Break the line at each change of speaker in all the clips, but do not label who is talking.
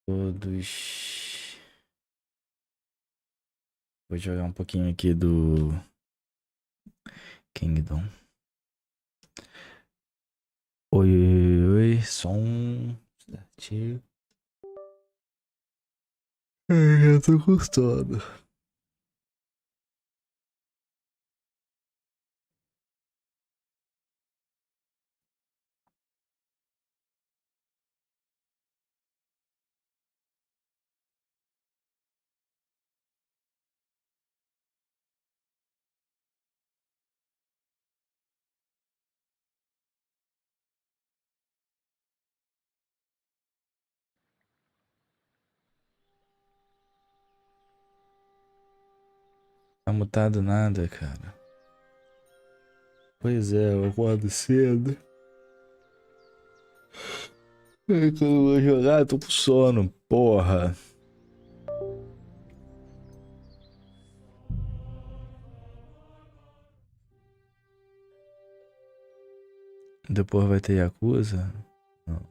Todos. Vou jogar um pouquinho aqui do Kingdom. Oi, oi, oi, som certinho. Já tô gostando. Tá mutado nada, cara. Pois é, eu acordo cedo. E quando eu vou jogar, eu tô com sono, porra. Depois vai ter Yakuza? Não.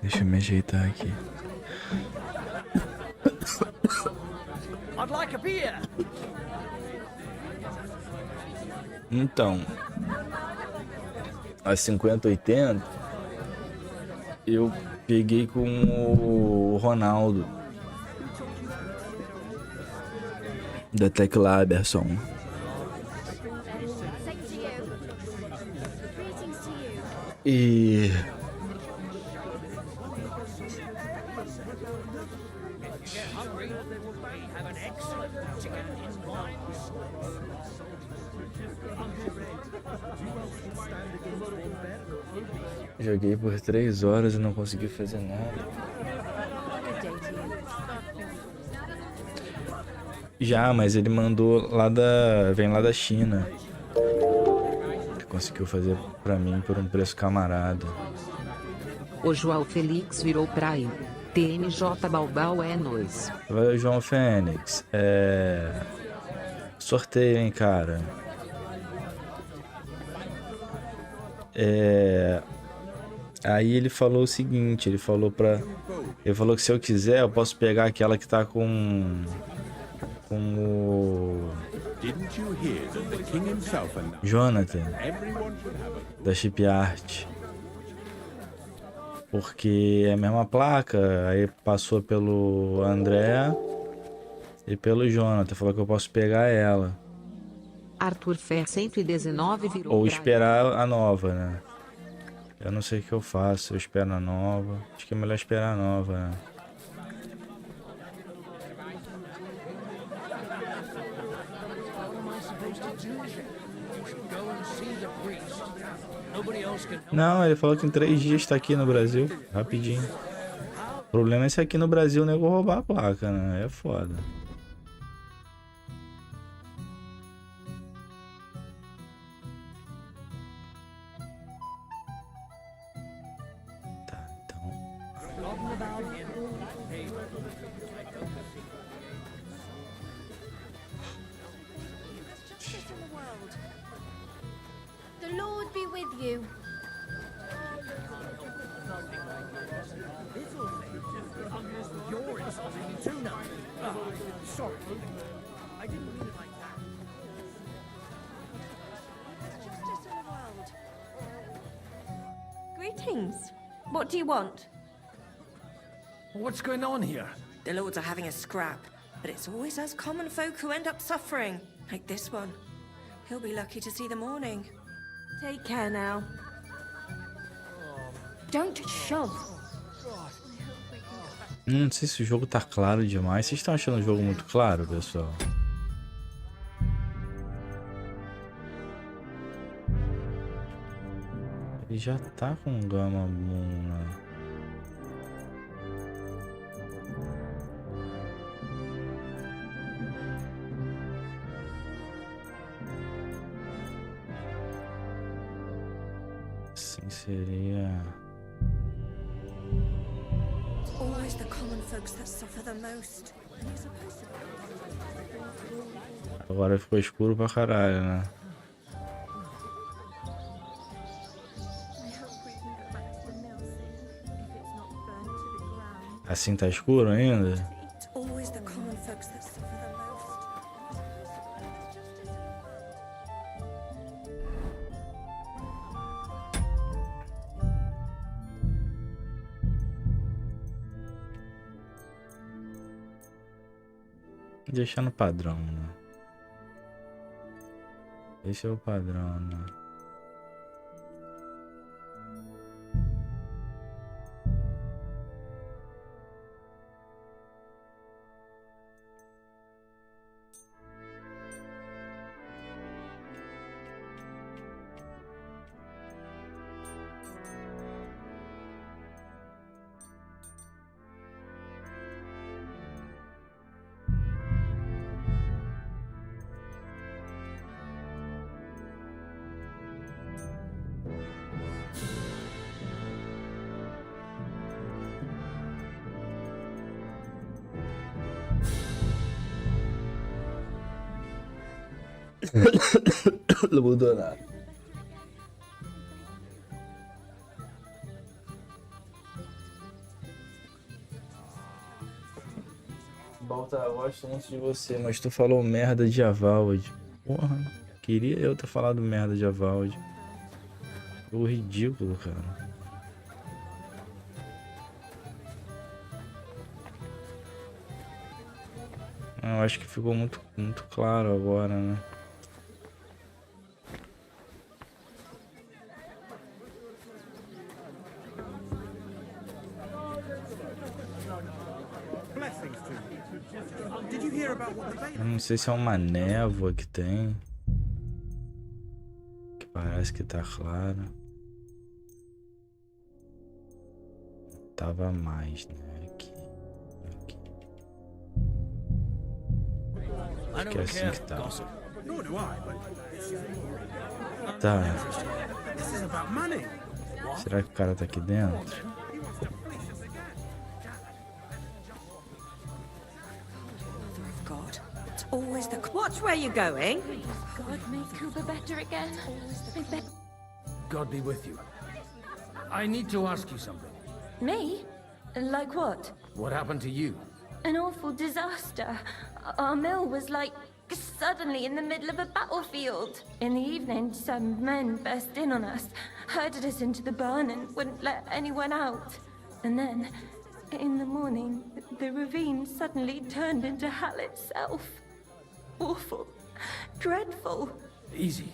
Deixa eu me ajeitar aqui. Então, a 5080 eu peguei com o Ronaldo da Teclaberson. E joguei por 3 horas e não consegui fazer nada. Já, mas ele mandou lá vem lá da China. Ele conseguiu fazer pra mim por um preço camarada.
O João Felix virou Prime. TMJ Balbal é nóis.
Valeu, João Fênix. Sorteio, hein, cara. Aí ele falou o seguinte, ele falou que se eu quiser eu posso pegar aquela que tá com o Jonathan, da Chip Art. Porque é a mesma placa, aí passou pelo André e pelo Jonathan. Falou que eu posso pegar ela.
Arthur Fer 119 virou
Ou
Brian.
esperar a nova, né? Eu não sei o que eu faço, eu espero a nova. Acho que é melhor esperar a nova, né? Não, ele falou que em 3 dias tá aqui no Brasil, rapidinho. O problema é se aqui no Brasil o nego roubar a placa, né? É foda. Tá, então.
The Lord be with you.
Greetings. What do you want?
What's going on here?
The lords are having a scrap, but it's always us common folk who end up suffering, like this one. He'll be lucky to see the morning. Take care now.
Don't shove.
Não sei se o jogo tá claro demais. Vocês estão achando o jogo muito claro, pessoal? Ele já tá com gama moon, né? Assim seria...
Always the common folks that suffer the most. And you're supposed to...
Agora ficou escuro pra caralho, né? Assim tá escuro ainda?
It's always the common folks that suffer the most.
Deixar no padrão, né? Esse é o padrão, né? Não mudou nada. Balta, eu gosto muito de você, mas tu falou merda de Avald. Porra, queria eu ter falado merda de Avald. Ficou ridículo, cara. Eu acho que ficou muito claro agora, né? Eu não sei se é uma névoa que tem. Que parece que tá clara. Tava mais, né? Aqui. Acho que é assim que tá. Tá. Será que o cara tá aqui dentro?
Always the... Watch where you're going.
God make Cooper better again. I bet.
God be with you. I need to ask you something.
Me? Like what?
What happened to you?
An awful disaster. Our mill was like suddenly in the middle of a battlefield. In the evening, some men burst in on us, herded us into the barn and wouldn't let anyone out. And then, in the morning, the ravine suddenly turned into hell itself. Awful. Dreadful.
Easy.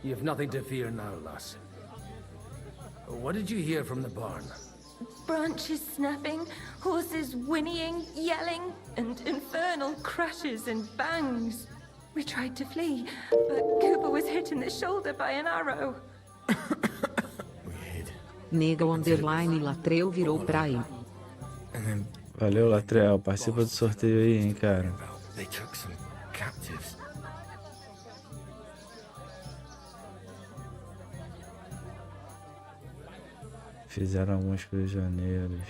You have nothing to fear now, lass. What did you hear from the barn?
Branches snapping, horses whinnying, yelling, and infernal crashes and bangs. We tried to flee, but Cooper was hit in the shoulder by an arrow.
Nega underline Latreu virou praia.
Valeu, Latrell. Participa do sorteio aí, hein, cara.
They took some captives.
Fizeram alguns prisioneiros.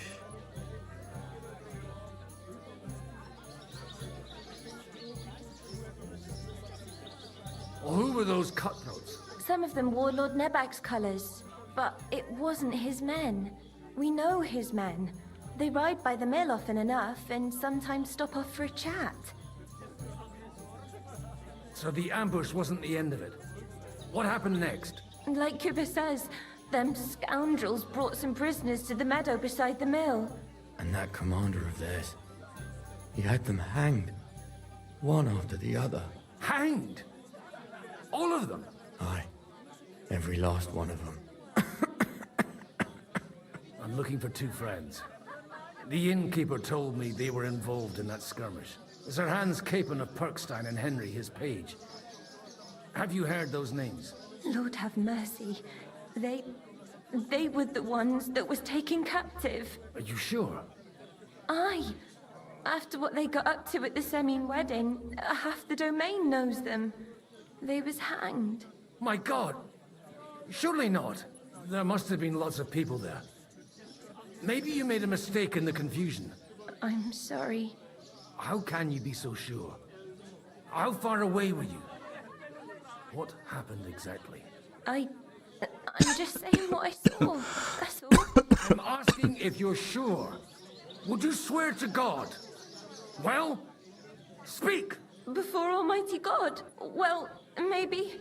Well, who were those cutthroats?
Some of them wore Lord Nebak's colors, but it wasn't his men. We know his men. They ride by the mill often enough and sometimes stop off for a chat.
So the ambush wasn't the end of it. What happened next?
Like Cooper says, them scoundrels brought some prisoners to the meadow beside the mill.
And that commander of theirs, he had them hanged, one after the other.
Hanged? All of them?
Aye, every last one of them.
I'm looking for two friends. The innkeeper told me they were involved in that skirmish. Sir Hans Capon of Perkstein and Henry, his page. Have you heard those names?
Lord have mercy. They were the ones that was taken captive.
Are you sure?
Aye. After what they got up to at the Semine wedding, half the domain knows them. They was hanged.
My God! Surely not. There must have been lots of people there. Maybe you made a mistake in the confusion.
I'm sorry.
How can you be so sure? How far away were you? What happened exactly?
I'm just saying what I saw. That's all.
I'm asking if you're sure. Would you swear to God? Well, speak!
Before Almighty God? Well, maybe.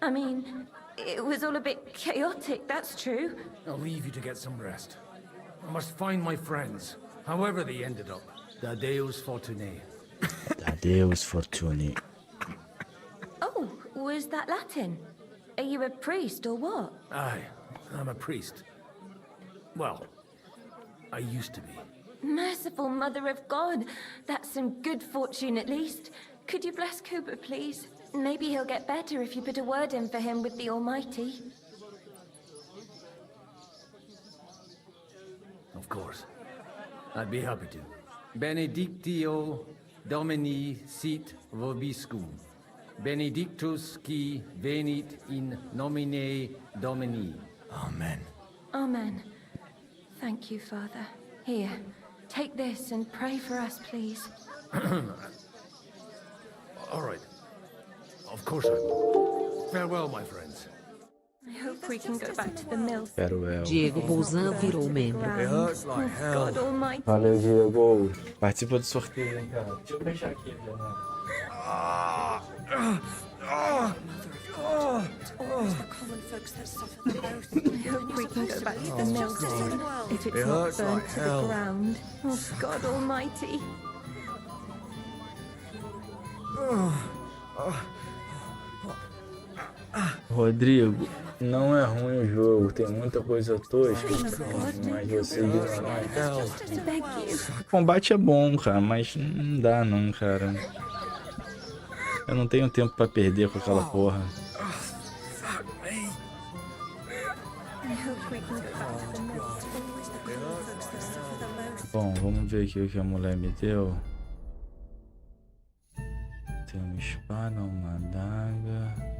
I mean, it was all a bit chaotic, that's true.
I'll leave you to get some rest. I must find my friends, however they ended up. Da Deus Fortunae.
Da Deus Fortunae.
Oh, was that Latin? Are you a priest or what?
Aye, I'm a priest. Well, I used to be.
Merciful Mother of God. That's some good fortune at least. Could you bless Cooper, please? Maybe he'll get better if you put a word in for him with the Almighty.
Of course. I'd be happy to. Benedictio Domini sit vobiscum. Benedictus qui venit in nomine Domini.
Amen.
Amen. Thank you, Father. Here, take this and pray for us, please.
All right. Of course I will. Farewell, my friends.
I hope we can go back to the mill.
Farewell.
Diego Bolzan virou membro.
Oh, God Almighty.
Valeu, Diego. Participa do sorteio, hein, cara. Deixa eu fechar aqui, Leonardo.
Always the common folks that suffer the most.
I hope we can go back to the mill soon. If it's not burned to the ground. Oh, God Almighty.
Rodrigo, não é ruim o jogo, tem muita coisa tosca, mas você ignorar.
Beg you.
O combate é bom, cara, mas não dá não, cara. Eu não tenho tempo pra perder com aquela porra. Bom, vamos ver aqui o que a mulher me deu. Tem uma espada, uma adaga.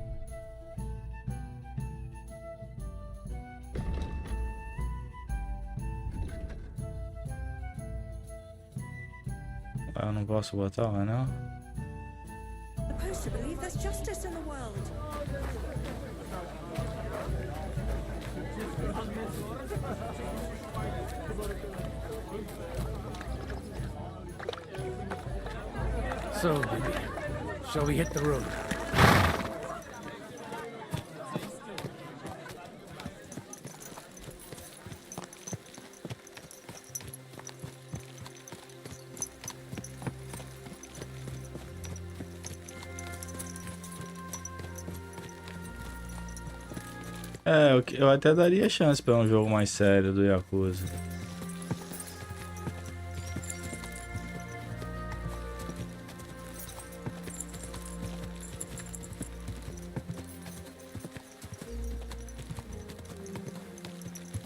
Eu não posso botar lá, não?
Supposed to believe there's justice in the world.
So, baby, Shall we hit the road?
É, eu até daria chance pra um jogo mais sério do Yakuza.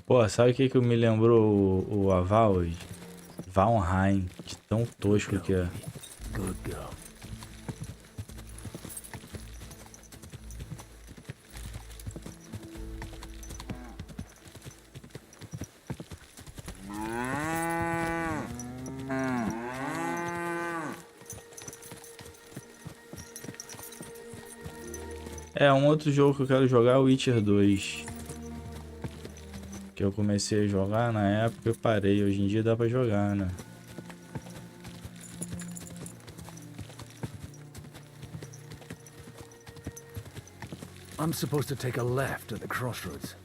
Pô, sabe o que me lembrou o Avowed? Valheim, de tão tosco que é.
Good girl.
É, um outro jogo que eu quero jogar é o Witcher 2. Que eu comecei a jogar na época eu parei. Hoje em dia dá pra jogar, né?
I'm supposed to take a left at the crossroads.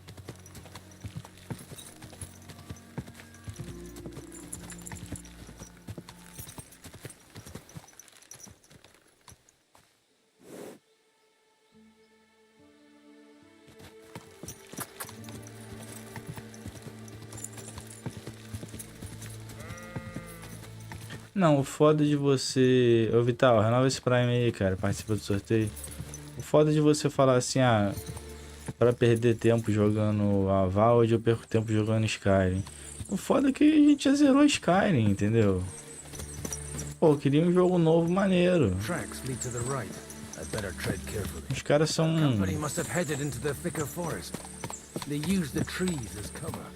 Não, o foda de você... Ô Vital, renova esse Prime aí, cara. Participa do sorteio. O foda de você falar assim, ah... Pra perder tempo jogando a Valve, eu perco tempo jogando Skyrim. O foda é que a gente já zerou Skyrim, entendeu? Pô, eu queria um jogo novo maneiro.
Tracks lead to the right. I'd better tread carefully.
Os caras são...
Company must have headed into the thicker forest. They used the trees as cover.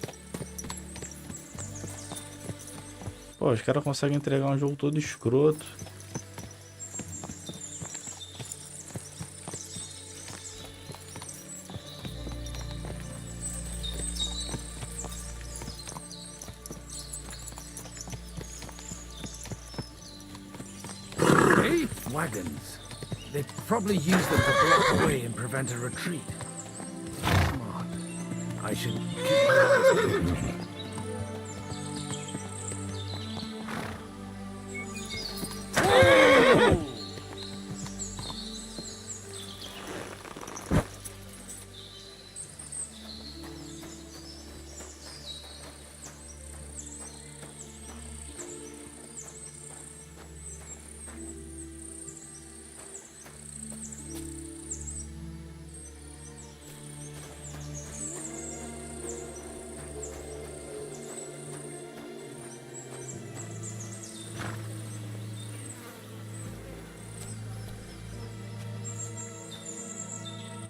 Pô, os caras conseguem entregar um jogo todo escroto.
Hey, wagons. They probably used them to block the way and prevent a retreat. Smart. I should keep my eyes open.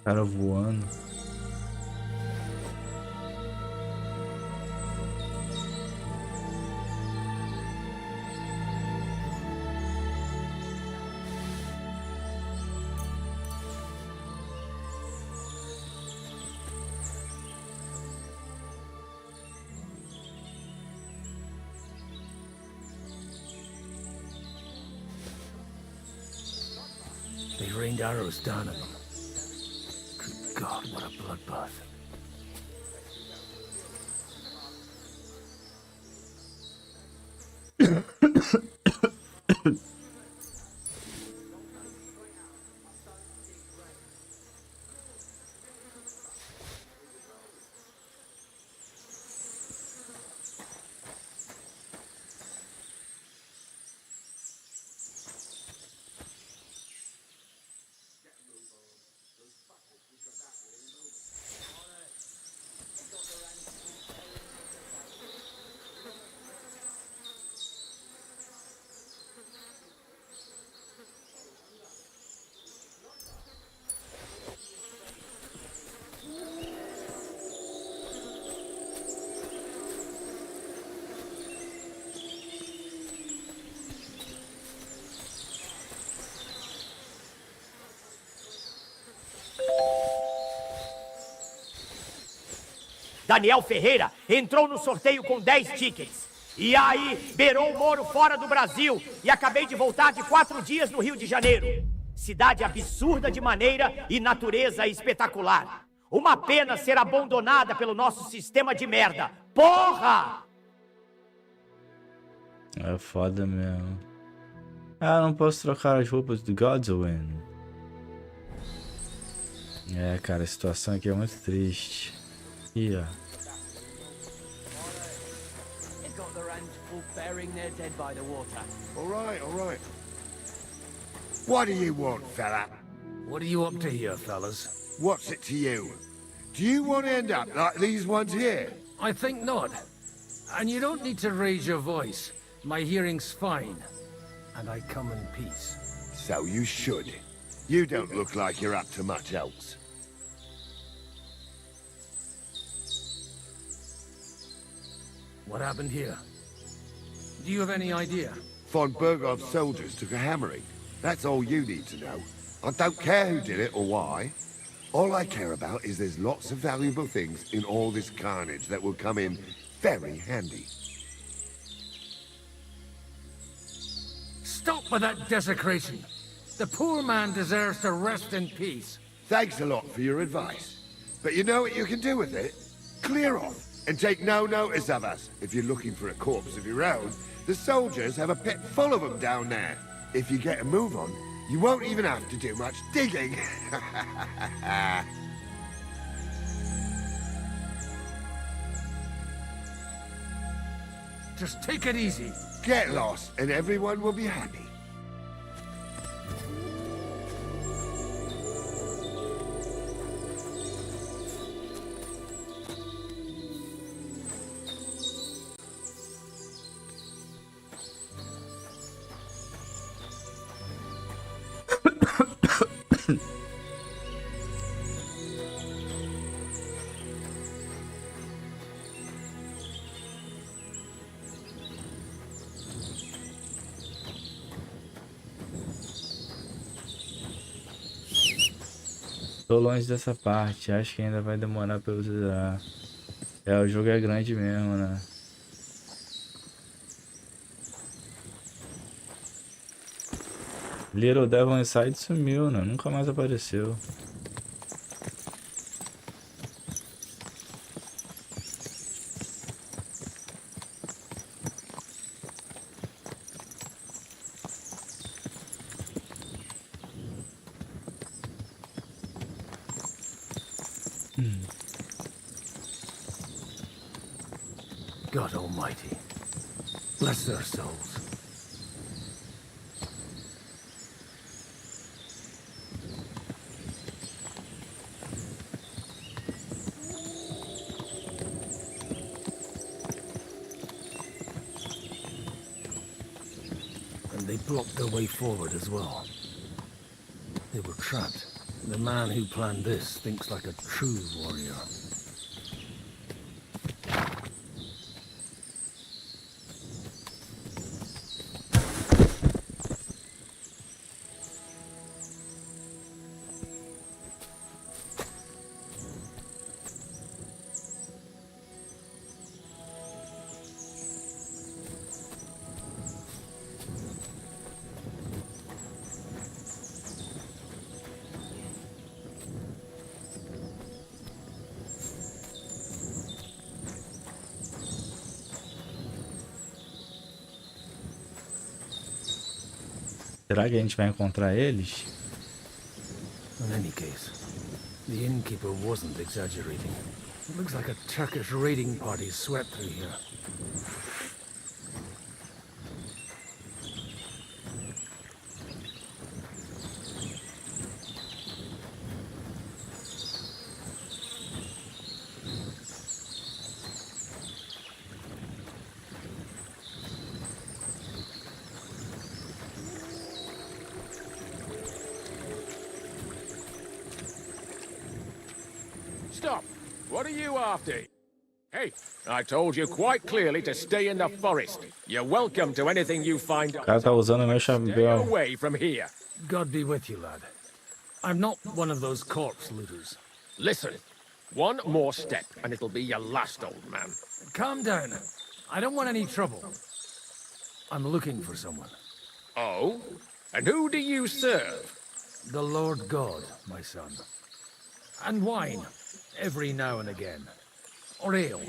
Cara voando.
They rained arrows down at them. Good God, what a bloodbath.
Daniel Ferreira entrou no sorteio com 10 tickets. E aí, beirou o Moro fora do Brasil e acabei de voltar de 4 dias no Rio de Janeiro. Cidade absurda de maneira e natureza espetacular. Uma pena ser abandonada pelo nosso sistema de merda. Porra!
É foda mesmo. Ah, não posso trocar as roupas do Godswin. É, cara, a situação aqui é muito triste. Ih, ó.
All right. What do you want, fella?
What are you up to here, fellas?
What's it to you? Do you want to end up like these ones here?
I think not. And you don't need to raise your voice. My hearing's fine. And I come in peace.
So you should. You don't look like you're up to much else.
What happened here? Do you have any idea?
Von Bergov's soldiers took a hammering. That's all you need to know. I don't care who did it or why. All I care about is there's lots of valuable things in all this carnage that will come in very handy.
Stop with that desecration. The poor man deserves to rest in peace.
Thanks a lot for your advice. But you know what you can do with it? Clear off and take no notice of us. If you're looking for a corpse of your own, the soldiers have a pit full of them down there. If you get a move on, you won't even have to do much digging.
Just take it easy.
Get lost and everyone will be happy.
Tô longe dessa parte, acho que ainda vai demorar pra eu zerar. É, o jogo é grande mesmo, né? Little Devil Inside sumiu, né? Nunca mais apareceu.
God Almighty. Bless their souls. And they blocked their way forward as well. They were trapped. The man who planned this thinks like a true warrior.
Será que a gente vai encontrar eles?
In any case, the innkeeper wasn't exaggerating. It looks like a Turkish raiding party swept through here.
Stop! What are you after? Hey, I told you quite clearly to stay in the forest. You're welcome to anything you find.
O cara tá usando meu
Stay
chapéu.
away from here.
God be with you, lad. I'm not one of those corpse looters.
Listen, one more step and it'll be your last, old man.
Calm down. I don't want any trouble. I'm looking for someone.
Oh? And who do you serve?
The Lord God, my son. And wine, every now and again. Or ale.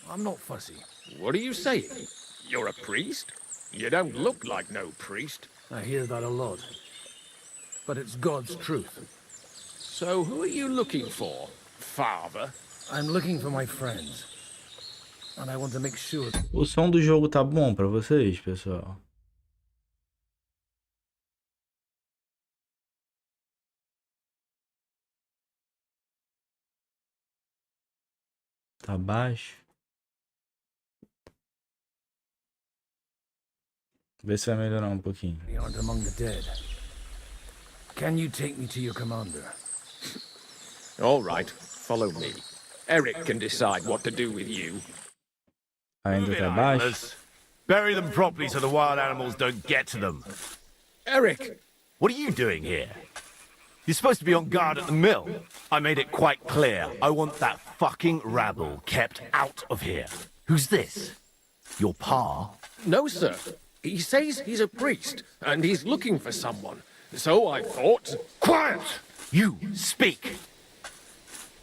I'm not fussy.
What are you saying? You're a priest? You don't look like no priest.
I hear that a lot. But it's God's truth.
So who are you looking for, Father?
I'm looking for my friends. And I want to make sure...
O som do jogo tá bom pra vocês, pessoal? Tá baixo? Vê se vai melhorar um pouquinho.
We aren't among the dead. Can you take me to your commander?
All right, follow me. Eric can decide what to do with you.
Ainda tá baixo?
Bury them properly so the wild animals don't get to them.
Eric!
What are you doing here? You're supposed to be on guard at the mill. I made it quite clear. I want that fucking rabble kept out of here. Who's this? Your pa?
No, sir. He says he's a priest, and he's looking for someone. So I thought...
Quiet! You, speak!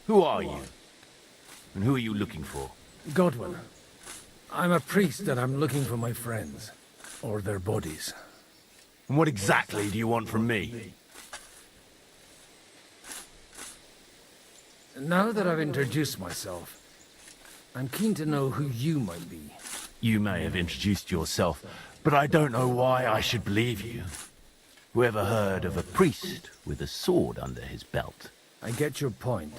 Who are you? And who are you looking for?
Godwin. I'm a priest and I'm looking for my friends. Or their bodies.
And what exactly do you want from me?
Now that I've introduced myself, I'm keen to know who you might be.
You may have introduced yourself, but I don't know why I should believe you. Whoever heard of a priest with a sword under his belt?
I get your point.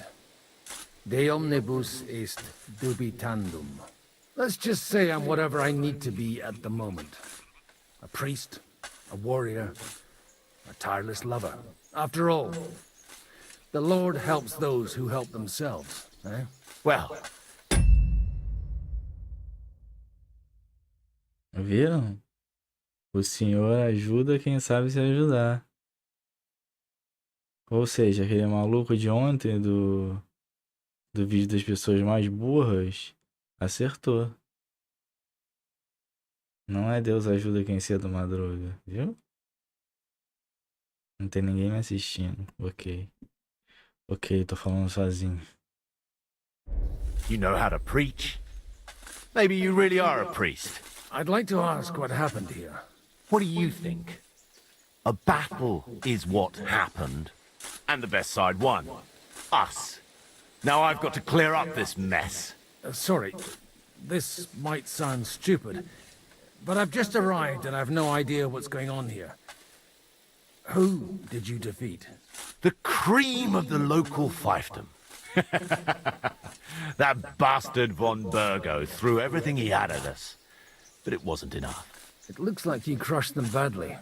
De omnibus est dubitandum. Let's just say I'm whatever I need to be at the moment. A priest, a warrior, a tireless lover. After all, the Lord helps those who help themselves, eh?
Well...
Viram? O senhor ajuda quem sabe se ajudar. Ou seja, aquele maluco de ontem do vídeo das pessoas mais burras acertou. Não é Deus ajuda quem cedo madruga, viu? Não tem ninguém me assistindo. Ok. Ok, tô falando sozinho.
You know how to preach? Maybe you really are a priest.
I'd like to ask what happened here.
What do you think? A battle is what happened, and the best side won. Us. Now I've got to clear up this mess.
Sorry, this might sound stupid, but I've just arrived and I've no idea what's going on here. Who did you defeat?
The cream of the local fiefdom. That bastard von Burgo threw everything he had at us, but it wasn't enough.
It looks like you crushed them badly.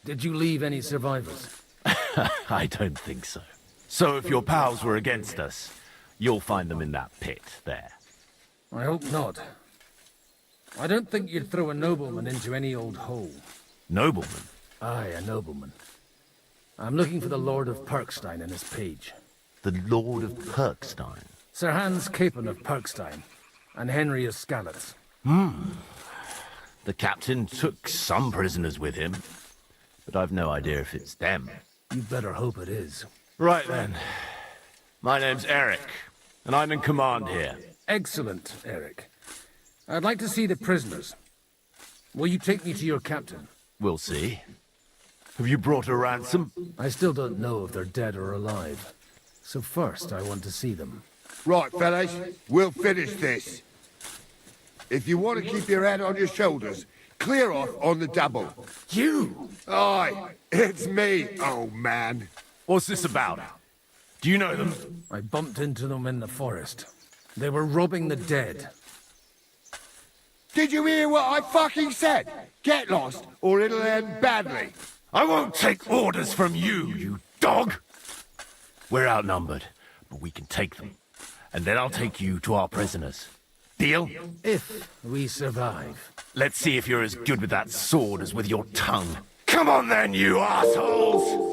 Did you leave any survivors?
I don't think so. So if your pals were against us, you'll find them in that pit there.
I hope not. I don't think you'd throw a nobleman into any old hole.
Nobleman?
Aye, a nobleman. I'm looking for the Lord of Perkstein and his page.
The Lord of Perkstein?
Sir Hans Capon of Perkstein, and Henry of Skalitz.
The captain took some prisoners with him, but I've no idea if it's them.
You'd better hope it is.
Right then. My name's Eric, and I'm in command here.
Excellent, Eric. I'd like to see the prisoners. Will you take me to your captain?
We'll see. Have you brought a ransom?
I still don't know if they're dead or alive. So first, I want to see them.
Right, fellas, we'll finish this. If you want to keep your head on your shoulders, clear off on the double.
You?
Aye, it's me, old man.
What's this about? Do you know them?
I bumped into them in the forest. They were robbing the dead.
Did you hear what I fucking said? Get lost, or it'll end badly.
I won't take orders from you, you dog! We're outnumbered, but we can take them. And then I'll take you to our prisoners. Deal?
If we survive.
Let's see if you're as good with that sword as with your tongue. Come on then, you assholes!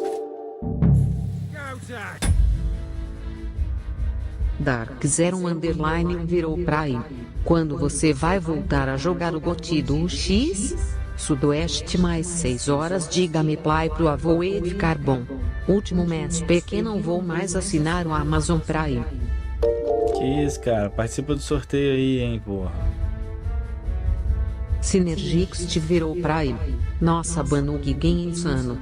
Dark01_ virou Prime. Quando você vai voltar a jogar o GOTY do X? Sudoeste mais 6 horas. Diga-me play pro avô e ficar bom. Último mês que não vou mais assinar o Amazon Prime.
Que isso, cara? Participa do sorteio aí, hein, porra.
Synergix te virou Prime. Nossa, Banug game insano.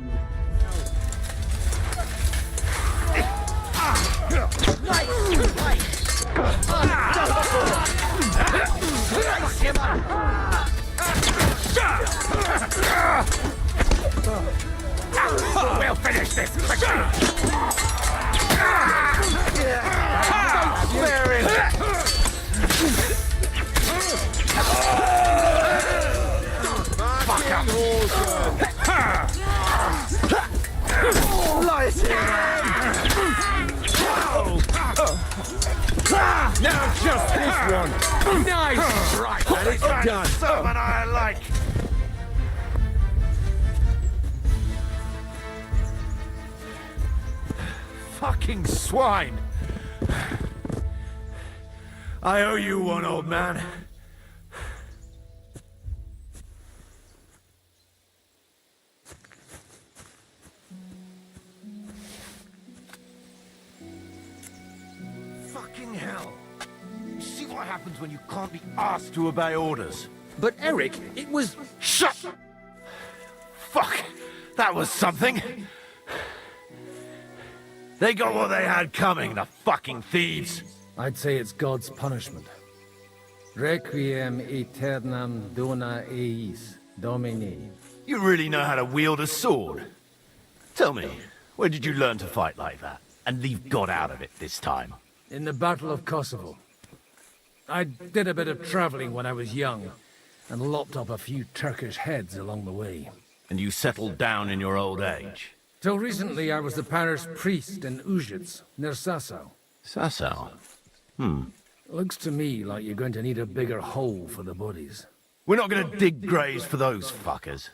We'll finish this quickly! Now just this one! Nice! Right, and it's done! Someone I like! Fucking swine! I owe you one, old man. Fucking hell. You see what happens when you can't be asked to obey orders?
But Eric, it was...
Shut! Fuck! That was something! They got what they had coming, the fucking thieves!
I'd say it's God's punishment. Requiem aeternam dona eis, Domini.
You really know how to wield a sword? Tell me, where did you learn to fight like that? And leave God out of it this time?
In the Battle of Kosovo. I did a bit of traveling when I was young, and lopped up a few Turkish heads along the way.
And you settled down in your old age?
Till recently I was the parish priest in Ujits, near Sasau.
Sasau?
Looks to me like you're going to need a bigger hole for the bodies.
We're not gonna dig graves for those fuckers.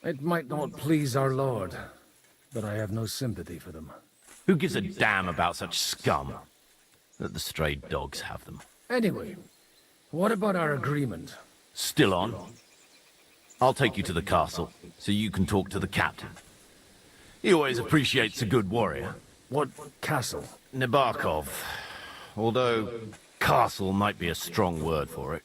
It might not please our Lord, but I have no sympathy for them.
Who gives a damn about such scum? Let the stray dogs have them.
Anyway, what about our agreement?
Still on? I'll take you to the castle, so you can talk to the captain. He always appreciates a good warrior.
What castle?
Nebakov. Although, castle might be a strong word for it.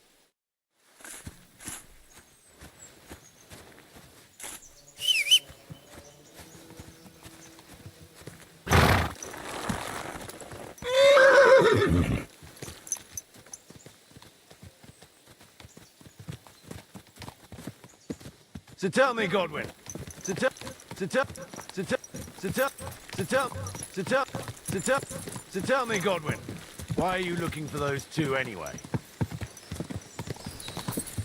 So tell me, Godwin. So tell me, Godwin. Why are you looking for those two anyway?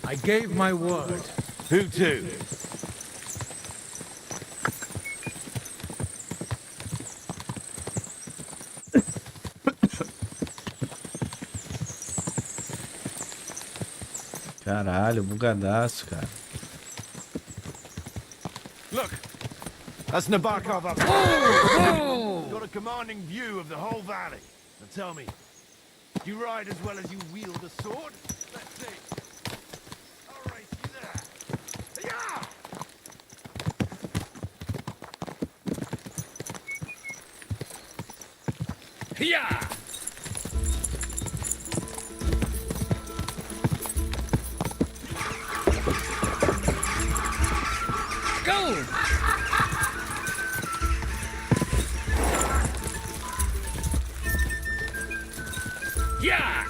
I gave my word.
Who to?
Caralho, bugadaço, cara.
Look, that's Nebakov up there. Got a commanding view of the whole valley. Now tell me, do you ride as well as you wield a sword? Let's see. All right, you there. Yeah!
Yeah! Go! Yeah!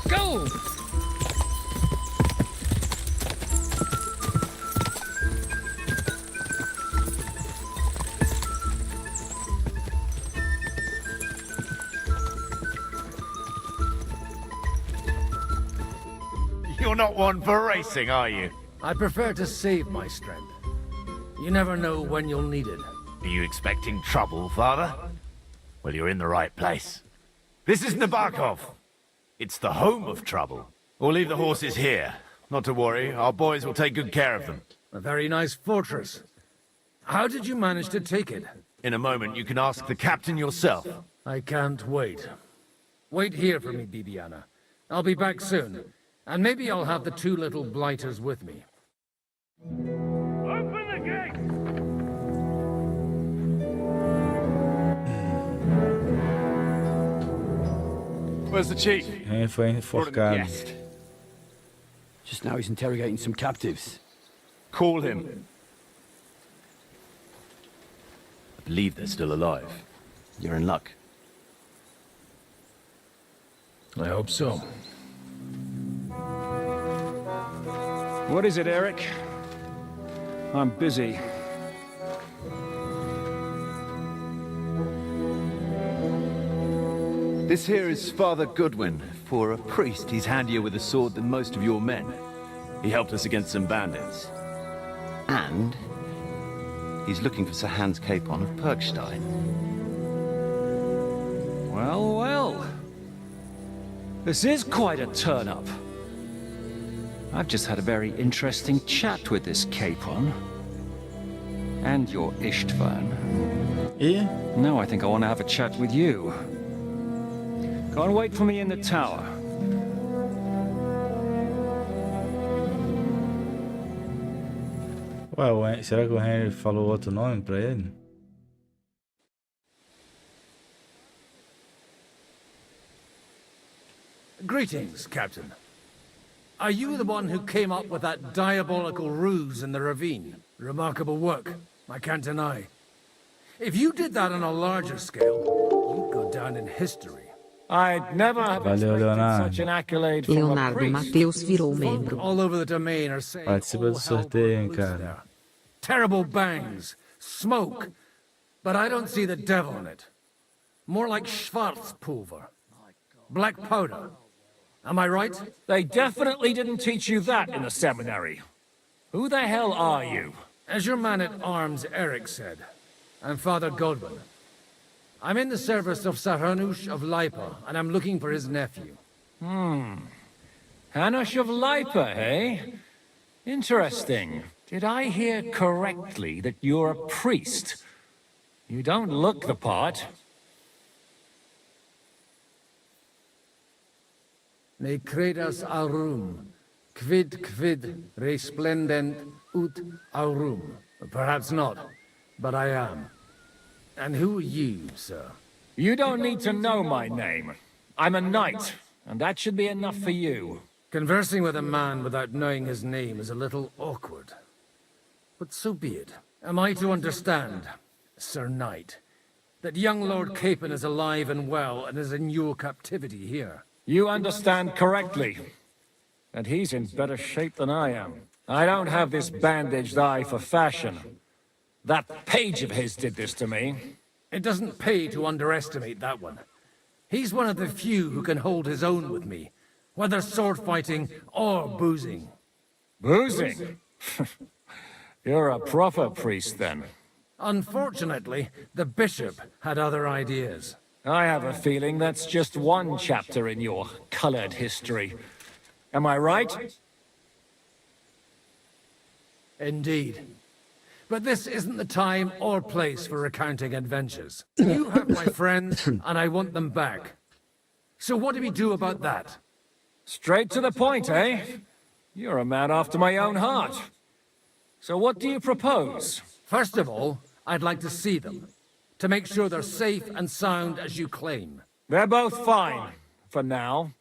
Go!
You're not one for racing, are you?
I prefer to save my strength. You never know when you'll need it.
Are you expecting trouble, Father? Well, you're in the right place. This is Nebakov. It's the home of trouble. We'll leave the horses here. Not to worry, our boys will take good care of them.
A very nice fortress. How did you manage to take it?
In a moment, you can ask the captain yourself.
I can't wait. Wait here for me, Bibiana. I'll be back soon. And maybe I'll have the two little blighters with me.
Open the gate! Where's the chief?
Ele foi enforcado.
Just now he's interrogating some captives.
Call him. I believe they're still alive. You're in luck.
I hope so.
What is it, Eric? I'm busy.
This here is Father Goodwin. For a priest, he's handier with a sword than most of your men. He helped us against some bandits. And he's looking for Sir Hans Capon of Perkstein.
Well, well. This is quite a turn-up. I've just had a very interesting chat with this Capon. And your Istvan.
E?
Now I think I want to have a chat with you. Go and wait for me in the tower.
Ué, será que o Henry falou outro nome pra ele?
Greetings, Captain. Are you the one who came up with that diabolical ruse in the ravine? Remarkable work, I can't deny. If you did that on a larger scale, you'd go down in history.
I'd never have expected such an accolade from a
Leonardo
priest.
Mateus virou membro.
All over the domain are saying
Participa do sorteio, hein, cara.
terrible bangs, smoke, but I don't see the devil in it. More like Schwarzpulver, black powder. Am I right?
They definitely didn't teach you that in the seminary. Who the hell are you?
As your man-at-arms Eric said, I'm Father Godwin. I'm in the service of Sahanush of Lipa, and I'm looking for his nephew.
Hanush of Lipa, eh? Interesting. Did I hear correctly that you're a priest? You don't look the part.
Ne credas aurum, quid resplendent ut aurum. Perhaps not, but I am. And who are you, sir?
You don't need to know my name. I'm a knight, and that should be enough for you.
Conversing with a man without knowing his name is a little awkward. But so be it. Am I to understand, Sir Knight, that young Lord Capon is alive and well and is in your captivity here?
You understand correctly. And he's in better shape than I am. I don't have this bandaged eye for fashion. That page of his did this to me.
It doesn't pay to underestimate that one. He's one of the few who can hold his own with me, whether sword fighting or boozing.
Boozing? You're a proper priest, then.
Unfortunately, the bishop had other ideas.
I have a feeling that's just one chapter in your colored history. Am I right?
Indeed. But this isn't the time or place for recounting adventures. You have my friends, and I want them back. So what do we do about that?
Straight to the point, eh? You're a man after my own heart. So what do you propose?
First of all, I'd like to see them, to make sure they're safe and sound as you claim.
They're both fine, for now.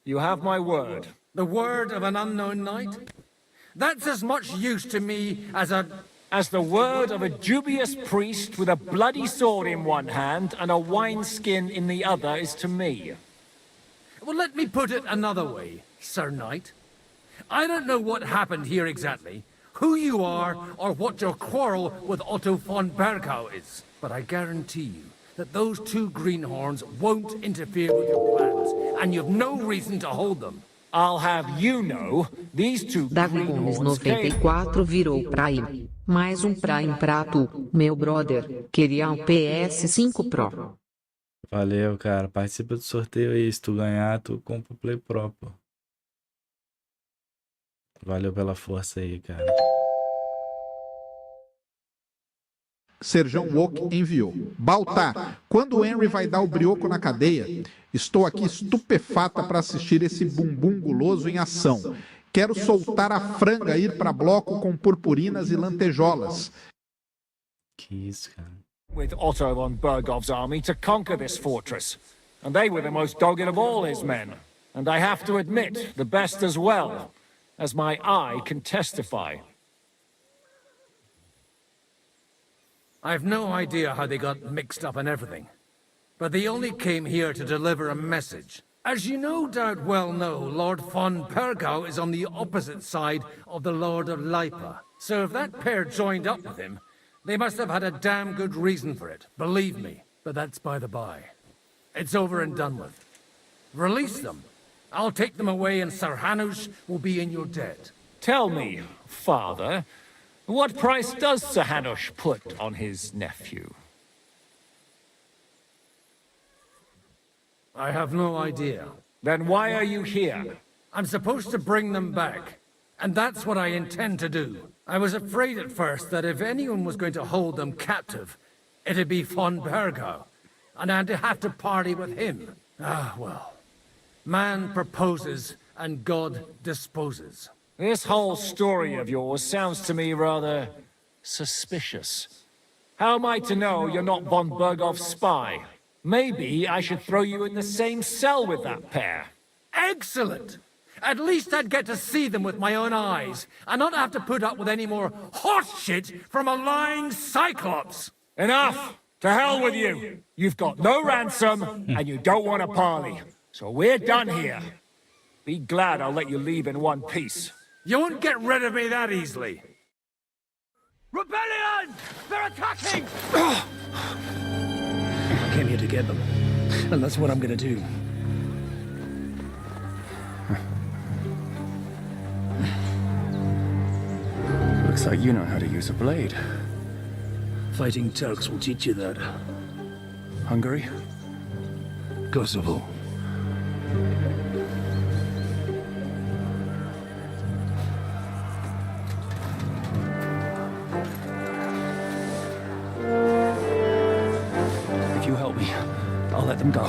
You have my word.
The word of an unknown knight? That's as much use to me
as the word of a dubious priest with a bloody sword in one hand and a wineskin in the other is to me.
Well, let me put it another way, Sir Knight. I don't know what happened here exactly, who you are, or what your quarrel with Otto von Bergau is. But I guarantee you that those two greenhorns won't interfere with your plans, and you've no reason to hold them.
I'll have you know, these two
Davi Gomes 94 virou Prime. Mais Prime pra tu, meu brother. Queria PS5 Pro.
Valeu, cara. Participa do sorteio aí. Se tu ganhar, tu compra o Play Pro, pô. Valeu pela força aí, cara.
Serjão Woke enviou. Baltar, quando o Henry vai dar o brioco na cadeia? Estou aqui estupefata para assistir esse bumbum guloso em ação. Quero soltar a franga e ir para bloco com purpurinas e lantejolas.
Que isso, cara.
With Otto von Bergov's army to conquer this fortress. And they were the most dogged of all his men. And I have to admit, the best as well, as my eye can testify.
I've no idea how they got mixed up in everything, but they only came here to deliver a message. As you no doubt well know, Lord von Pergau is on the opposite side of the Lord of Lipa. So if that pair joined up with him, they must have had a damn good reason for it, believe me. But that's by the by. It's over and done with. Release them. I'll take them away and Sir Hanush will be in your debt.
Tell me, father, what price does Sir Hanush put on his nephew?
I have no idea.
Then why are you here?
I'm supposed to bring them back, and that's what I intend to do. I was afraid at first that if anyone was going to hold them captive, it'd be von Bergau, and I'd have to party with him. Ah, well. Man proposes, and God disposes.
This whole story of yours sounds to me rather suspicious. How am I to know you're not von Bergov's spy? Maybe I should throw you in the same cell with that pair.
Excellent! At least I'd get to see them with my own eyes, and not have to put up with any more horse shit from a lying cyclops!
Enough! To hell with you! You've got no ransom, and you don't want a parley. So we're done here. Be glad I'll let you leave in one piece.
You won't get rid of me that easily.
Rebellion! They're attacking!
I came here to get them, and that's what I'm gonna do.
Looks like you know how to use a blade.
Fighting Turks will teach you that.
Hungary?
Kosovo.
If you help me, I'll let them go.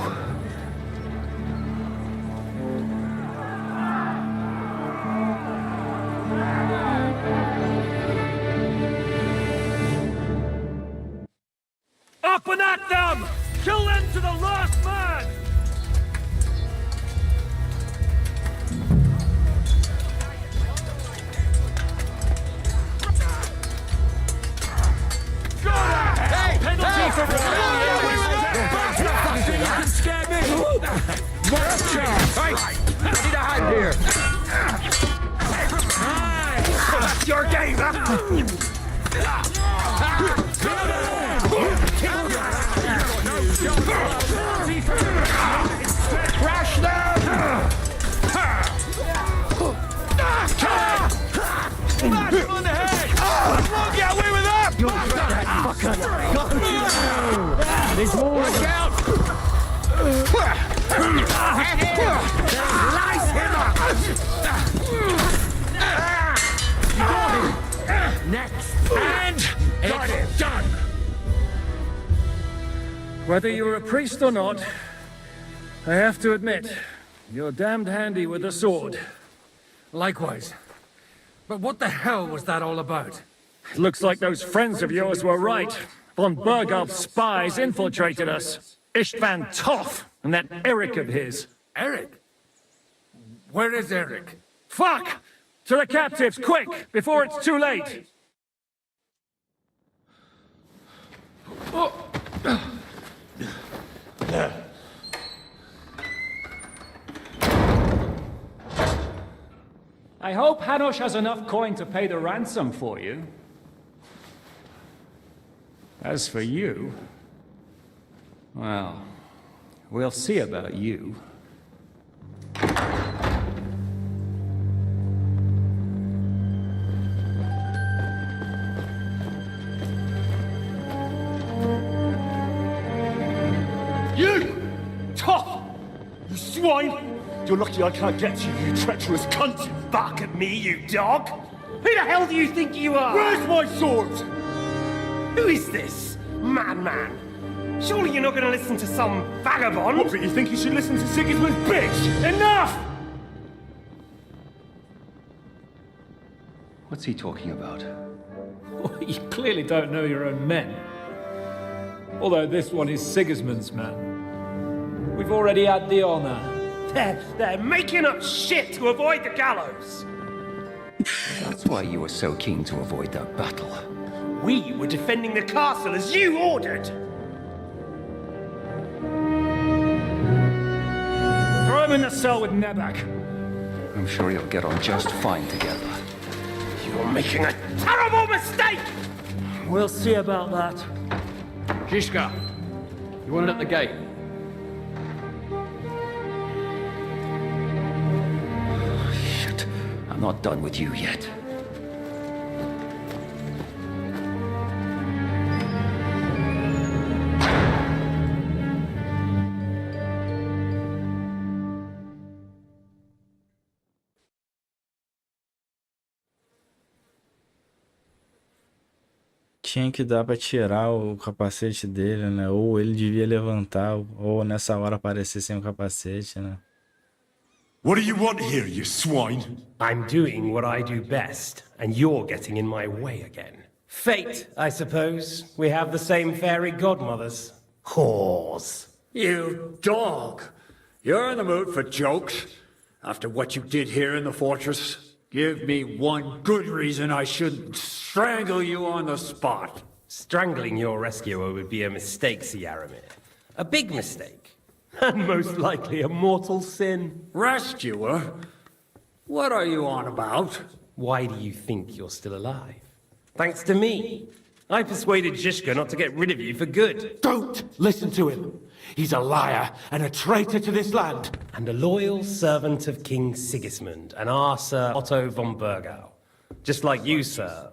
Up and at them! Kill them to the last man!
Hey!
Penalty for
You can scare me!
I need a hide here! That's your game! Crash them! Smash him on the head! Won't get away with that!
There's more.
Watch out! Slice him up!
Next! And it's done! Whether you're a priest or not, I have to admit, you're damned handy with a sword.
Likewise. But what the hell was that all about?
Looks like those friends of yours were right. Von Bergov's spies infiltrated us. Istvan Toth and that Eric of his.
Eric? Where is Eric?
Fuck! To the captives, quick, before it's too late! I hope Hanush has enough coin to pay the ransom for you. As for you, well, we'll see about you.
You! Tough! You swine! You're lucky I can't get you, you treacherous cunt! You bark at me, you dog! Who the hell do you think you are? Where's my sword?
Who is this? Madman. Surely you're not going to listen to some vagabond?
What, but you think you should listen to Sigismund's bitch?
Enough!
What's he talking about?
Well, you clearly don't know your own men. Although this one is Sigismund's man. We've already had the honor.
They're making up shit to avoid the gallows.
That's why you were so keen to avoid that battle.
We were defending the castle as you ordered.
Throw him in the cell with Nebak.
I'm sure you'll get on just fine together.
You're making a terrible mistake!
We'll see about that.
Zizka, you want it at the gate?
Shit, I'm not done with you yet.
Tinha que dar pra tirar o capacete dele, né? Ou ele devia levantar, ou nessa hora aparecer sem o capacete, né?
What do you want here, you swine?
I'm doing what I do best, and you're getting in my way again. Fate, I suppose. We have the same fairy godmothers. Whores.
You dog! You're in the mood for jokes? After what you did here in the fortress? Give me one good reason I shouldn't strangle you on the spot.
Strangling your rescuer would be a mistake, Yaramir. A big mistake. And most likely a mortal sin.
Rescuer? What are you on about?
Why do you think you're still alive? Thanks to me. I persuaded Zizka not to get rid of you for good.
Don't listen to him. He's a liar and a traitor to this land.
And a loyal servant of King Sigismund and our Sir Otto von Burgau. Just like you, sir.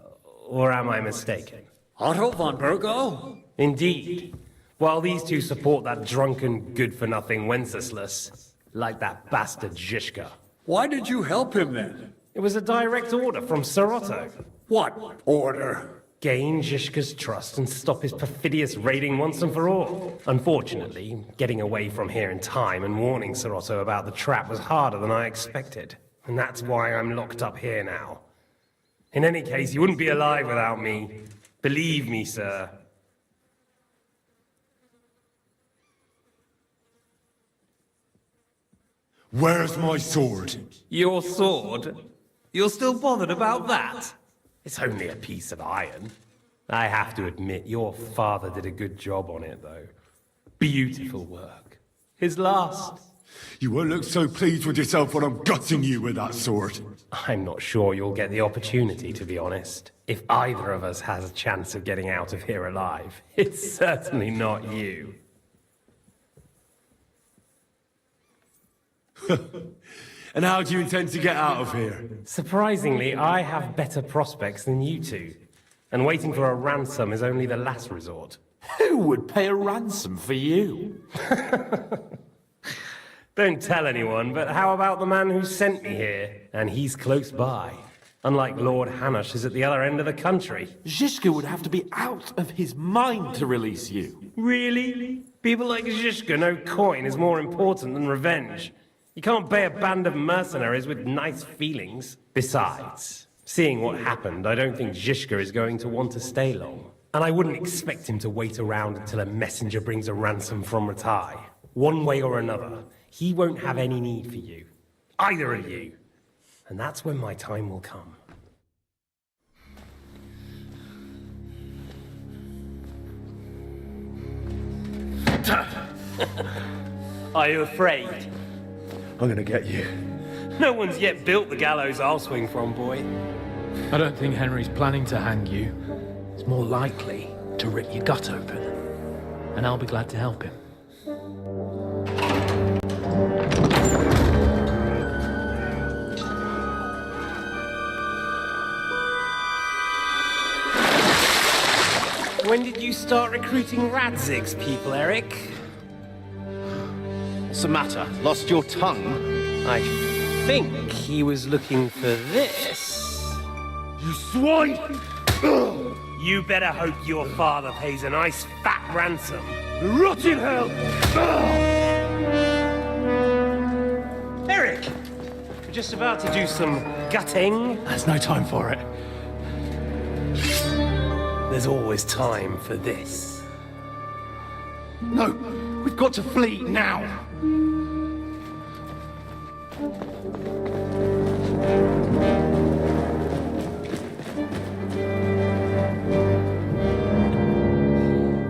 Or am I mistaken?
Otto von Burgau?
Indeed. While these two support that drunken, good-for-nothing Wenceslas, like that bastard Zizka.
Why did you help him then?
It was a direct order from Sir Otto.
What order?
Gain Zizka's trust and stop his perfidious raiding once and for all. Unfortunately, getting away from here in time and warning Sir Otto about the trap was harder than I expected. And that's why I'm locked up here now. In any case, you wouldn't be alive without me. Believe me, sir.
Where's my sword?
Your sword? You're still bothered about that? It's only a piece of iron. I have to admit, your father did a good job on it, though. Beautiful work. His last.
You won't look so pleased with yourself when I'm gutting you with that sword.
I'm not sure you'll get the opportunity, to be honest. If either of us has a chance of getting out of here alive, it's certainly not you.
And how do you intend to get out of here?
Surprisingly, I have better prospects than you two. And waiting for a ransom is only the last resort.
Who would pay a ransom for you?
Don't tell anyone, but how about the man who sent me here? And he's close by. Unlike Lord Hanush is at the other end of the country.
Zizka would have to be out of his mind to release you.
Really? People like Zizka know coin is more important than revenge. You can't pay a band of mercenaries with nice feelings. Besides, seeing what happened, I don't think Zizka is going to want to stay long. And I wouldn't expect him to wait around until a messenger brings a ransom from Ratai. One way or another, he won't have any need for you. Either of you. And that's when my time will come. Are you afraid?
I'm gonna get you.
No one's yet built the gallows I'll swing from, boy.
I don't think Henry's planning to hang you. It's more likely to rip your gut open. And I'll be glad to help him.
When did you start recruiting Radzig's people, Eric?
What's the matter? Lost your tongue?
I think he was looking for this.
You swine!
You better hope your father pays a nice fat ransom. Rot in hell! Eric! We're just about to do some gutting.
There's no time for it.
There's always time for this.
No, we've got to flee now.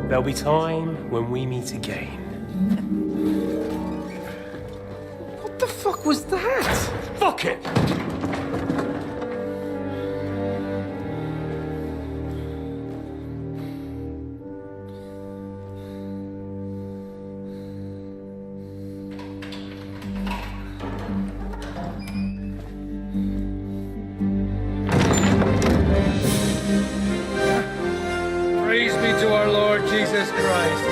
There'll be time when we meet again. What the fuck was that?
Fuck it!
Praise be to our Lord Jesus Christ.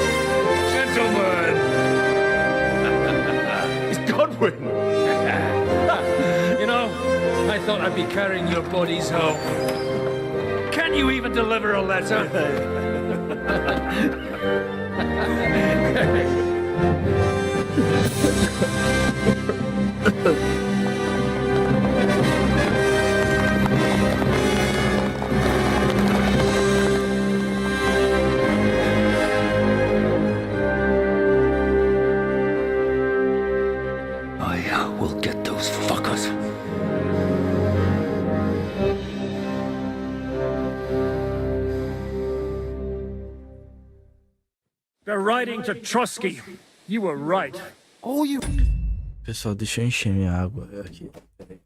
Gentlemen!
It's Godwin! You know, I thought I'd be carrying your bodies home. Can you even deliver a letter?
I will get those fuckers.
They're riding to Trotsky. You were right. All you...
Pessoal, deixa eu encher minha água aqui. Peraí.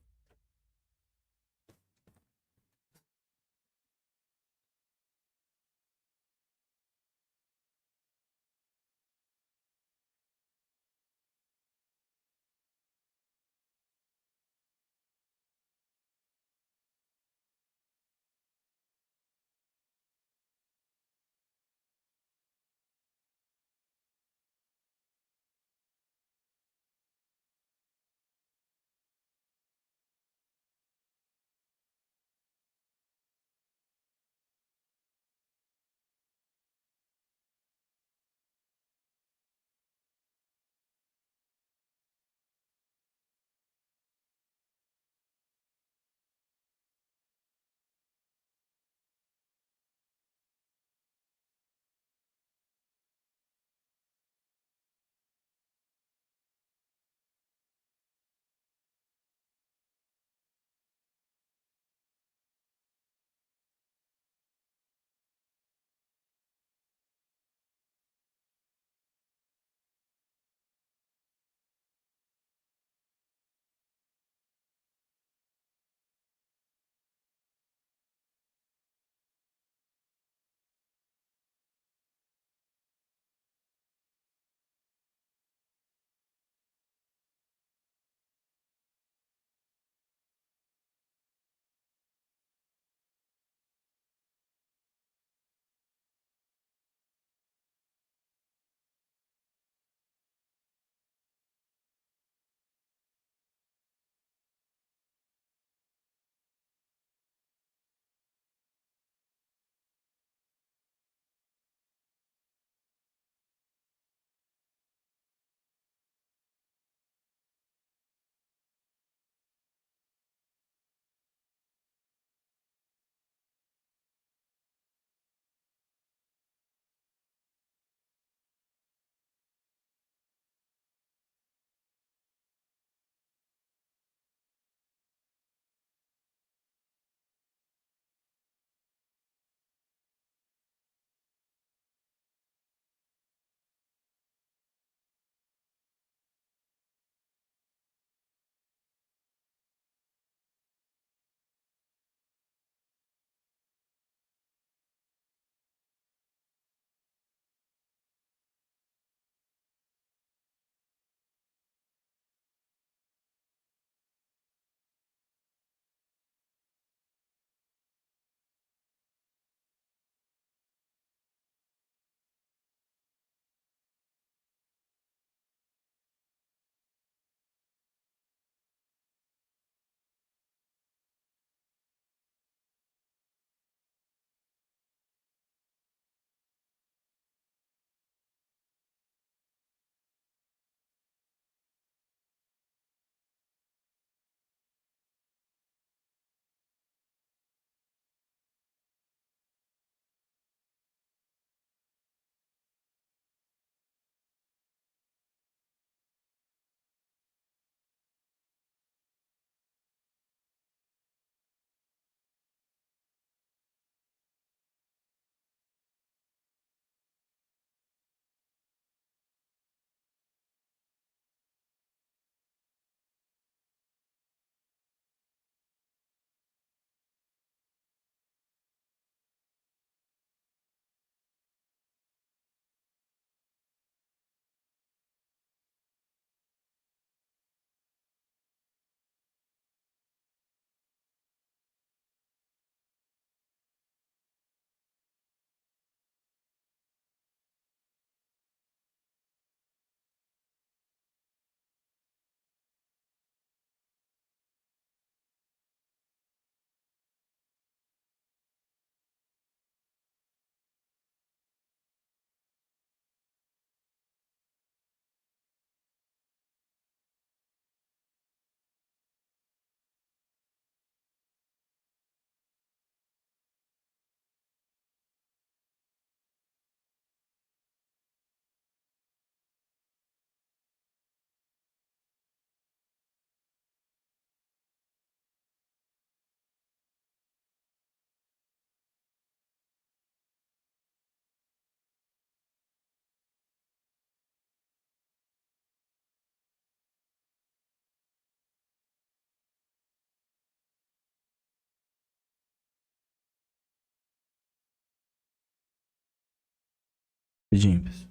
Rapidinho, pessoal.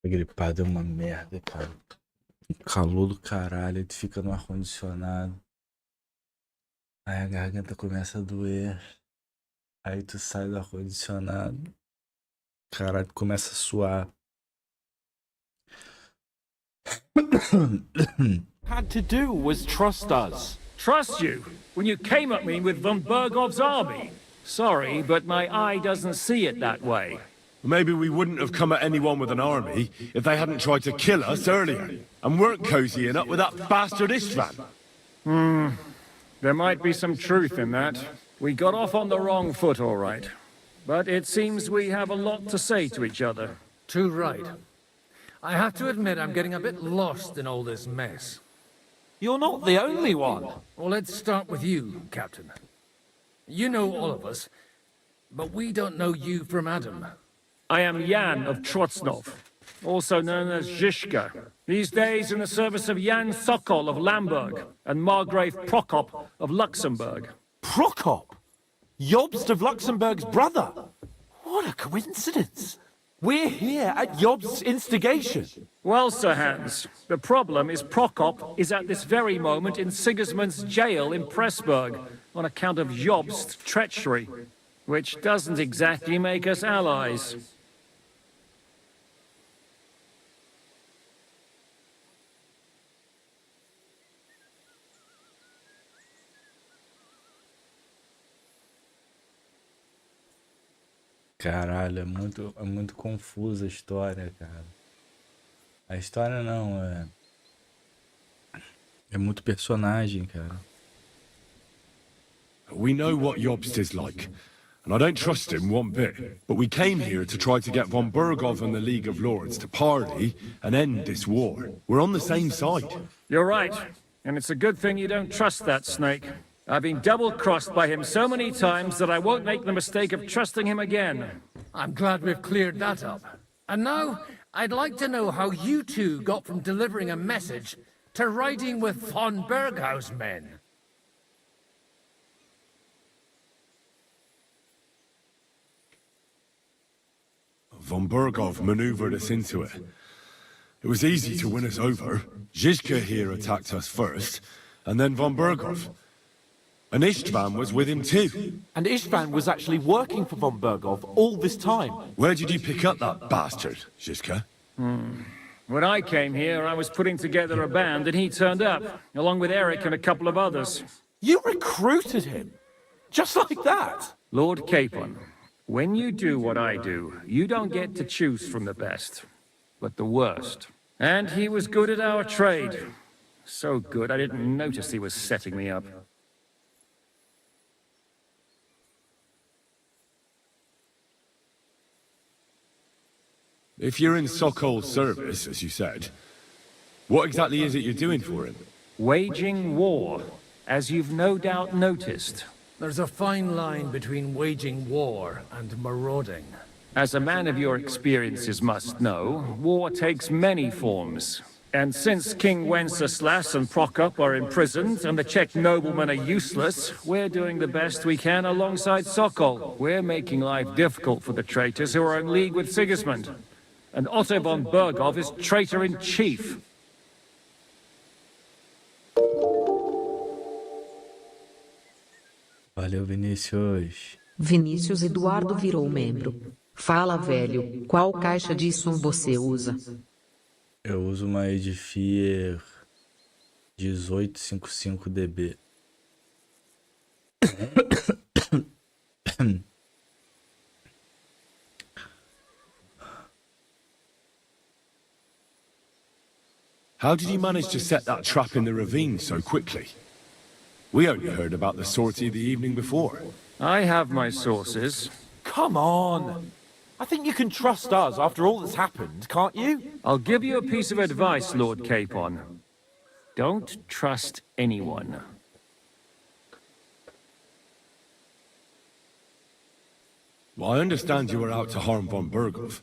Gripado é uma merda, cara. Calor do caralho, tu fica no ar-condicionado. Aí a garganta começa a doer. Aí tu sai do ar-condicionado. Caralho, começa a suar.
Had to do was trust us. Trust you? When you came at me with von Bergov's army? Sorry, but my eye doesn't see it that way.
Maybe we wouldn't have come at anyone with an army if they hadn't tried to kill us earlier, and weren't cozying up with that bastard Istvan.
There might be some truth in that. We got off on the wrong foot, all right. But it seems we have a lot to say to each other.
Too right. I have to admit I'm getting a bit lost in all this mess.
You're not the only one.
Well, let's start with you, Captain. You know all of us, but we don't know you from Adam.
I am Jan of Trotsnov, also known as Zhishka. These days in the service of Jan Sokol of Lamberg and Margrave Prokop of Luxembourg.
Prokop? Jobst of Luxembourg's brother? What a coincidence. We're here at Jobst's instigation.
Well, Sir Hans, the problem is Prokop is at this very moment in Sigismund's jail in Pressburg on account of Jobst's treachery, which doesn't exactly make us allies.
Caralho, é muito confusa a história, cara. A história não, é muito personagem, cara.
We know what Jobst is like, and I don't trust him one bit. But we came here to try to get von Bergov and the League of Lords to parley and end this war. We're on the same side.
You're right, and it's a good thing you don't trust that snake. I've been double-crossed by him so many times that I won't make the mistake of trusting him again.
I'm glad we've cleared that up. And now, I'd like to know how you two got from delivering a message to riding with von Berghaus men.
Von Bergov maneuvered us into it. It was easy to win us over. Zizka here attacked us first, and then von Bergov. And Istvan was with him too.
And Istvan was actually working for von Bergov all this time.
Where did you pick up that bastard, Zizka?
When I came here, I was putting together a band, and he turned up, along with Eric and a couple of others.
You recruited him? Just like that?
Lord Capon, when you do what I do, you don't get to choose from the best, but the worst. And he was good at our trade. So good, I didn't notice he was setting me up.
If you're in Sokol's service, as you said, what exactly is it you're doing for him?
Waging war, as you've no doubt noticed.
There's a fine line between waging war and marauding.
As a man of your experiences must know, war takes many forms. And since King Wenceslas and Prokop are imprisoned and the Czech noblemen are useless, we're doing the best we can alongside Sokol. We're making life difficult for the traitors who are in league with Sigismund. And Otto von Berghof is traitor-in-chief.
Valeu, Vinícius.
Vinícius Eduardo virou membro. Fala, velho, qual caixa de som você usa?
Eu uso uma Edifier 1855DB.
How did you manage to set that trap in the ravine so quickly? We only heard about the sortie the evening before.
I have my sources.
Come on! I think you can trust us after all that's happened, can't you?
I'll give you a piece of advice, Lord Capon. Don't trust anyone.
Well, I understand you were out to harm von Berghof,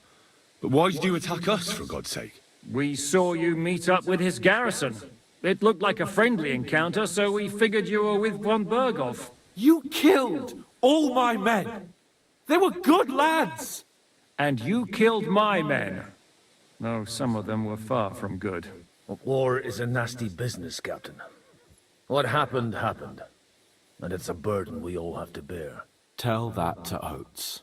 but why did you attack us, for God's sake?
We saw you meet up with his garrison. It looked like a friendly encounter, so we figured you were with von Berghof.
You killed all my men! They were good lads!
And you killed my men. Though some of them were far from good.
War is a nasty business, Captain. What happened, happened. And it's a burden we all have to bear.
Tell that to Oates.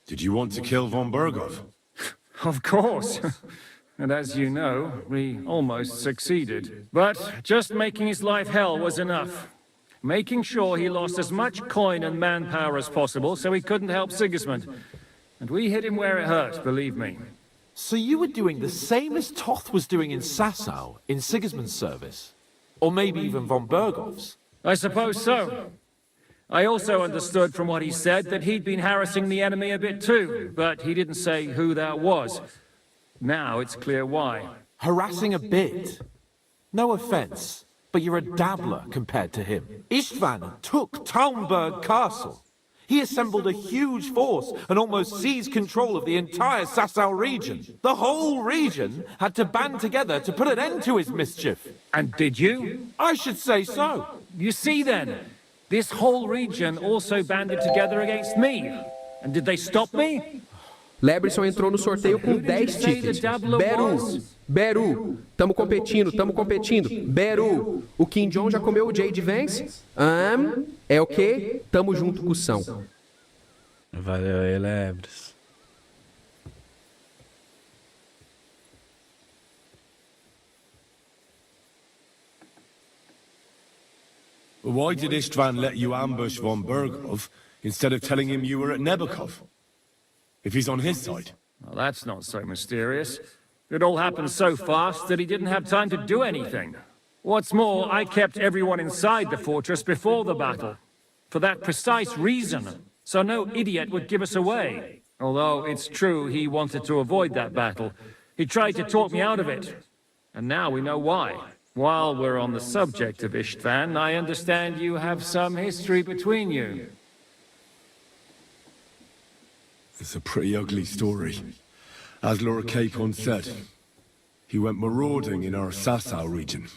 Did you want to kill von Berghof?
Of course. And as you know, we almost succeeded. But just making his life hell was enough. Making sure he lost as much coin and manpower as possible so he couldn't help Sigismund. And we hit him where it hurt, believe me.
So you were doing the same as Toth was doing in Sasau, in Sigismund's service? Or maybe even von Berghof's?
I suppose so. I also understood from what he said that he'd been harassing the enemy a bit too, but he didn't say who that was. Now it's clear why.
Harassing a bit? No offense, but you're a dabbler compared to him. Istvan took Talmberg Castle. He assembled a huge force and almost seized control of the entire Sasau region. The whole region had to band together to put an end to his mischief.
And did you?
I should say so.
You see then, this whole region also banded together against me. And did they stop me?
Lebrison entrou no sorteio com 10 tickets. Beru, tamo competindo. Beru, o King John já comeu o Jade Vance? É o quê? Tamo junto, cução.
Valeu aí, Lebres.
Why did Istvan let you ambush von Berghof instead of telling him you were at Nebakov? If he's on his side.
Well, that's not so mysterious. It all happened so fast that he didn't have time to do anything. What's more, I kept everyone inside the fortress before the battle. For that precise reason. So no idiot would give us away. Although it's true he wanted to avoid that battle. He tried to talk me out of it. And now we know why. While we're on the subject of Istvan, I understand you have some history between you.
It's a pretty ugly story. As Lord Capon said, he went marauding in our Sasau region.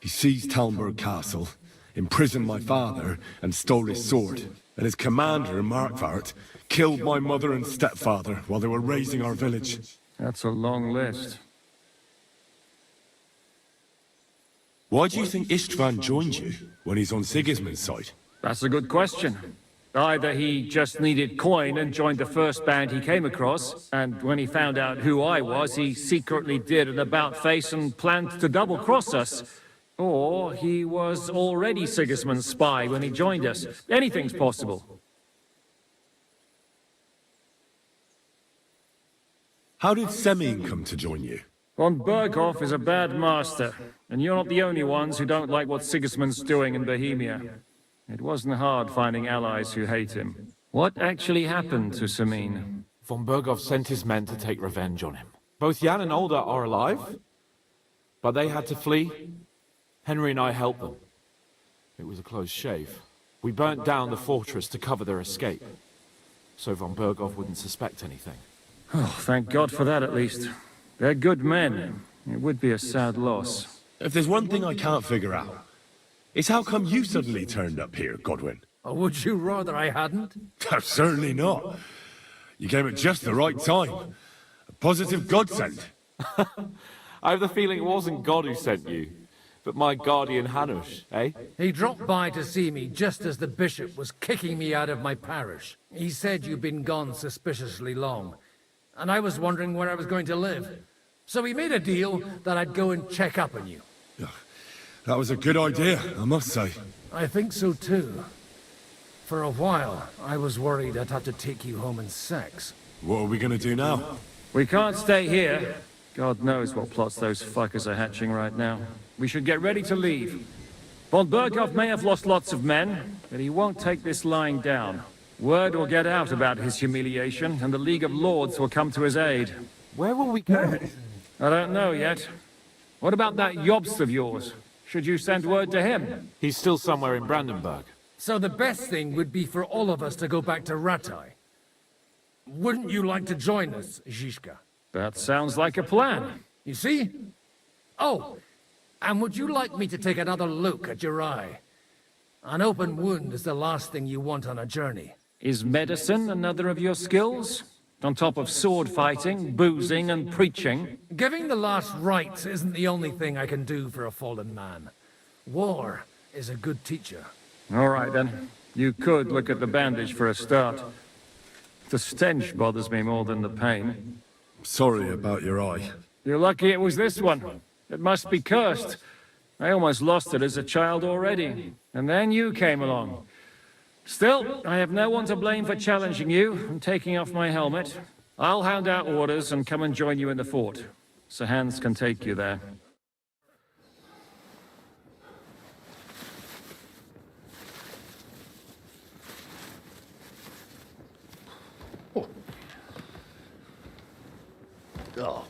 He seized Talmberg Castle, imprisoned my father, and stole his sword. And his commander, Markvart, killed my mother and stepfather while they were raising our village.
That's a long list.
Why do you think Istvan joined you when he's on Sigismund's side?
That's a good question. Either he just needed coin and joined the first band he came across, and when he found out who I was, he secretly did an about-face and planned to double-cross us. Or he was already Sigismund's spy when he joined us. Anything's possible.
How did Semyon come to join you?
Von Berghof is a bad master, and you're not the only ones who don't like what Sigismund's doing in Bohemia. It wasn't hard finding allies who hate him. What actually happened to Semyon?
Von Berghof sent his men to take revenge on him. Both Jan and Olda are alive? but they had to flee. Henry and I helped them. It was a close shave. We burnt down the fortress to cover their escape, so von Berghoff wouldn't suspect anything.
Oh, thank God for that, at least. They're good men. It would be a sad loss.
If there's one thing I can't figure out, it's how come you suddenly turned up here, Godwin?
Or would you rather I hadn't?
Certainly not. You came at just the right time. A positive godsend.
I have the feeling it wasn't God who sent you, but my guardian Hanush, eh?
He dropped by to see me just as the bishop was kicking me out of my parish. He said you'd been gone suspiciously long, and I was wondering where I was going to live. So we made a deal that I'd go and check up on you.
That was a good idea, I must say.
I think so too. For a while, I was worried I'd have to take you home in sex.
What are we gonna do now?
We can't stay here. God knows what plots those fuckers are hatching right now. We should get ready to leave. Von Berghoff may have lost lots of men, but he won't take this lying down. Word will get out about his humiliation, and the League of Lords will come to his aid.
Where will we go?
I don't know yet. What about that Jobst of yours? Should you send word to him?
He's still somewhere in Brandenburg.
So the best thing would be for all of us to go back to Ratai. Wouldn't you like to join us, Zizka?
That sounds like a plan.
You see? Oh, and would you like me to take another look at your eye? An open wound is the last thing you want on a journey.
Is medicine another of your skills? On top of sword fighting, boozing, and preaching?
Giving the last rites isn't the only thing I can do for a fallen man. War is a good teacher.
All right, then. You could look at the bandage for a start. The stench bothers me more than the pain.
Sorry about your eye.
You're lucky it was this one. It must be cursed. I almost lost it as a child already. And then you came along. Still, I have no one to blame for challenging you and taking off my helmet. I'll hand out orders and come and join you in the fort. Sir Hans can take you there.
Oh,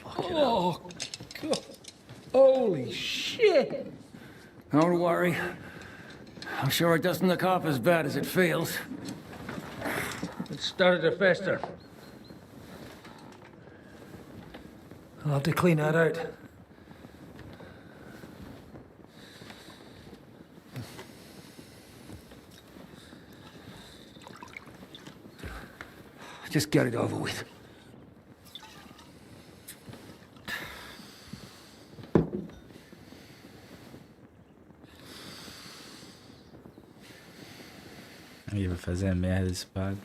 fucking hell. God. Holy shit!
Don't worry. I'm sure it doesn't look half as bad as it feels.
It started to fester. I'll have to clean that out.
Just get it over with.
Aí vai fazer a merda esse pago.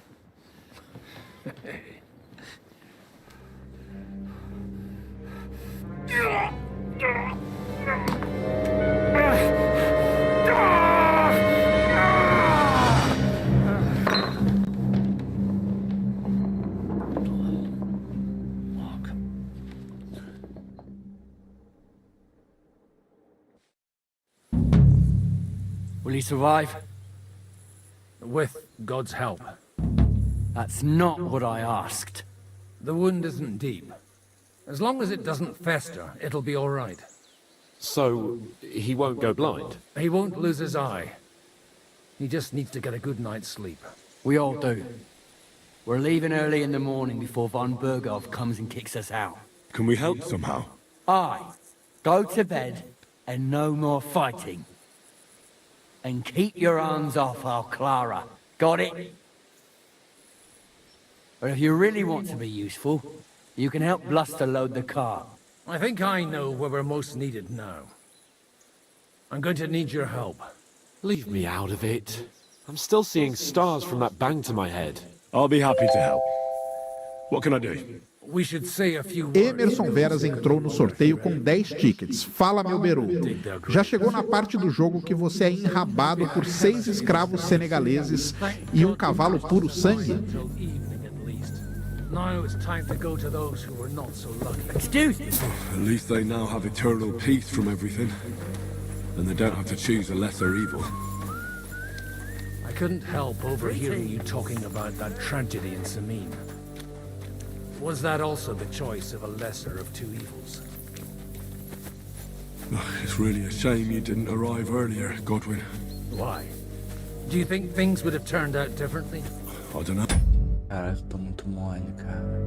Will he survive?
With God's help.
That's not what I asked.
The wound isn't deep. As long as it doesn't fester, it'll be all right.
So, he won't go blind?
He won't lose his eye. He just needs to get a good night's sleep.
We all do. We're leaving early in the morning before von Berghoff comes and kicks us out.
Can we help somehow?
Aye. Go to bed and no more fighting. And keep your hands off our Clara. Got it? But if you really want to be useful, you can help Bluster load the car.
I think I know where we're most needed now. I'm going to need your help.
Leave me out of it. I'm still seeing stars from that bang to my head.
I'll be happy to help. What can I do?
We should say a few words.
Emerson Veras entrou no sorteio com 10 tickets. Fala, meu Beru. Já chegou na parte do jogo que você é enrabado por 6 escravos senegaleses e um cavalo puro sangue?
Now it's time to go to those who were not so lucky.
Excuse me.
At least they now have eternal peace from everything. And they don't have to choose a lesser evil.
I couldn't help overhearing you talking about that tragedy in Samin. Was that also the choice of a lesser of two evils?
It's really a shame you didn't arrive earlier, Godwin.
Why? Do you think things would have turned out differently?
I don't know.
Cara, eu tô muito mole, cara.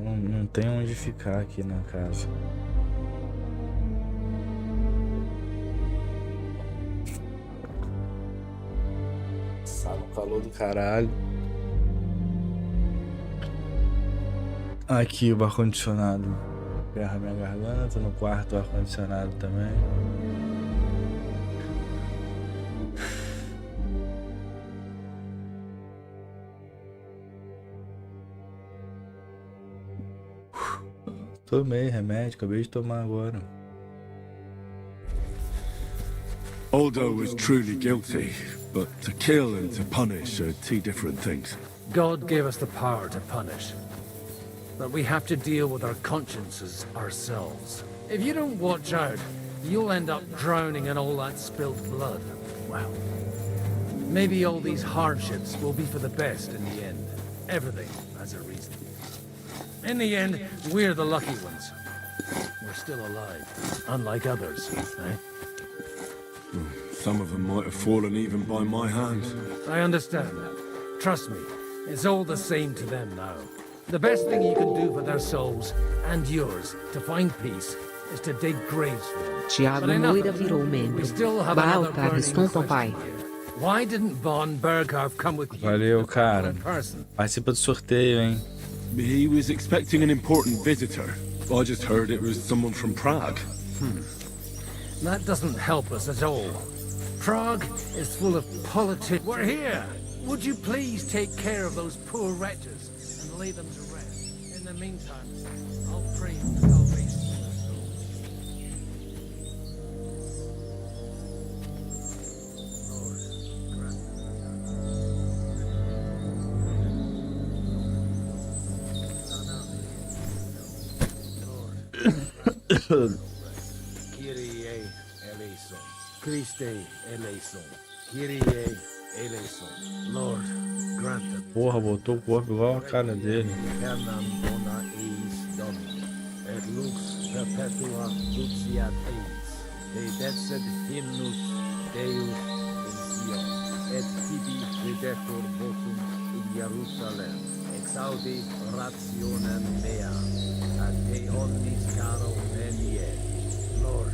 Não tem onde ficar aqui na casa. Tá no calor do caralho. Aqui o ar-condicionado ferra minha garganta. No quarto o ar-condicionado também. Tomei remédio, acabei de tomar agora.
Aldo was truly guilty, but to kill and to punish are two different things.
God gave us the power to punish. But we have to deal with our consciences ourselves. If you don't watch out, you'll end up drowning in all that spilled blood. Well, maybe all these hardships will be for the best in the end. Everything has a reason. In the end, we're the lucky ones. We're still alive, unlike others, eh?
Some of them might have fallen even by my hand.
I understand that. Trust me, it's all the same to them now. The best thing you can do for their souls, and yours, to find peace, is to dig graves for them.
Thiago Moira virou membro. Baltar Stonton pai.
Why didn't Von Berghoff come with you?
Valeu, cara. Participa do sorteio, hein?
He was expecting an important visitor. I just heard it was someone from Prague.
That doesn't help us at all. Prague is full of politics. We're here! Would you please take care of those poor wretches and lay them to rest? In the meantime, I'll pray for salvation for their souls. Lord, grant them Kyrie eleison. Christe eleison. Kyrie eleison. Lord, grant them.
Porra, botou o corpo igual a cara dele.
Hernam bona eis domini. Et lux perpetua luciat eis. Te decet hymnus Deus in Sion. Et tibi redecor votum in Jerusalem. Exaudi rationem mea. A te omnis caro venie. Lord.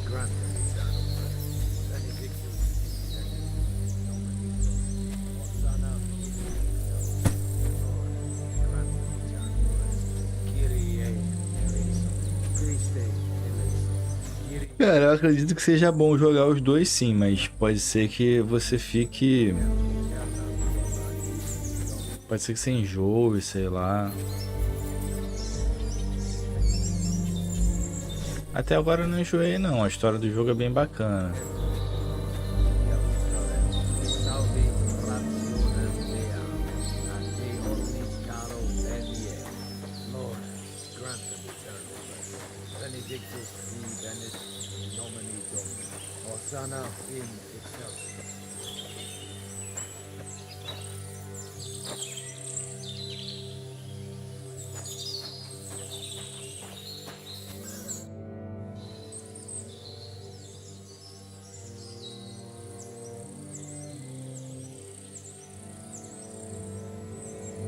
Grant them eternal rest. Benedictus Hosanna in Edição. Lord, grant them eternal rest. Kyrie eleison. Christe eleison.
Cara, eu acredito que seja bom jogar os dois sim, mas pode ser que você fique... Pode ser que você enjoe, sei lá. Até agora eu não enjoei não, a história do jogo é bem bacana.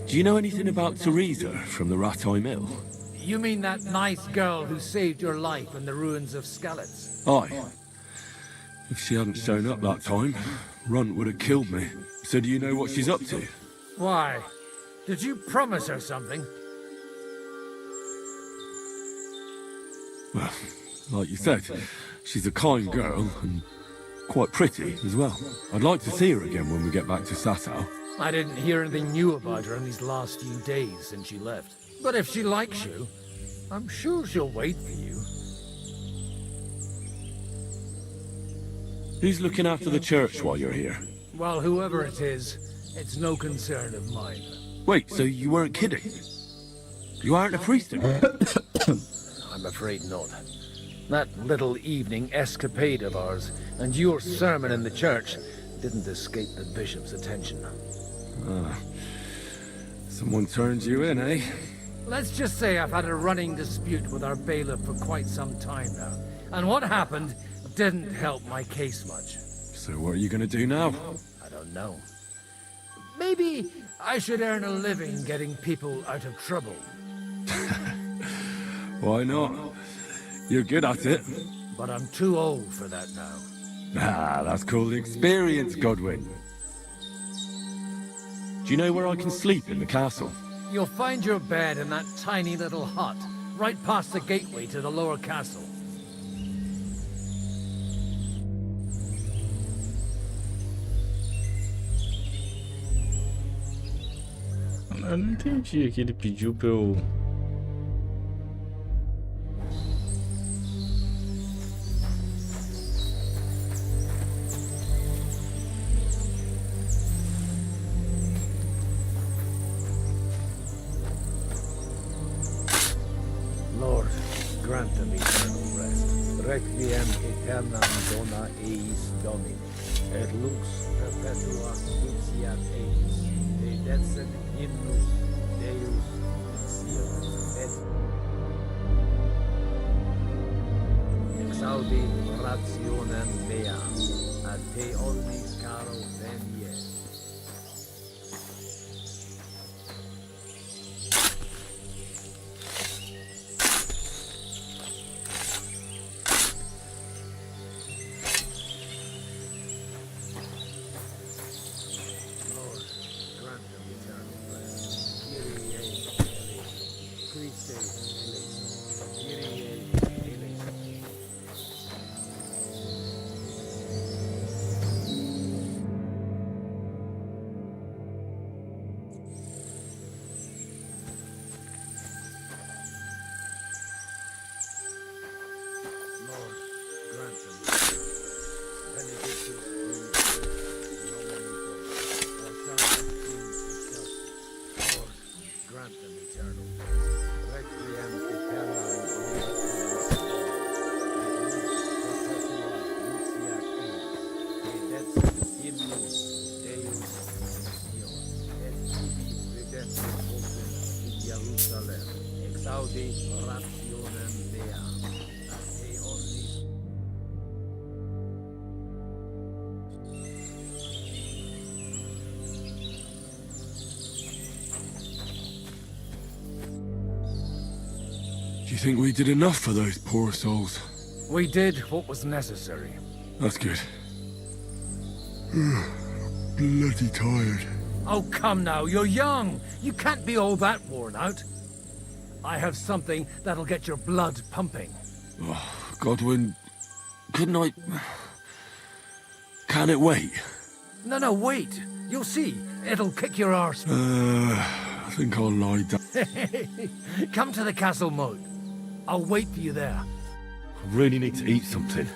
Do you know anything about Teresa from the Ratoi Mill?
You mean that nice girl who saved your life in the ruins of Skalitz?
Aye. If she hadn't shown up that time, Runt would have killed me. So do you know what she's up to?
Why? Did you promise her something?
Well, like you said, she's a kind girl and quite pretty as well. I'd like to see her again when we get back to Sasau.
I didn't hear anything new about her in these last few days since she left. But if she likes you, I'm sure she'll wait for you.
Who's looking after the church while you're here?
Well, whoever it is, it's no concern of mine.
Wait, so you weren't kidding? You aren't a priest anymore?
I'm afraid not. That little evening escapade of ours and your sermon in the church didn't escape the bishop's attention.
Someone turned you in, eh?
Let's just say I've had a running dispute with our bailiff for quite some time now. And what happened didn't help my case much.
So what are you gonna do now?
I don't know. Maybe I should earn a living getting people out of trouble.
Why not? You're good at it.
But I'm too old for that now.
Ah, that's called experience, Godwin. Do you know where I can sleep in the castle?
You'll find your bed in that tiny little hut, right past the gateway to the lower castle.
Eu não entendi que ele pediu pra eu...
Lord, grant them eternal rest. Requiem aeternam dona eis Domini, et lux perpetua luciat eis, de desse hymnus Deus Sion, et exaudi rationem mea, ad te omnis caro venie.
Do you think we did enough for those poor souls?
We did what was necessary.
That's good. Bloody tired.
Oh, come now, you're young. You can't be all that worn out. I have something that'll get your blood pumping.
Oh, Godwin, couldn't I... Can it wait?
No, wait. You'll see. It'll kick your arse.
I think I'll lie down.
Come to the castle, Maud. I'll wait for you there.
I really need to eat something.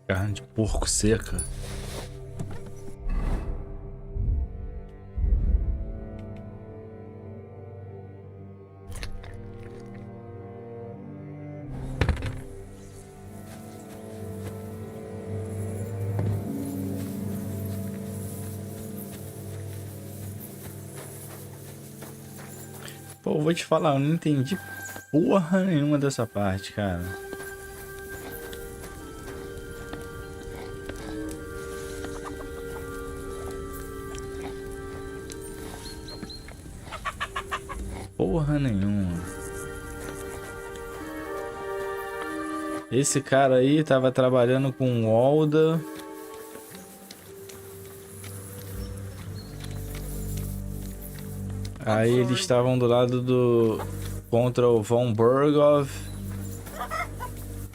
Carne de porco seca. Pô, vou te falar, eu não entendi porra nenhuma dessa parte, cara. Porra nenhuma. Esse cara aí tava trabalhando com o Olda. Aí eles estavam do lado do... contra o von Bergov.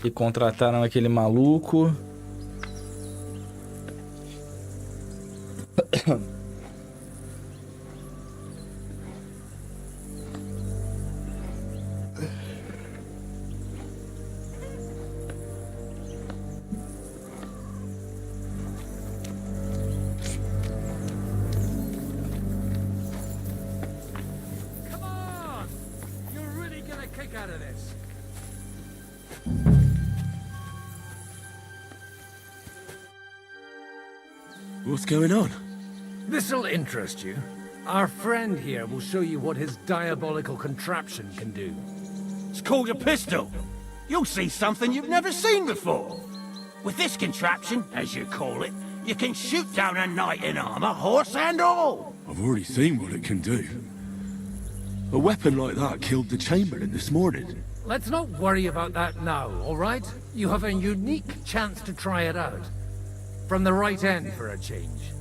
E contrataram aquele maluco.
What's going on?
This'll interest you. Our friend here will show you what his diabolical contraption can do.
It's called a pistol. You'll see something you've never seen before. With this contraption, as you call it, you can shoot down a knight in armor, horse and all.
I've already seen what it can do. A weapon like that killed the Chamberlain this morning.
Let's not worry about that now, all right? You have a unique chance to try it out. From the right end for a change.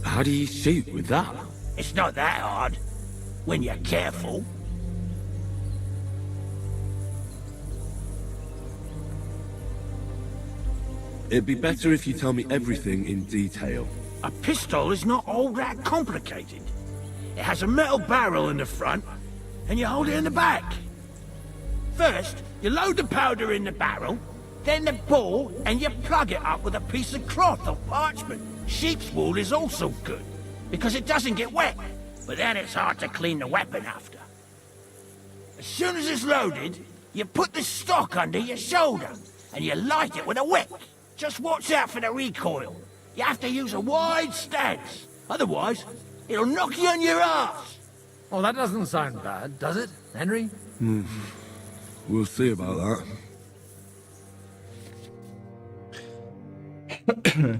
How do you shoot with that?
It's not that hard, when you're careful.
It'd be better if you tell me everything in detail.
A pistol is not all that complicated. It has a metal barrel in the front, and you hold it in the back. First, you load the powder in the barrel, then the ball, and you plug it up with a piece of cloth or parchment. Sheep's wool is also good, because it doesn't get wet, but then it's hard to clean the weapon after. As soon as it's loaded, you put the stock under your shoulder, and you light it with a wick. Just watch out for the recoil. You have to use a wide stance, otherwise, it'll knock you on your ass.
Well, that doesn't sound bad, does it, Henry?
We'll see about
that.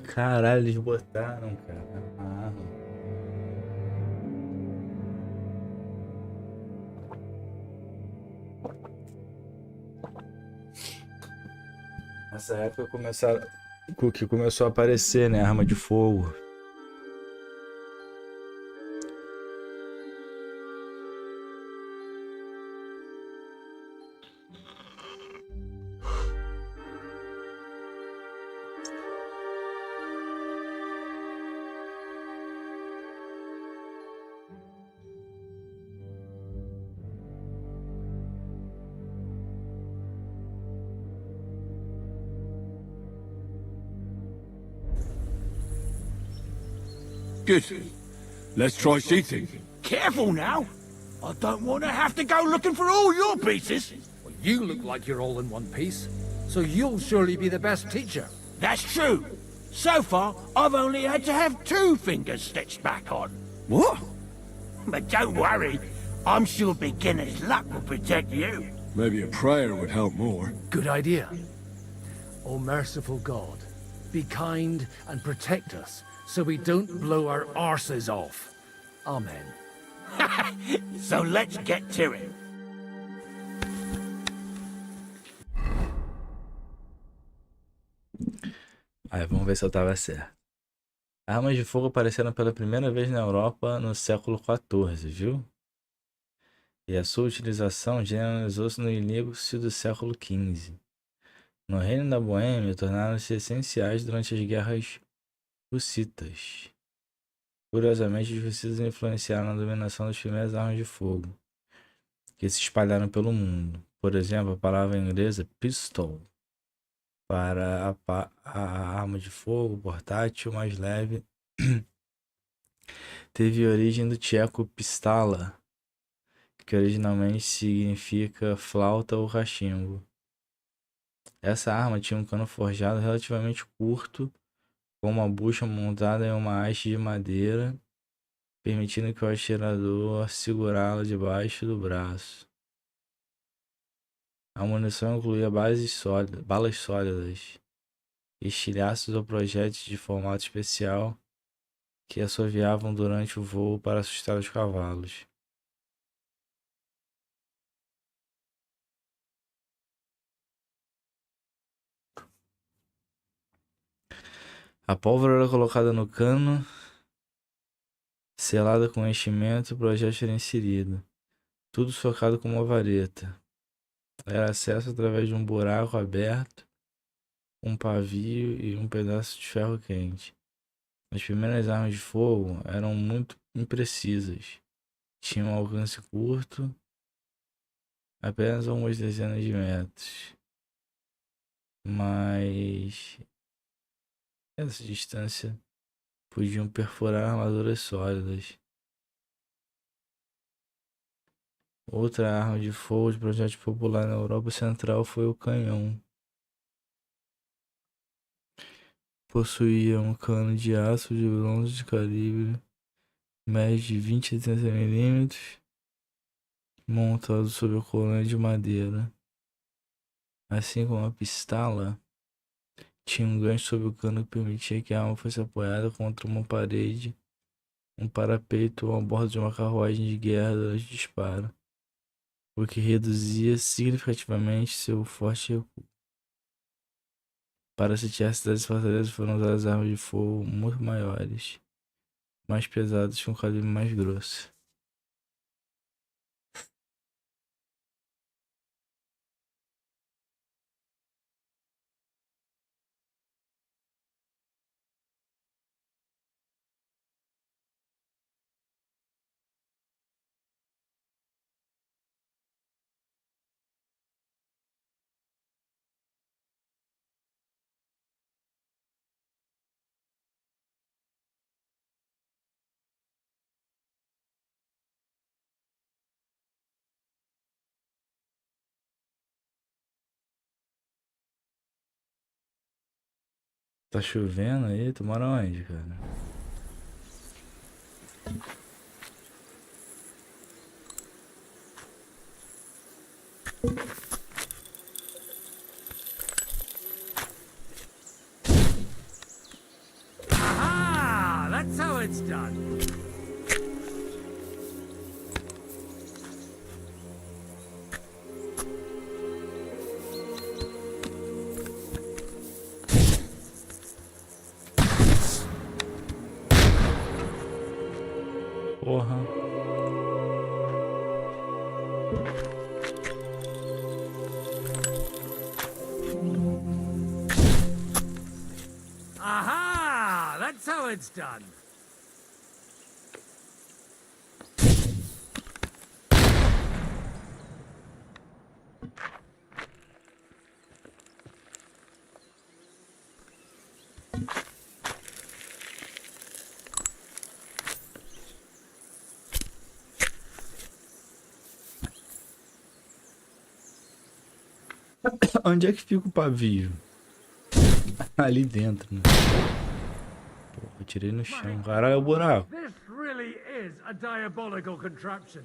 Caralho, eles botaram, cara. Ah. Nessa época começou a aparecer, né? Arma de fogo.
Good. Let's try shooting.
Careful now. I don't want to have to go looking for all your pieces.
Well, you look like you're all in one piece, so you'll surely be the best teacher.
That's true. So far, I've only had to have 2 fingers stitched back on.
What?
But don't worry. I'm sure beginner's luck will protect you.
Maybe a prayer would help more.
Good idea. O merciful God, be kind and protect us, so we don't blow our arses off. Amen.
So let's get to it.
Aí, vamos ver se eu tava certo. Armas de fogo apareceram pela primeira vez na Europa no século XIV, viu? E a sua utilização generalizou-se no início do século XV. No reino da Boêmia, tornaram-se essenciais durante as guerras hussitas. Curiosamente, os hussitas influenciaram na dominação das primeiras armas de fogo. que se espalharam pelo mundo. Por exemplo, a palavra inglesa pistol para a arma de fogo portátil mais leve teve origem do tcheco pistala, que originalmente significa flauta ou cachimbo. Essa arma tinha um cano forjado relativamente curto, com uma bucha montada em uma haste de madeira, permitindo que o atirador segurá-la debaixo do braço. A munição incluía balas sólidas, estilhaços ou projéteis de formato especial que assoviavam durante o voo para assustar os cavalos. A pólvora era colocada no cano, selada com enchimento, o projétil era inserido, tudo socado com uma vareta. Era acesso através de um buraco aberto, um pavio e um pedaço de ferro quente. As primeiras armas de fogo eram muito imprecisas. Tinham um alcance curto, apenas algumas dezenas de metros. Mas essa distância podiam perfurar armaduras sólidas. Outra arma de fogo de projétil popular na Europa Central foi o canhão. Possuía um cano de aço de bronze de calibre médio de 20 a 30 mm, montado sobre a coluna de madeira. Assim como a pistola, tinha um gancho sobre o cano que permitia que a arma fosse apoiada contra uma parede, um parapeito ou a borda de uma carruagem de guerra durante o disparo, o que reduzia significativamente seu forte recuo. Para sitiar cidades e fortalezas foram usadas armas de fogo muito maiores, mais pesadas com calibre mais grosso. Tá chovendo aí? Tu mora onde, cara?
Ah, that's how it's done.
Porra.
Aha, that's how it's done.
Onde é que fica o pavio? Ali dentro, né? Porra, eu tirei no chão. Caralho, é o buraco.
This really is a diabolical contraption.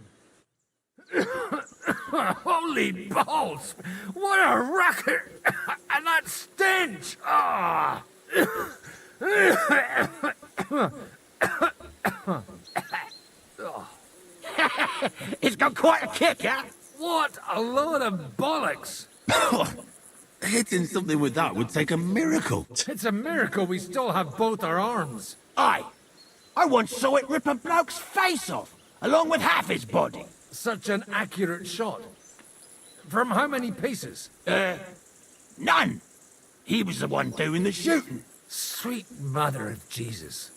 Holy balls! What a racket! And that stench! Ah!
It's got quite a kick, huh?
What a load of bollocks!
Hitting something with that would take a miracle.
It's a miracle we still have both our arms.
Aye. I once saw it rip a bloke's face off, along with half his body.
Such an accurate shot. From how many paces?
None. He was the one doing the shooting.
Sweet mother of Jesus.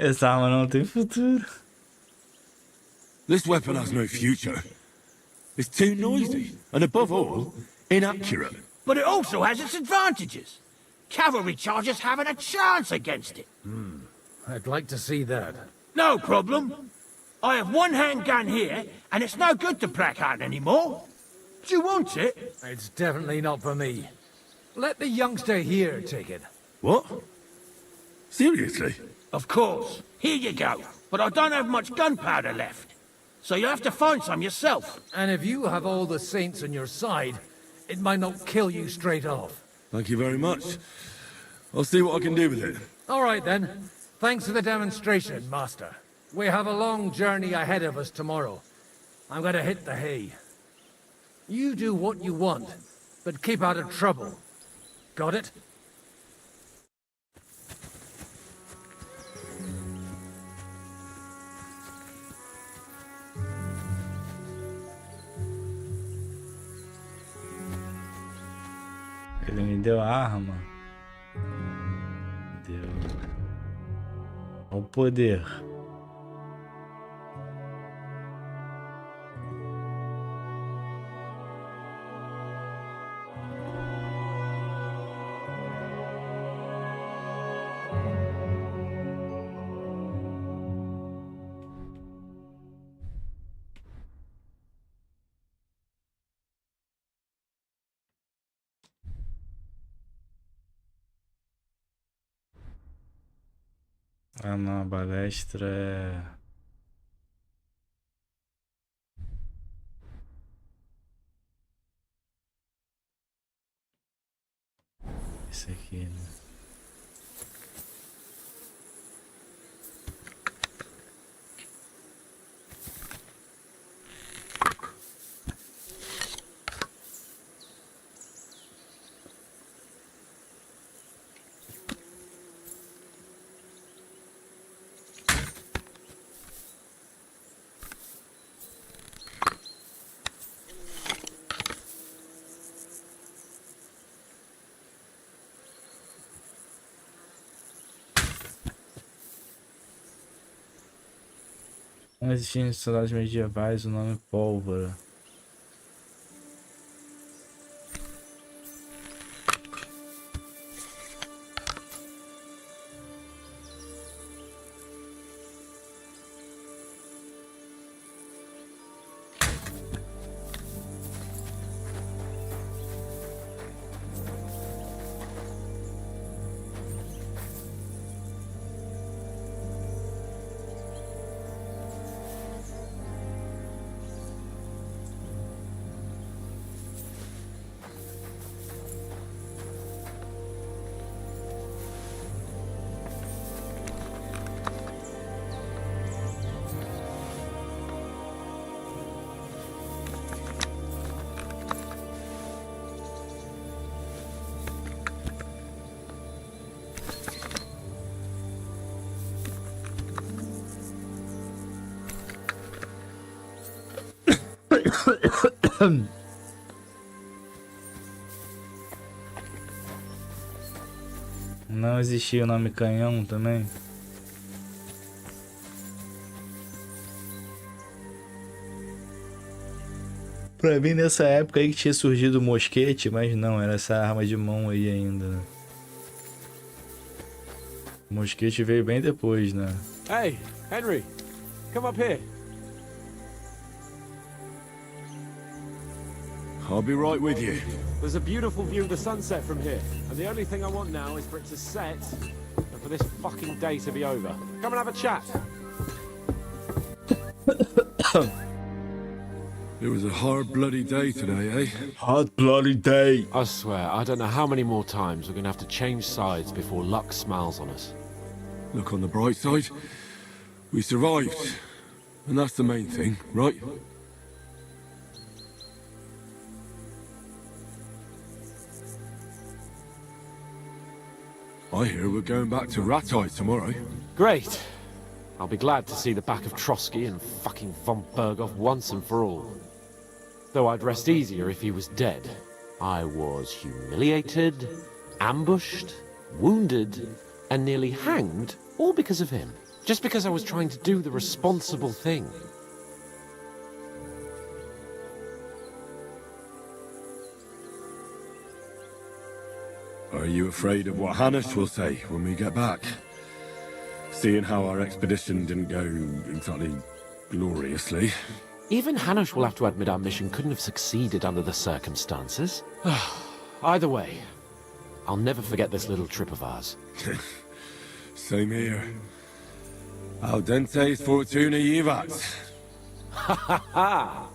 Essa arma não tem futuro.
This weapon has no future. It's too noisy, and above all, inaccurate.
But it also has its advantages. Cavalry chargers haven't a chance against it.
I'd like to see that.
No problem. I have one handgun here, and it's no good to placard anymore. Do you want it?
It's definitely not for me. Let the youngster here take it.
What? Seriously?
Of course. Here you go. But I don't have much gunpowder left. So you have to find some yourself.
And if you have all the saints on your side, it might not kill you straight off.
Thank you very much. I'll see what I can do with it.
All right, then. Thanks for the demonstration, Master. We have a long journey ahead of us tomorrow. I'm gonna hit the hay. You do what you want, but keep out of trouble. Got it?
Ele me deu a arma. Deu. O poder. Ah, não, a balestra é... Isso aqui, né? Não existia em sociedades medievais o nome pólvora. Não existia o nome canhão também? Pra mim nessa época aí que tinha surgido o mosquete, mas não, era essa arma de mão aí ainda, né? O mosquete veio bem depois, né?
Hey, Henry, come up here.
I'll be right with you.
There's a beautiful view of the sunset from here, and the only thing I want now is for it to set and for this fucking day to be over. Come and have a chat.
It was a hard bloody day today, eh?
Hard bloody day.
I swear, I don't know how many more times we're gonna have to change sides before luck smiles on us.
Look on the bright side. We survived. And that's the main thing, right? I hear we're going back to Ratai tomorrow.
Great. I'll be glad to see the back of Trotsky and fucking von Berghoff once and for all. Though I'd rest easier if he was dead. I was humiliated, ambushed, wounded, and nearly hanged, all because of him. Just because I was trying to do the responsible thing.
Are you afraid of what Hannes will say when we get back? Seeing how our expedition didn't go exactly gloriously.
Even Hanush will have to admit our mission couldn't have succeeded under the circumstances. Either way, I'll never forget this little trip of ours.
Same here. Audentes fortuna jivat.
Ha ha ha!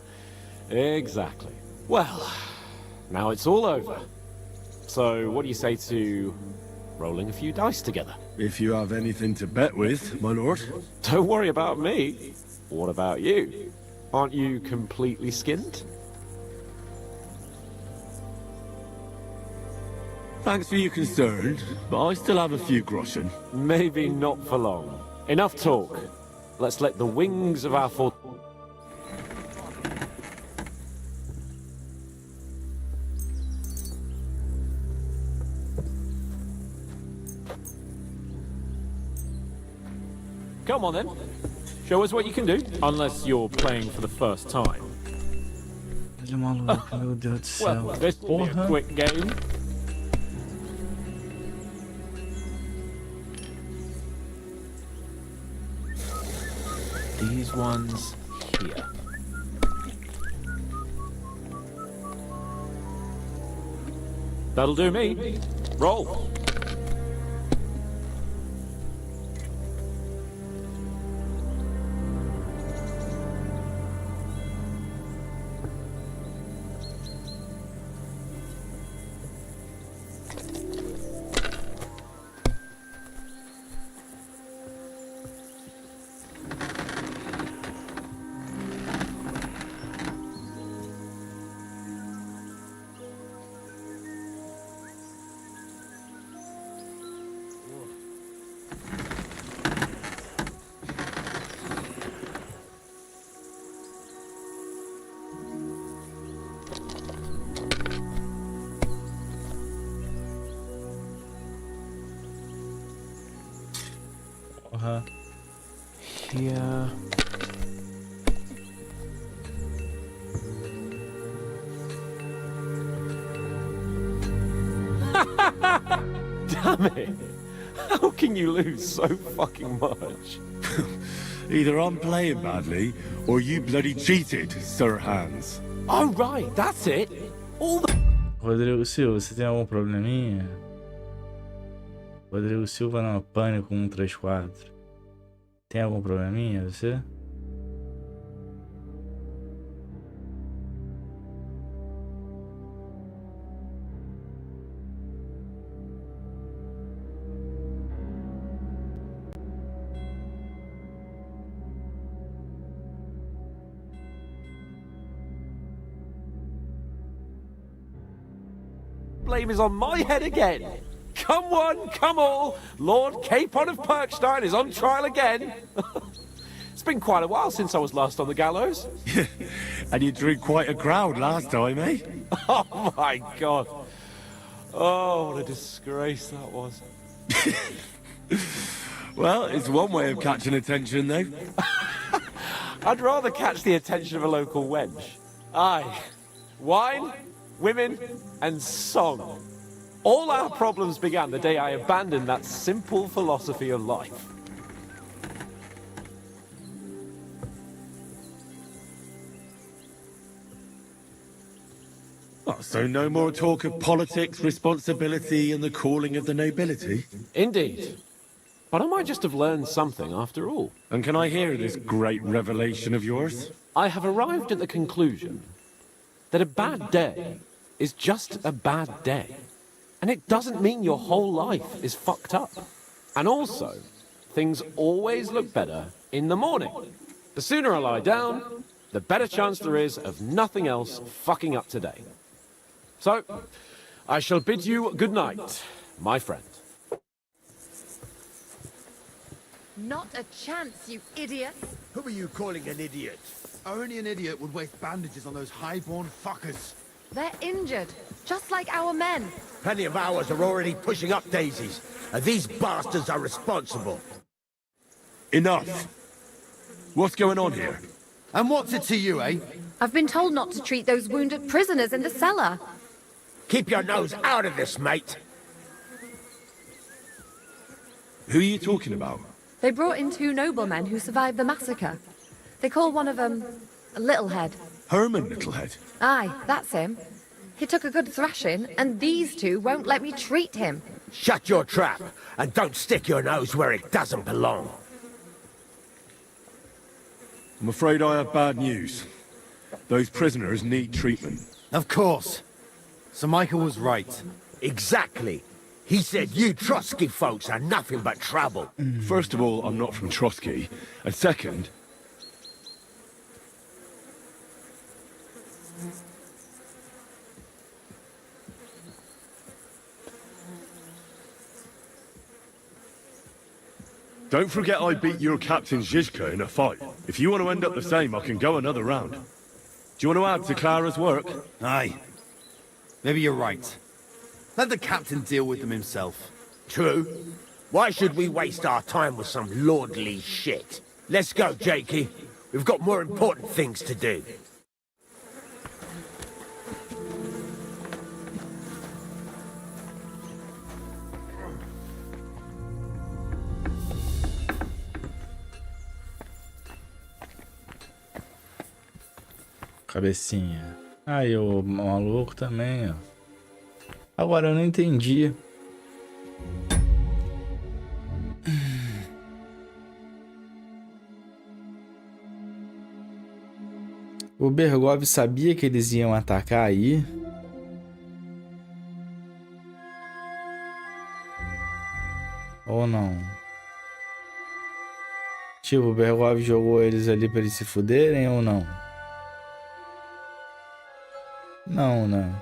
Exactly. Well, now it's all over. So, what do you say to rolling a few dice together?
If you have anything to bet with, my lord.
Don't worry about me. What about you? Aren't you completely skinned?
Thanks for your concern, but I still have a few groschen.
Maybe not for long. Enough talk. Let's let the wings of our fort... Come on then. Show us what you can do. Unless you're playing for the first time. Well, this will be a quick game. These ones here. That'll do me. Roll. Here. Damn it! How can you lose so fucking much?
Either I'm playing badly, or you bloody cheated, Sir Hans.
Oh right, that's it. All the...
Rodrigo Silva, você tem algum probleminha? Rodrigo Silva não, Pânico 134. Tem algum probleminha, você?
Blame is on my head again. Come one, come all, Lord Capon of Perkstein is on trial again. It's been quite a while since I was last on the gallows.
And you drew quite a crowd last time, eh?
Oh my god. Oh, what a disgrace that was.
Well, it's one way of catching attention, though.
I'd rather catch the attention of a local wench. Aye. Wine, women, and song. All our problems began the day I abandoned that simple philosophy of life.
Oh, so no more talk of politics, responsibility, and the calling of the nobility?
Indeed. But I might just have learned something after all.
And can I hear this great revelation of yours?
I have arrived at the conclusion that a bad day is just a bad day. And it doesn't mean your whole life is fucked up. And also, things always look better in the morning. The sooner I lie down, the better chance there is of nothing else fucking up today. So, I shall bid you good night, my friend.
Not a chance, you idiot.
Who are you calling an idiot? Only an idiot would waste bandages on those high-born fuckers.
They're injured, just like our men.
Plenty of ours are already pushing up daisies, and these bastards are responsible.
Enough! What's going on here?
And what's it to you, eh?
I've been told not to treat those wounded prisoners in the cellar.
Keep your nose out of this, mate.
Who are you talking about?
They brought in 2 noblemen who survived the massacre. They call one of them Littlehead.
Herman Littlehead?
Aye, that's him. He took a good thrashing, and these 2 won't let me treat him.
Shut your trap, and don't stick your nose where it doesn't belong.
I'm afraid I have bad news. Those prisoners need treatment.
Of course. Sir Michael was right.
Exactly. He said you Trotsky folks are nothing but trouble.
First of all, I'm not from Trotsky. And second... Don't forget I beat your Captain Zizka in a fight. If you want to end up the same, I can go another round. Do you want to add to Clara's work?
Aye. Maybe you're right. Let the captain deal with them himself.
True. Why should we waste our time with some lordly shit? Let's go, Jakey. We've got more important things to do.
Cabecinha. Aí, o maluco também, ó. Agora, eu não entendi. O Bergov sabia que eles iam atacar aí. Ou não? Tipo, o Bergov jogou eles ali pra eles se fuderem ou não? Não, né?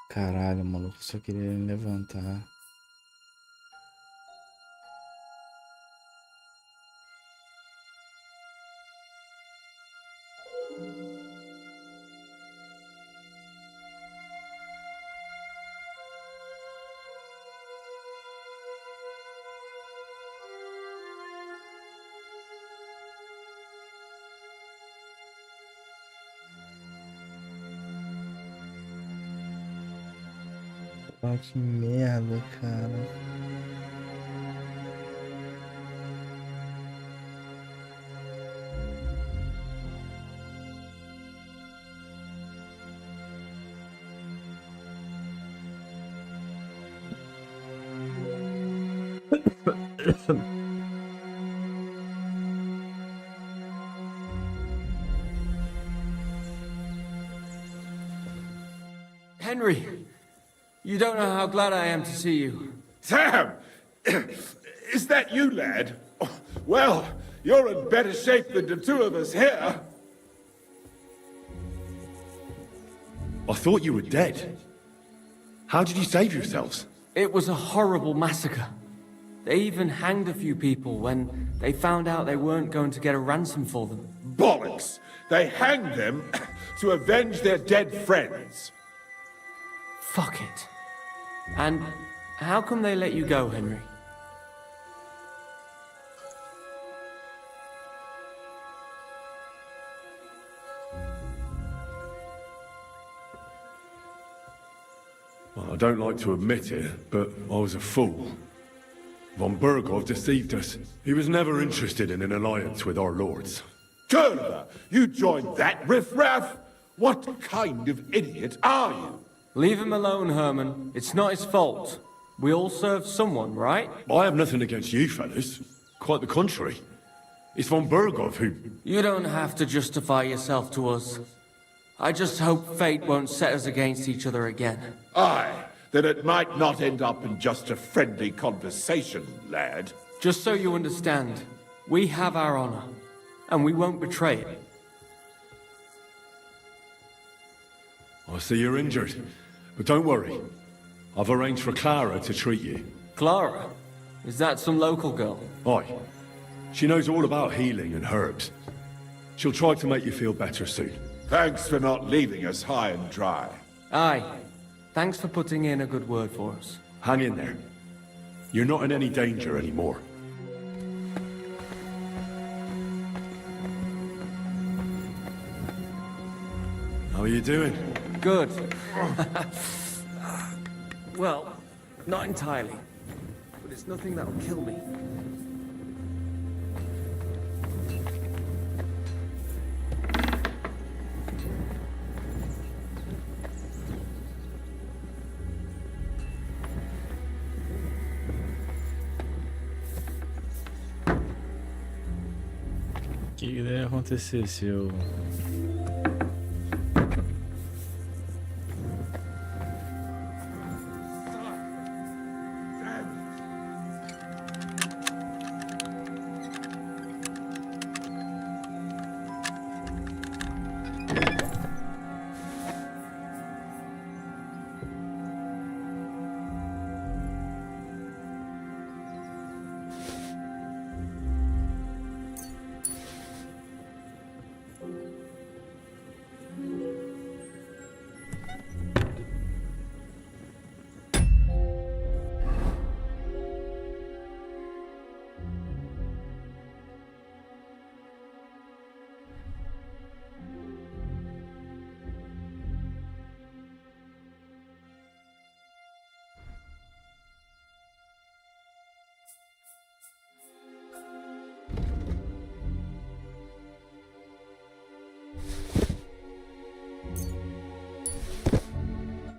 Caralho, maluco, só queria levantar. Ah, que merda, cara.
Henry! You don't know how glad I am to see you.
Sam! Is that you, lad? Well, you're in better shape than the 2 of us here.
I thought you were dead. How did you save yourselves?
It was a horrible massacre. They even hanged a few people when they found out they weren't going to get a ransom for them.
Bollocks! They hanged them to avenge their dead friends.
Fuck it. And how come they let you go, Henry?
Well, I don't like to admit it, but I was a fool. Von Bergov deceived us. He was never interested in an alliance with our lords.
Turnover, you joined that riffraff? What kind of idiot are you?
Leave him alone, Herman. It's not his fault. We all serve someone, right?
I have nothing against you fellas. Quite the contrary. It's von Bergov who...
You don't have to justify yourself to us. I just hope fate won't set us against each other again.
Aye, then it might not end up in just a friendly conversation, lad.
Just so you understand, we have our honor, and we won't betray it.
I see you're injured, but don't worry. I've arranged for Clara to treat you.
Clara? Is that some local girl?
Aye. She knows all about healing and herbs. She'll try to make you feel better soon.
Thanks for not leaving us high and dry.
Aye. Thanks for putting in a good word for us.
Hang in there. You're not in any danger anymore. How are you doing?
Good. Well, not entirely. But it's nothing that'll kill me.
O que deve acontecer se eu...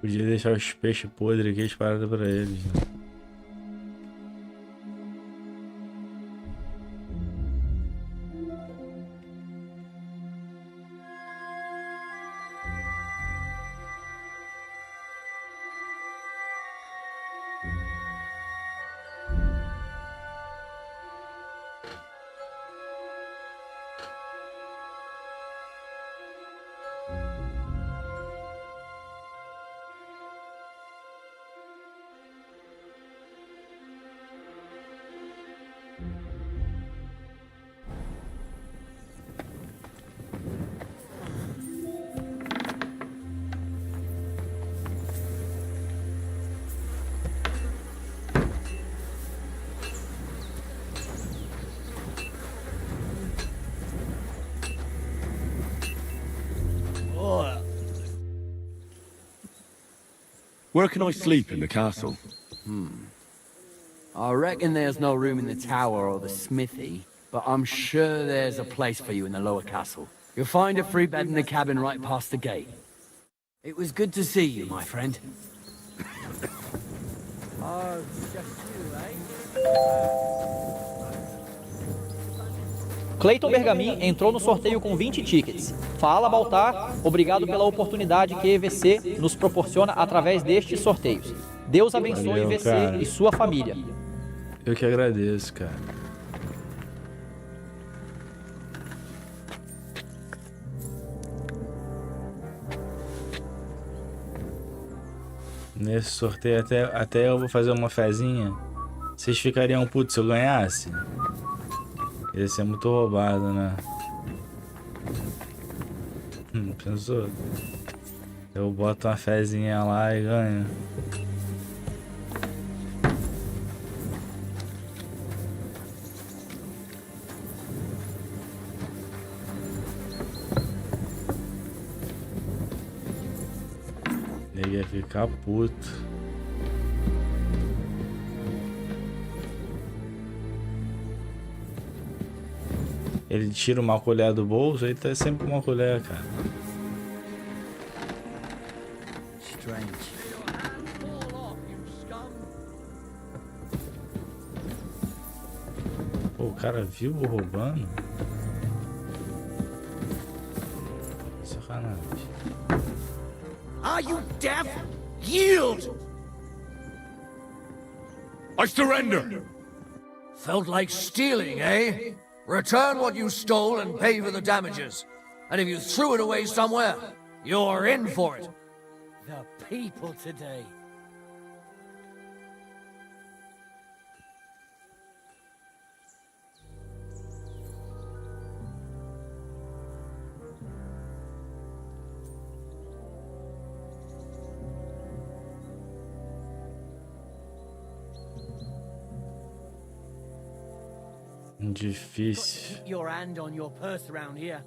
Podia deixar os peixes podres aqui espalhados pra eles, né?
Where can I sleep in the castle?
I reckon there's no room in the tower or the smithy, but I'm sure there's a place for you in the lower castle. You'll find a free bed in the cabin right past the gate. It was good to see you, my friend. Oh, just you, eh?
Clayton Bergamin entrou no sorteio com 20 tickets. Fala, Baltar, obrigado pela oportunidade que EVC nos proporciona através destes sorteios. Deus abençoe
Valeu,
EVC
cara.
e sua família.
Eu que agradeço, cara. Nesse sorteio até eu vou fazer uma fezinha. Vocês ficariam putos se eu ganhasse? Ia ser muito roubado, né? Pensou? Eu boto uma fezinha lá e ganho. Ele ia ficar puto. Ele tira uma colher do bolso, ele tá sempre com uma colher, cara. Pô, o cara viu o roubando? Sacanagem.
Are you deaf? Yield!
I surrender!
Felt like stealing, eh? Return what you stole and pay for the damages. And if you threw it away somewhere, you're in for it.
The people today.
Difícil.
Your hand on your purse around here.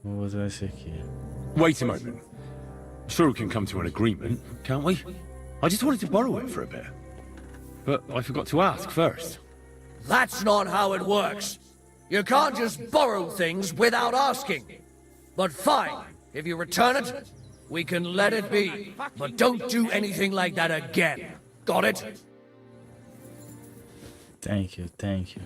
Vou botar esse aqui.
Wait a moment. Sure we can come to an agreement, can't we? I just wanted to borrow it for a bit. But I forgot to ask first.
That's not how it works. You can't just borrow things without asking. But fine, if you return it, we can let it be. But don't do anything like that again. Got it?
Thank you, thank you.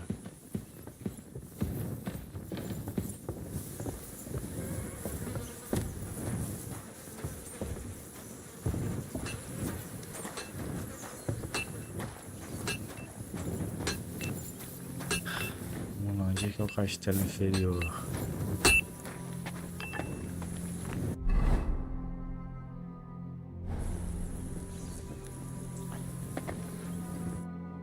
Vamos lá, onde é que é o castelo inferior?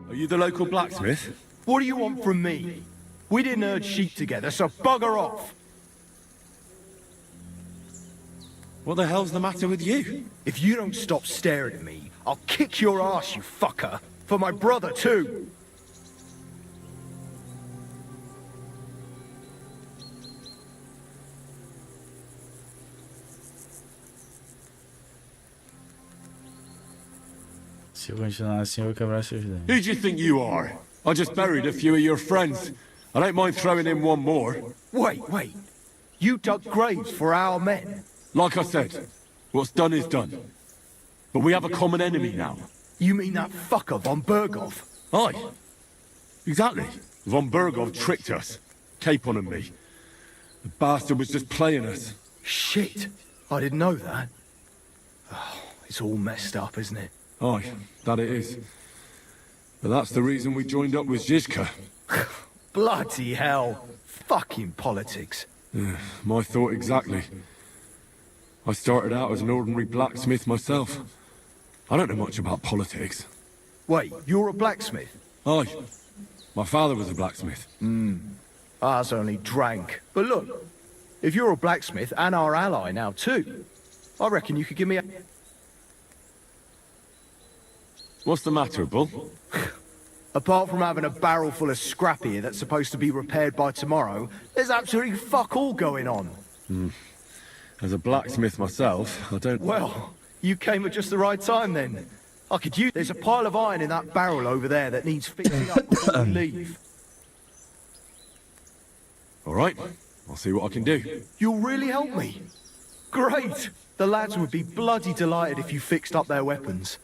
Are you the local blacksmith?
What do you want from me? We didn't herd sheep together, so bugger off.
What the hell's the matter with you?
If you don't stop staring at me, I'll kick your ass, you fucker. For my brother, too.
Se eu continuar assim, eu vou quebrar seus dentes.
Who do you think you are? I just buried a few of your friends. I don't mind throwing in one more.
Wait. You dug graves for our men.
Like I said, what's done is done. But we have a common enemy now.
You mean that fucker von Bergov?
Aye. Exactly. Von Bergov tricked us. Capon and me. The bastard was just playing us.
Shit. I didn't know that. Oh, it's all messed up, isn't it?
Aye, that it is. But that's the reason we joined up with Zizka.
Bloody hell. Fucking politics.
Yeah, my thought exactly. I started out as an ordinary blacksmith myself. I don't know much about politics.
Wait, you're a blacksmith?
Aye. My father was a blacksmith.
Ours only drank. But look, if you're a blacksmith and our ally now too, I reckon you could give me a...
What's the matter, Bull?
Apart from having a barrel full of scrap here that's supposed to be repaired by tomorrow, there's absolutely fuck all going on.
As a blacksmith myself, I don't...
Well, you came at just the right time then. I could use... There's a pile of iron in that barrel over there that needs fixing up before we leave.
All right, I'll see what I can do.
You'll really help me? Great! The lads would be bloody delighted if you fixed up their weapons.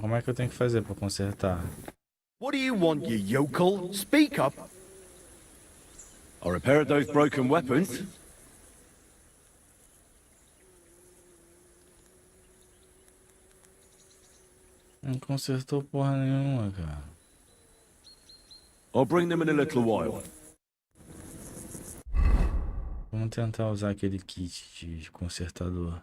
Como é que eu tenho que fazer pra consertar?
What do you want, you yokel? Speak up!
I repaired those broken weapons.
Não consertou porra nenhuma, cara.
I'll bring them in a little while.
Vamos tentar usar aquele kit de consertador.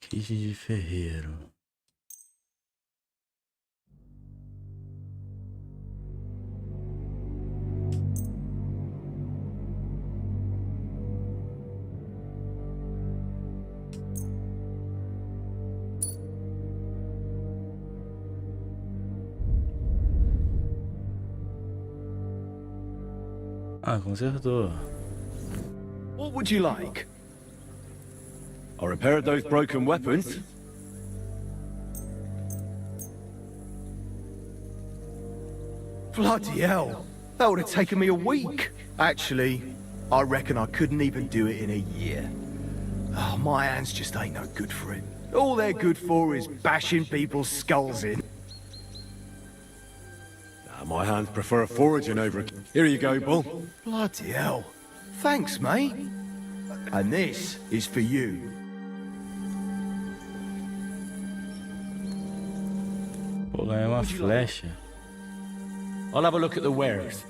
Kit de ferreiro. Ah, consertou.
What would you like? I repaired those broken weapons.
Bloody hell. That would have taken me a week. Actually, I reckon I couldn't even do it in a year. Oh, my hands just ain't no good for it. All they're good for is bashing people's skulls in.
My hands prefer foraging over it. Here you go, Bull.
Bloody hell. Thanks, mate. And this is for you.
Vou ganhar uma flecha.
I'll have a look at the wares.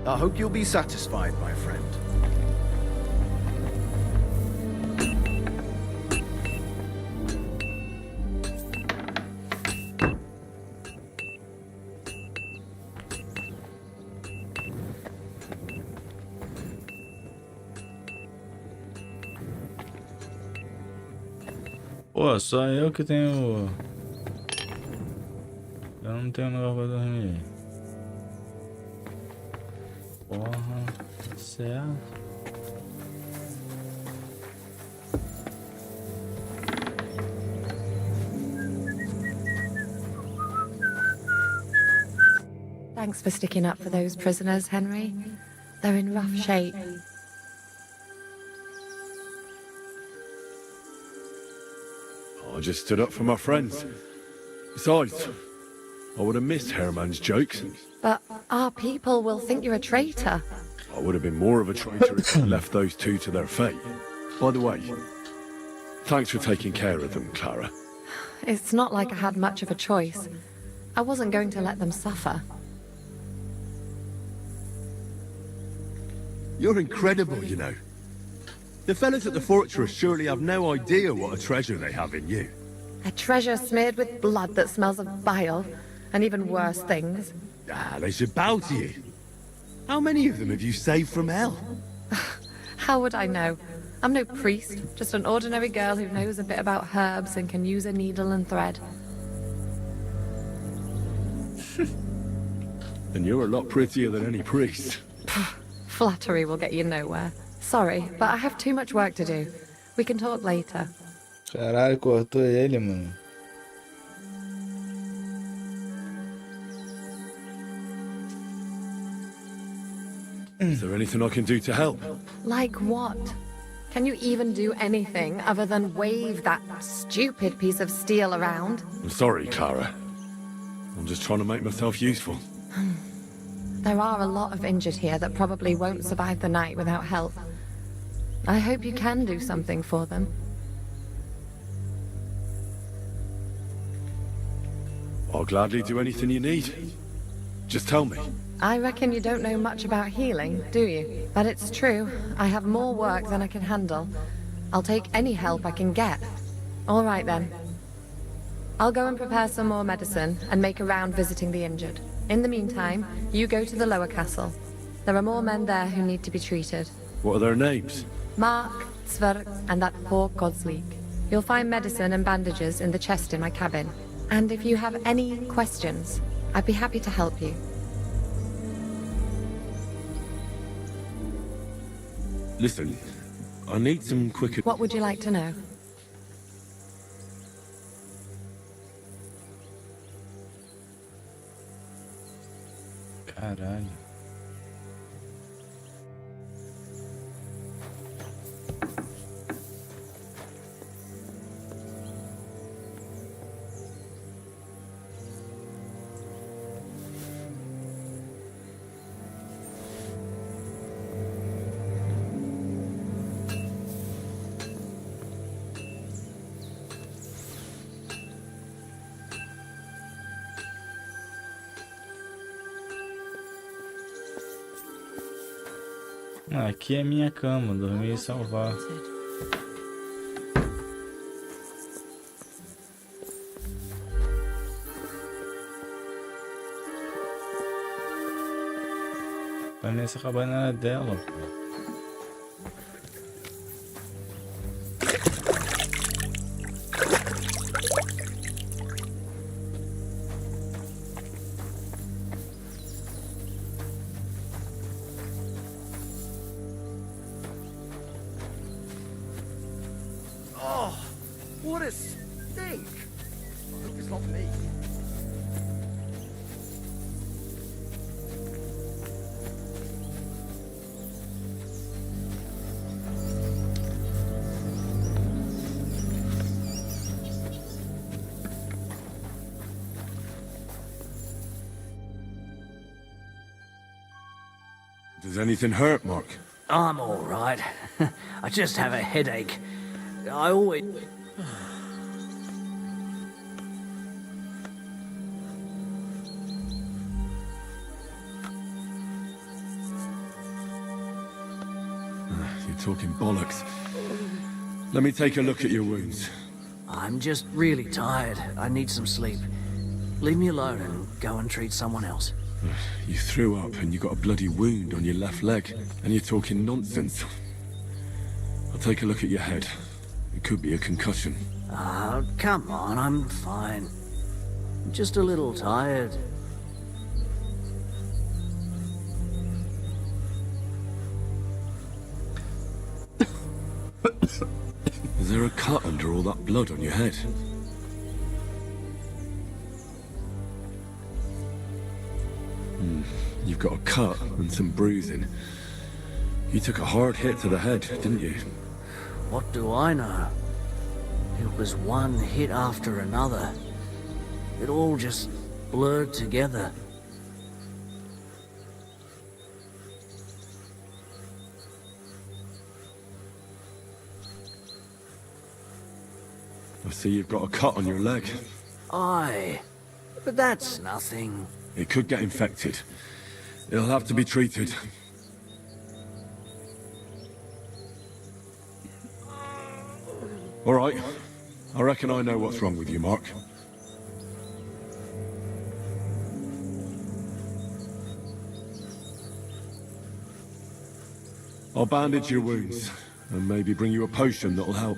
I hope you'll be satisfied, my friend.
Pô, só eu que tenho... Eu não tenho lugar pra dormir. Porra, certo.
Thanks for sticking up for those prisoners, Henry. They're in rough shape.
I just stood up for my friends. Besides, I would have missed Herman's jokes.
But our people will think you're a traitor.
I would have been more of a traitor if I left those two to their fate. By the way, thanks for taking care of them, Clara.
It's not like I had much of a choice. I wasn't going to let them suffer.
You're incredible, you know. The fellas at the fortress surely have no idea what a treasure they have in you.
A treasure smeared with blood that smells of bile, and even worse things.
Ah, they should bow to you. How many of them have you saved from hell?
How would I know? I'm no priest, just an ordinary girl who knows a bit about herbs and can use a needle and thread.
And you're a lot prettier than any priest.
Flattery will get you nowhere. Sorry, but I have too much work to do. We can talk later.
Caralho, cortou ele, mano.
Is there anything I can do to help?
Like what? Can you even do anything other than wave that stupid piece of steel around?
I'm sorry, Clara. I'm just trying to make myself useful.
There are a lot of injured here that probably won't survive the night without help. I hope you can do something for them.
I'll gladly do anything you need. Just tell me.
I reckon you don't know much about healing, do you? But it's true. I have more work than I can handle. I'll take any help I can get. All right then. I'll go and prepare some more medicine and make a round visiting the injured. In the meantime, you go to the lower castle. There are more men there who need to be treated.
What are their names?
Mark, Sverk, and that poor Godsleek. You'll find medicine and bandages in the chest in my cabin. And if you have any questions, I'd be happy to help you.
Listen, I need some quick...
What would you like to know?
Caralho. Ah, aqui é minha cama, dormir e salvar. Mas nessa cabana era dela, pô.
What a stink! I hope it's not me.
Does anything hurt, Mark?
I'm all right. I just have a headache. I always...
You're talking bollocks. Let me take a look at your wounds.
I'm just really tired. I need some sleep. Leave me alone and go and treat someone else.
You threw up and you got a bloody wound on your left leg, and you're talking nonsense. I'll take a look at your head. It could be a concussion.
Oh, come on, I'm fine. I'm just a little tired.
Is there a cut under all that blood on your head? You've got a cut and some bruising. You took a hard hit to the head, didn't you?
What do I know? It was one hit after another. It all just blurred together.
I see you've got a cut on your leg.
Aye, but that's nothing.
It could get infected. It'll have to be treated. All right. I reckon I know what's wrong with you, Mark. I'll bandage your wounds and maybe bring you a potion that'll help.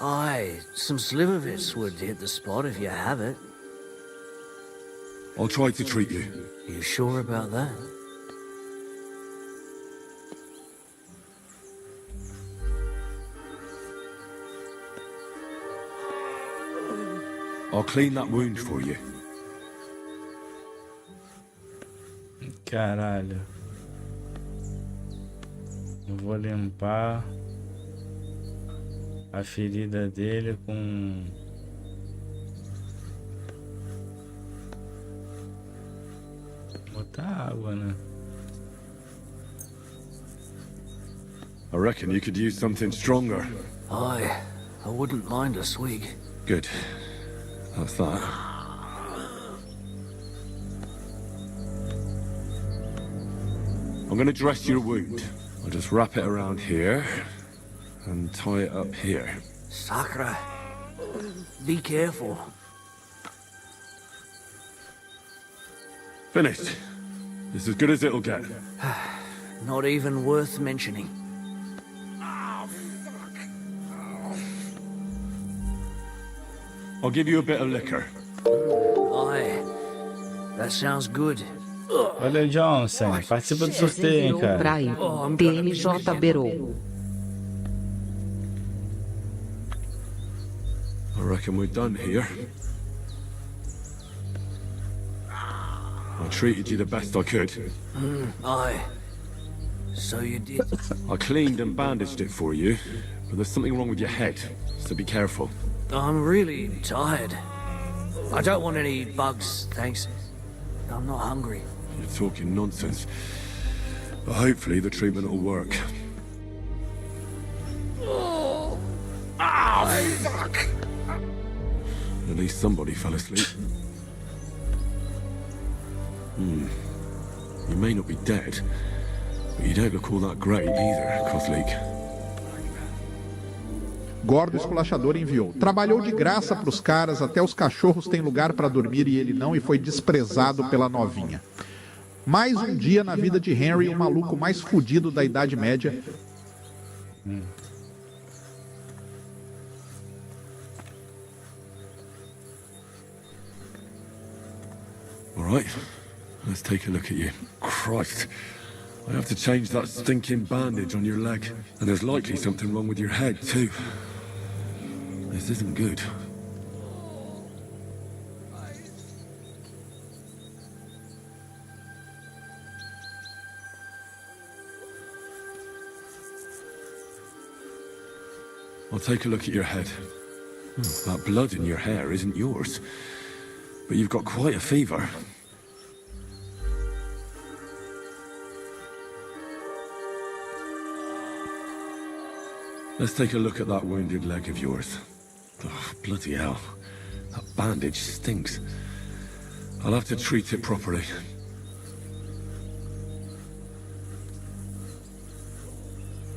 Aye, some slivovitz would hit the spot if you have it.
I'll try to treat you.
You sure about that?
I'll clean that wound for you.
Caralho. Eu vou limpar a ferida dele com... botar água, né?
I reckon you could use something stronger.
Aye, I wouldn't mind a swig.
Good. That's that. I'm gonna dress your wound. I'll just wrap it around here and tie it up here.
Sakra, be careful.
Finished. This is as good as it'll get.
Not even worth mentioning.
I'll give you a bit of liquor.
Aye, that sounds good.
Olha, Johnson, participa do sorteio, hein, cara.
TMJ Berou.
I reckon we're done here. I treated you the best I could.
Aye. So you did.
I cleaned and bandaged it for you, but there's something wrong with your head, so be careful.
I'm really tired. I don't want any bugs, thanks. I'm not hungry.
You're talking nonsense. But hopefully the treatment will work.
Oh, fuck!
At least somebody fell asleep. You may not be dead, But you don't look all that great either, Kozlik.
Gordo esculachador enviou. Trabalhou de graça pros caras, até os cachorros têm lugar pra dormir e ele não, e foi desprezado pela novinha. Mais um dia na vida de Henry, o maluco mais fudido da Idade Média.
All right, let's take a look at you. Christ, I have to change that stinking bandage on your leg. And there's likely something wrong with your head, too. This isn't good. I'll take a look at your head. That blood in your hair isn't yours. But you've got quite a fever. Let's take a look at that wounded leg of yours. Oh, bloody hell. That bandage stinks. I'll have to treat it properly.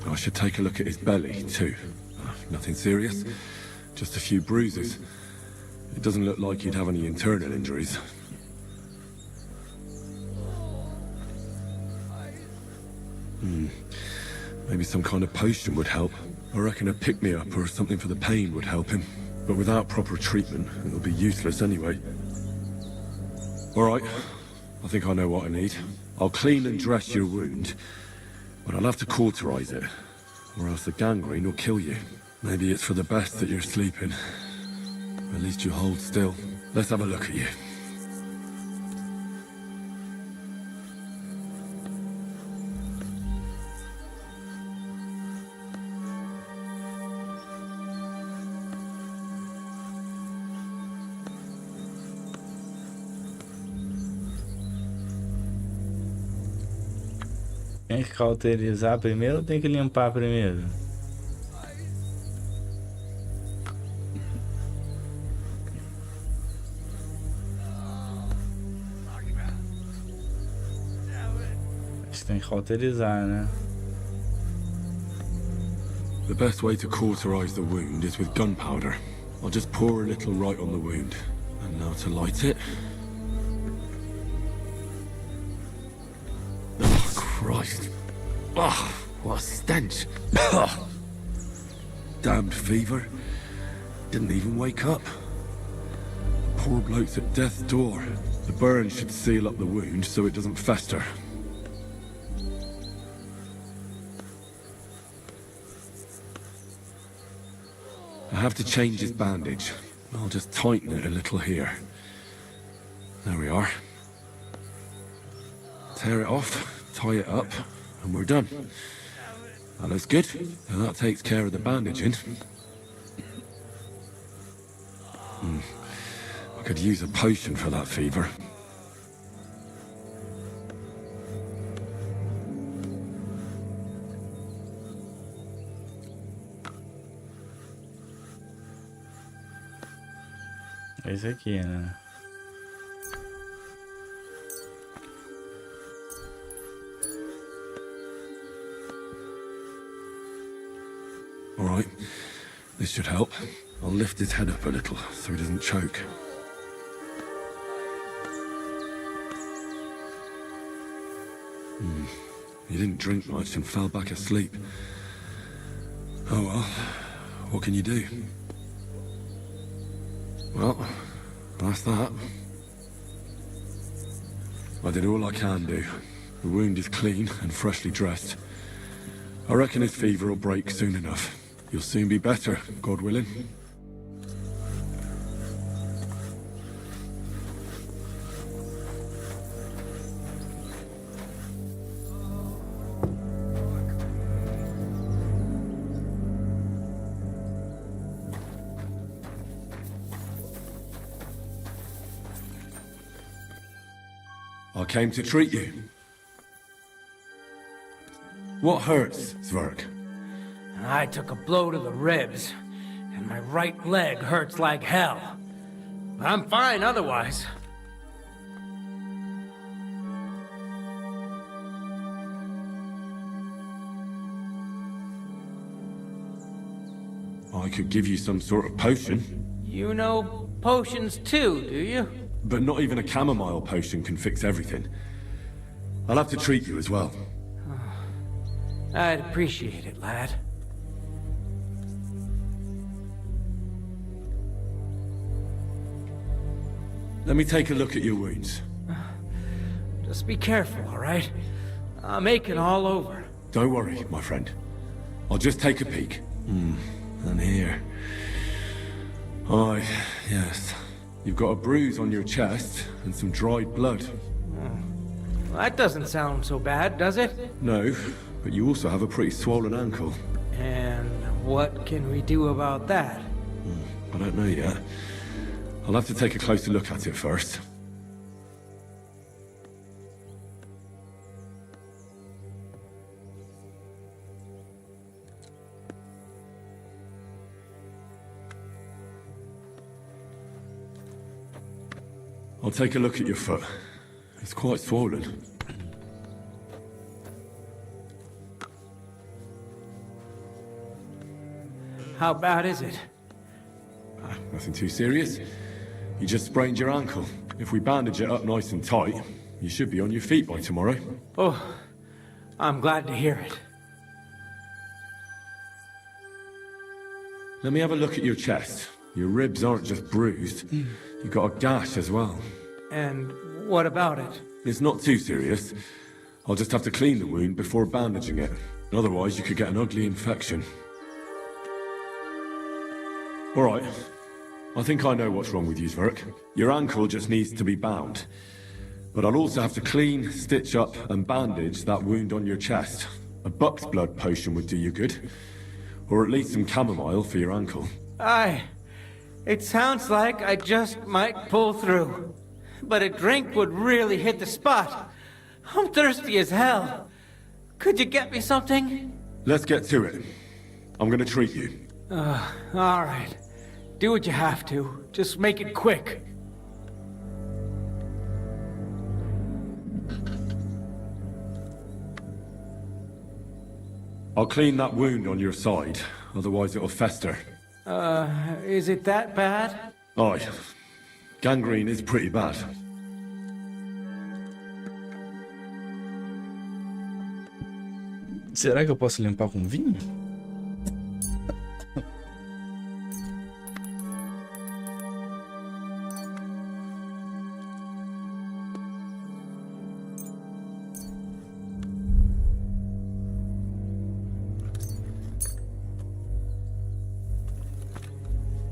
I should take a look at his belly, too. Nothing serious, just a few bruises. It doesn't look like he'd have any internal injuries. Maybe some kind of potion would help. I reckon a pick-me-up or something for the pain would help him. But without proper treatment, it'll be useless anyway. Alright, I think I know what I need. I'll clean and dress your wound, but I'll have to cauterize it, or else the gangrene will kill you. Maybe it's for the best that you're sleeping. At least you hold still. Let's have a look at you.
Tem que cauterizar primeiro ou tem que limpar primeiro? Acho que tem que cauterizar, né?
The best way to cauterize the wound is with gunpowder. I'll just pour a little right on the wound. And now to light it. Christ. Oh, what a stench. Damned fever. Didn't even wake up. Poor bloke's at death's door. The burn should seal up the wound so it doesn't fester. I have to change his bandage. I'll just tighten it a little here. There we are. Tear it off. Tie it up, and we're done. That looks good, and that takes care of the bandaging. I could use a potion for that fever.
Esse aqui, né?
All right, this should help. I'll lift his head up a little so he doesn't choke. He didn't drink much and fell back asleep. Oh well, what can you do? Well, that's that. I did all I can do. The wound is clean and freshly dressed. I reckon his fever will break soon enough. You'll soon be better, God willing. I came to treat you. What hurts, Zwerg?
I took a blow to the ribs, and my right leg hurts like hell. I'm fine otherwise.
I could give you some sort of potion.
You know potions too, do you?
But not even a chamomile potion can fix everything. I'll have to treat you as well.
I'd appreciate it, lad.
Let me take a look at your wounds.
Just be careful, all right? I'm aching all over.
Don't worry, my friend. I'll just take a peek. And here. Aye, yes. You've got a bruise on your chest and some dried blood.
Well, that doesn't sound so bad, does it?
No, but you also have a pretty swollen ankle.
And what can we do about that?
I don't know yet. I'll have to take a closer look at it first. I'll take a look at your foot. It's quite swollen.
How bad is it?
Nothing too serious. You just sprained your ankle. If we bandage it up nice and tight, you should be on your feet by tomorrow.
Oh, I'm glad to hear it.
Let me have a look at your chest. Your ribs aren't just bruised. You've got a gash as well.
And what about it?
It's not too serious. I'll just have to clean the wound before bandaging it. Otherwise, you could get an ugly infection. All right. I think I know what's wrong with you, Zverk. Your ankle just needs to be bound. But I'll also have to clean, stitch up, and bandage that wound on your chest. A buck's blood potion would do you good. Or at least some chamomile for your ankle.
Aye. It sounds like I just might pull through. But a drink would really hit the spot. I'm thirsty as hell. Could you get me something?
Let's get to it. I'm gonna treat you.
All right. Do what you have to. Just make it quick.
I'll clean that wound on your side, otherwise it'll fester.
Is it that bad?
Aye. Gangrene is pretty bad.
Será que eu posso limpar com vinho?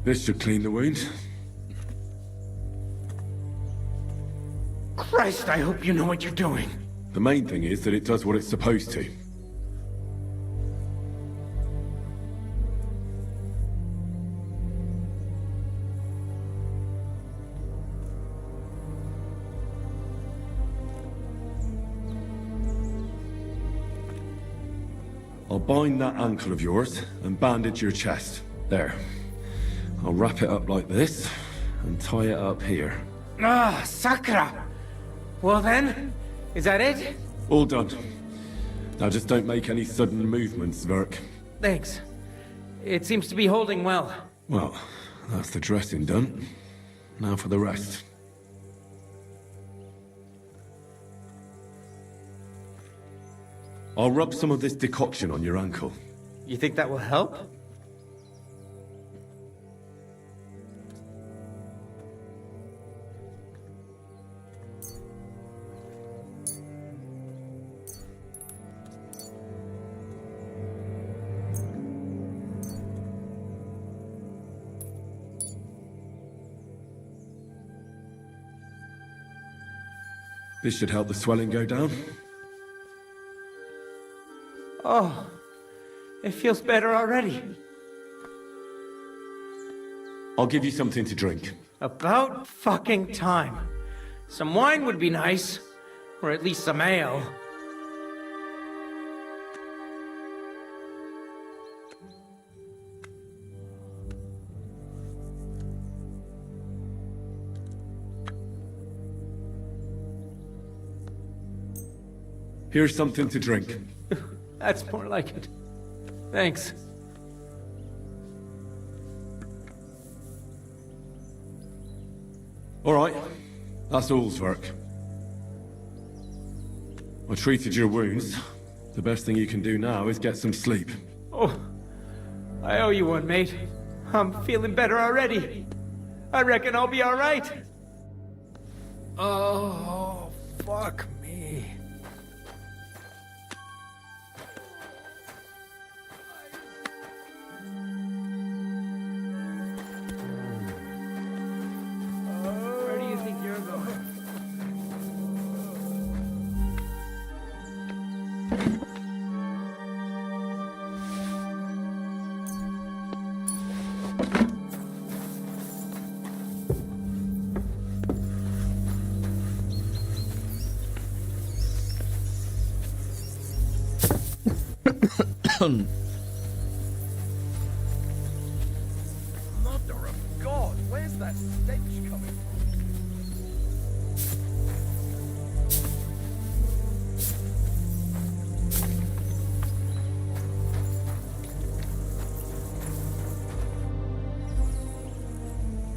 This should clean the wound.
Christ, I hope you know what you're doing.
The main thing is that it does what it's supposed to. I'll bind that ankle of yours and bandage your chest. There. I'll wrap it up like this and tie it up here.
Ah, Sakra! Well then, is that it?
All done. Now just don't make any sudden movements, Zverk.
Thanks. It seems to be holding well.
Well, that's the dressing done. Now for the rest. I'll rub some of this decoction on your ankle.
You think that will help?
This should help the swelling go down.
Oh, it feels better already.
I'll give you something to drink.
About fucking time. Some wine would be nice. Or at least some ale.
Here's something to drink.
That's more like it. Thanks.
All right. That's all's work. I treated your wounds. The best thing you can do now is get some sleep.
Oh, I owe you one, mate. I'm feeling better already. I reckon I'll be all right.
Oh, fuck me.
Where do you think you're going?
Mother of God, where's that stench coming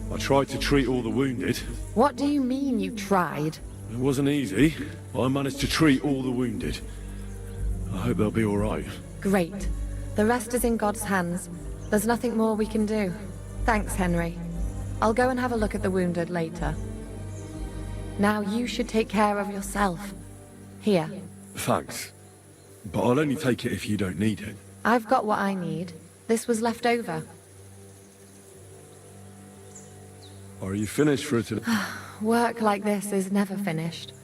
from?
I tried to treat all the wounded.
What do you mean you tried?
It wasn't easy, but I managed to treat all the wounded. I hope they'll be all right.
Great. The rest is in God's hands. There's nothing more we can do. Thanks, Henry. I'll go and have a look at the wounded later. Now you should take care of yourself. Here.
Thanks. But I'll only take it if you don't need it.
I've got what I need. This was left over.
Are you finished for today?
Work like this is never finished.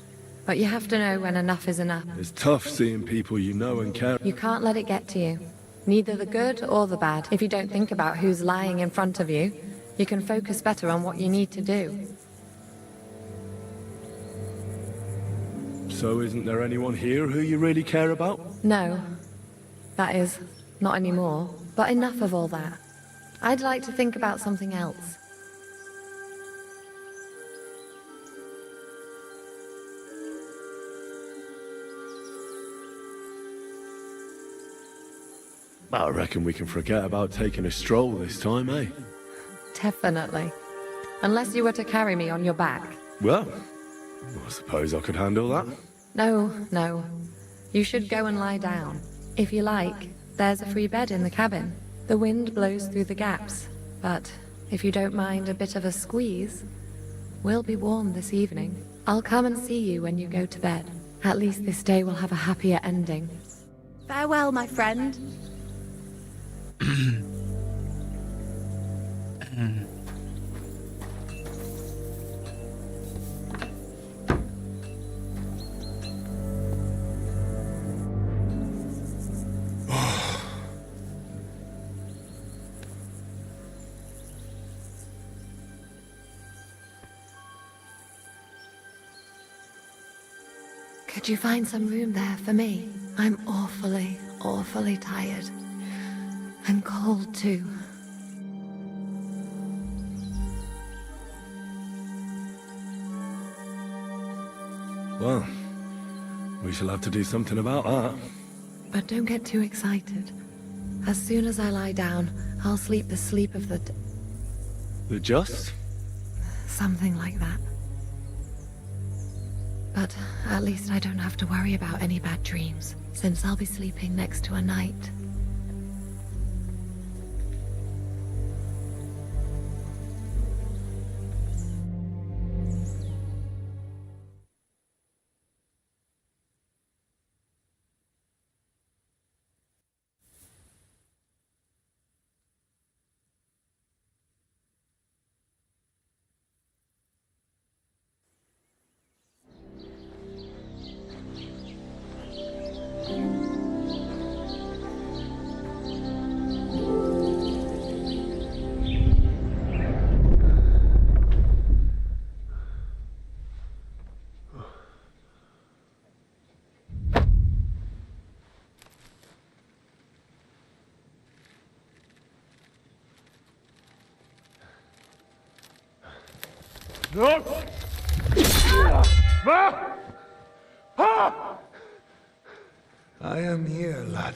But you have to know when enough is enough.
It's tough seeing people you know and care.
You can't let it get to you. Neither the good or the bad. If you don't think about who's lying in front of you, you can focus better on what you need to do.
So isn't there anyone here who you really care about?
No. That is, not anymore. But enough of all that. I'd like to think about something else.
I reckon we can forget about taking a stroll this time, eh?
Definitely. Unless you were to carry me on your back.
Well, I suppose I could handle that.
No. You should go and lie down. If you like, there's a free bed in the cabin. The wind blows through the gaps. But if you don't mind a bit of a squeeze, we'll be warm this evening. I'll come and see you when you go to bed. At least this day will have a happier ending. Farewell, my friend. Could you find some room there for me? I'm awfully tired. And cold, too.
Well, we shall have to do something about that.
But don't get too excited. As soon as I lie down, I'll sleep the sleep of the...
The just?
Something like that. But at least I don't have to worry about any bad dreams, since I'll be sleeping next to a knight.
I am here, lad.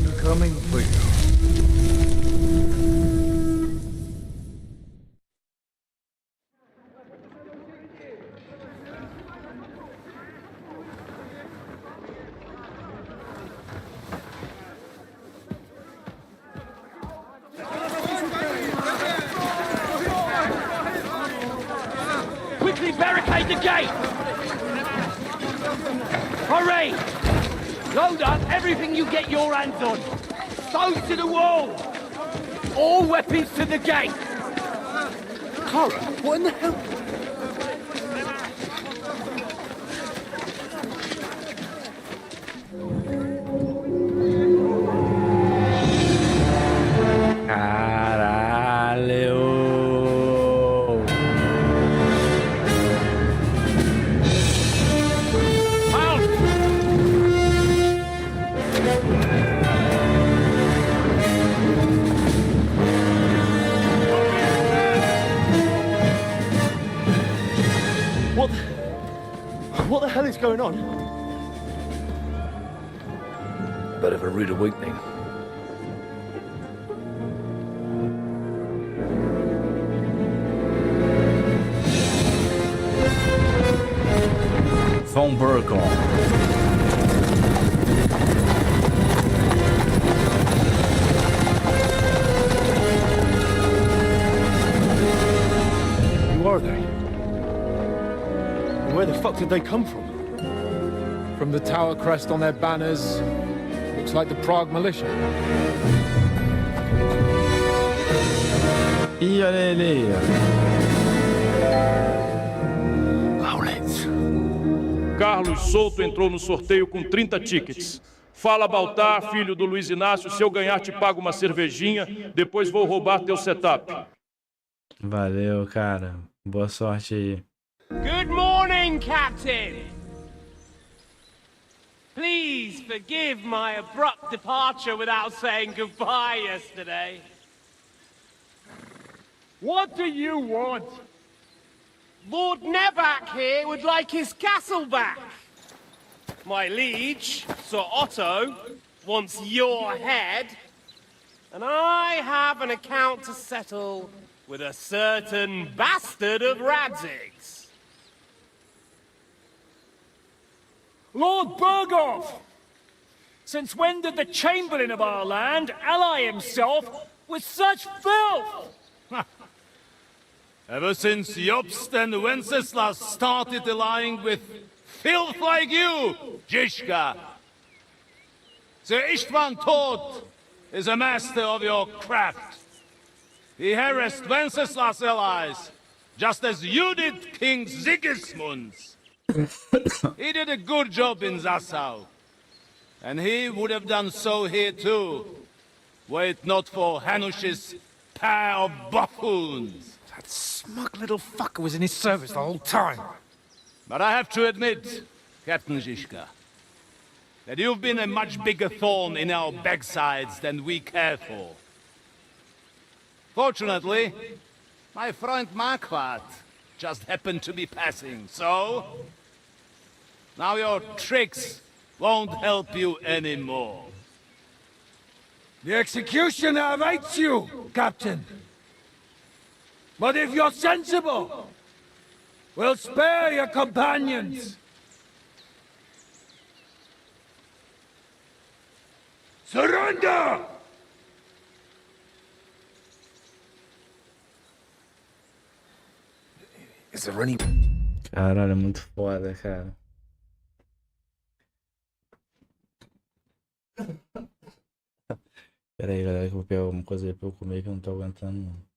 men coming for you.
Quickly barricade the gate! Hurry! Load up everything you get your hands on. Stones to the wall! All weapons to the gate!
Clara, what in the hell?
Caralho!
What the hell is going on? Bit of a rude awakening.
Von Burkle.
Who are they? And where the fuck did they come from?
From the tower crest on their banners, looks like the Prague militia.
Ih, olha ele.
Carlos Souto entrou no sorteio com 30 tickets. Fala, Baltar, filho do Luiz Inácio, se eu ganhar te pago uma cervejinha, depois vou roubar teu setup.
Valeu, cara. Boa sorte aí.
Good morning, Captain! Please forgive my abrupt departure without saying goodbye yesterday.
What do you want?
Lord Nebak here would like his castle back. My liege, Sir Otto, wants your head. And I have an account to settle with a certain bastard of Radzig's.
Lord Berghoff! Since when did the Chamberlain of our land ally himself with such filth?
Ever since Jobst and Wenceslas started allying with filth like you, Zizka. Sir Istvan Tod is a master of your craft. He harassed Wenceslas' allies, just as you did King Sigismund's. He did a good job in Zassau, and he would have done so here too, were it not for Hanush's pair of buffoons.
That smug little fucker was in his service the whole time.
But I have to admit, Captain Zizka, that you've been a much bigger thorn in our backsides than we care for. Fortunately, my friend Marquardt just happened to be passing, so now your tricks won't help you anymore.
The executioner awaits you, Captain. But if you're sensible, we'll spare your companions. Surrender!
Is there any...
Caralho, é muito foda, cara. Pera aí, galera, que eu vou pegar alguma coisa aí pra eu comer que eu não tô aguentando, não.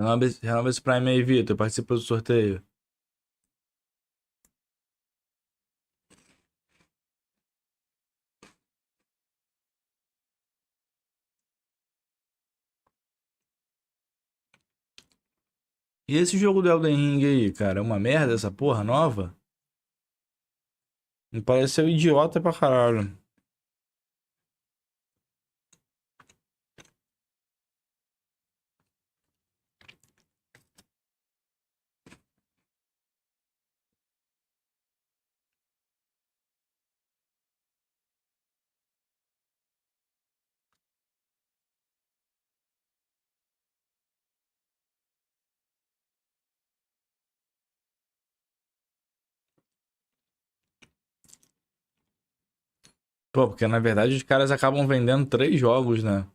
Renova esse Prime aí, Vitor. Participa do sorteio. E esse jogo do Elden Ring aí, cara? É uma merda essa porra nova? Me pareceu idiota pra caralho. Pô, porque na verdade os caras acabam vendendo 3 jogos, né?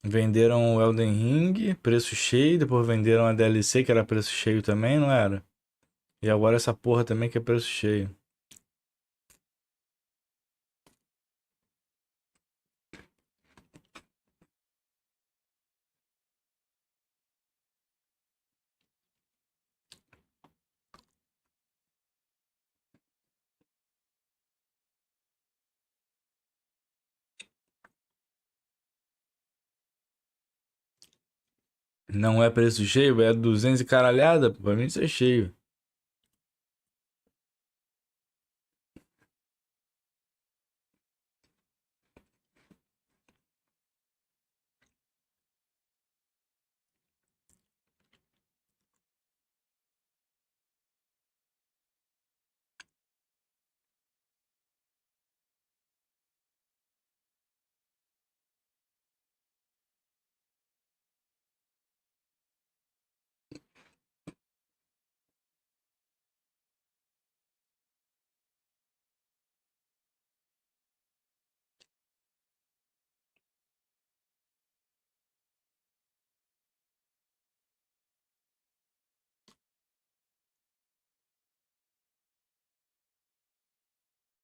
Venderam o Elden Ring, preço cheio, depois venderam a DLC, que era preço cheio também, não era? E agora essa porra também que é preço cheio. Não é preço cheio, é 200 e caralhada, pô, pra mim isso é cheio.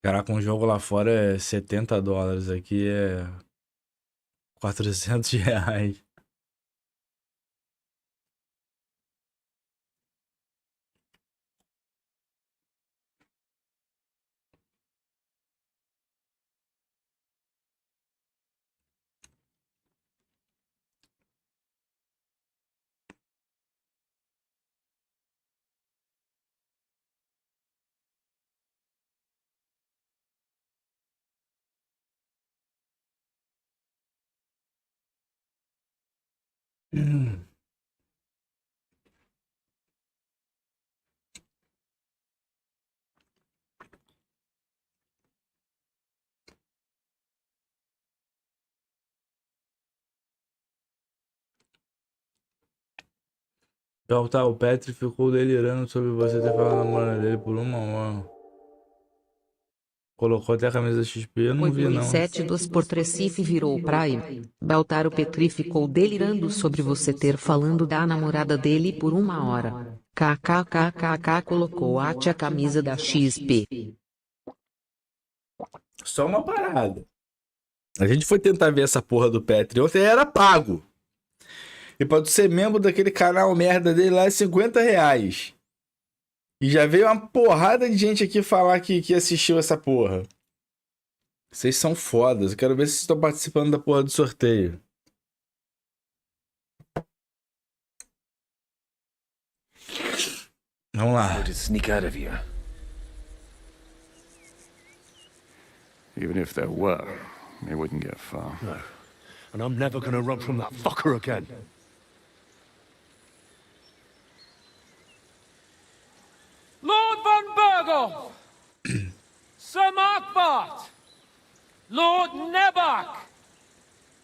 Caraca, um jogo lá fora é 70 dólares, aqui é 400 reais. Então tá, o Petri ficou delirando sobre você ter falado na namorada dele por uma hora. Colocou até a camisa XP, eu não vi não.
8.7 por Recife virou Prime. Baltaro Petri ficou delirando sobre você ter falando da namorada dele por uma hora. KKKKK colocou a camisa da XP.
Só uma parada. A gente foi tentar ver essa porra do Petri ontem, era pago. E pra tu ser membro daquele canal merda dele lá é 50 reais. E já veio uma porrada de gente aqui falar que assistiu essa porra. Vocês são fodas. Eu quero ver se vocês estão participando da porra do sorteio. Vamos lá.
How to sneak out of here. Even if there were, they wouldn't get far.
No. And I'm never gonna run from that fucker again.
Lord von Berghoff! Sir Markbart! Lord Nebak!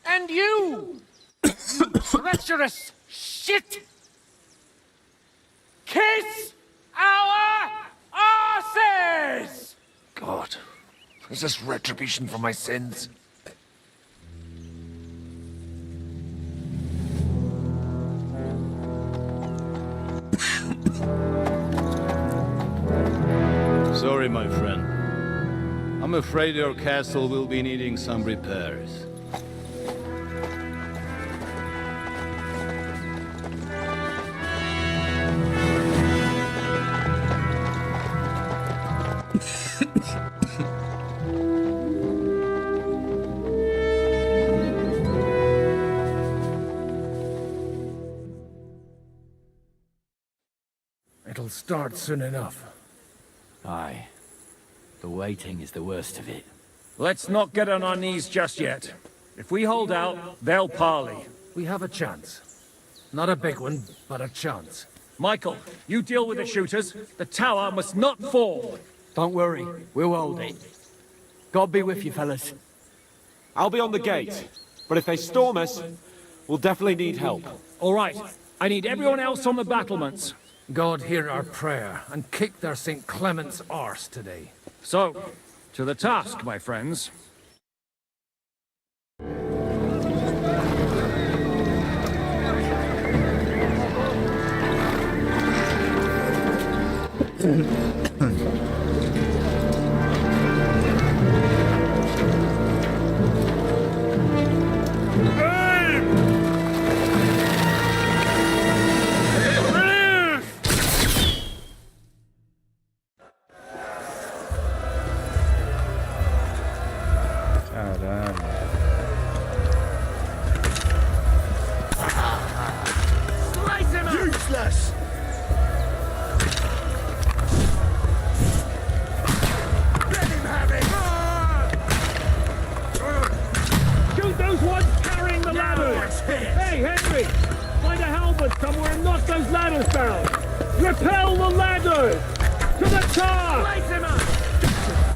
And you! You treacherous shit! Kiss our asses!
God, is this retribution for my sins?
Sorry, my friend. I'm afraid your castle will be needing some repairs.
It'll start soon enough.
Aye. The waiting is the worst of it.
Let's not get on our knees just yet. If we hold out, they'll parley.
We have a chance. Not a big one, but a chance.
Michael, you deal with the shooters. The tower must not fall.
Don't worry, we'll hold it. God be with you, fellas.
I'll be on the gate, but if they storm us, we'll definitely need help.
All right, I need everyone else on the battlements.
God hear our prayer, and kick their St. Clement's arse today.
So, to the task, my friends.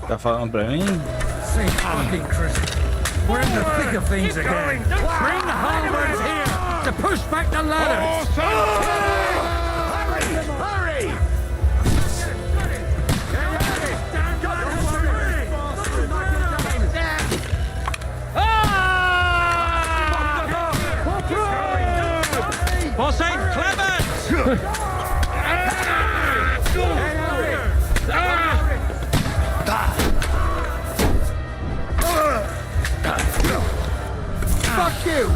Tá falando pra mim?
St. fucking Christ. We're in the thick of things again. Bring the halberds here to push back the ladders.
Hurry!
For St. Clement!
Fuck you!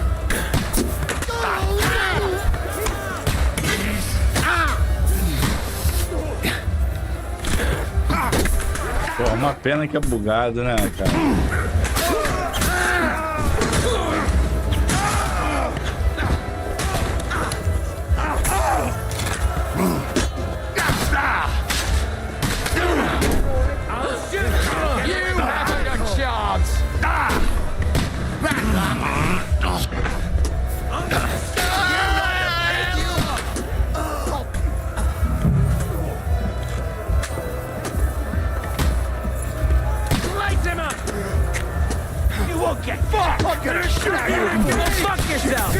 Pô, uma pena que é bugado, né, cara?
I'm gonna shoot you!
Fuck yourself!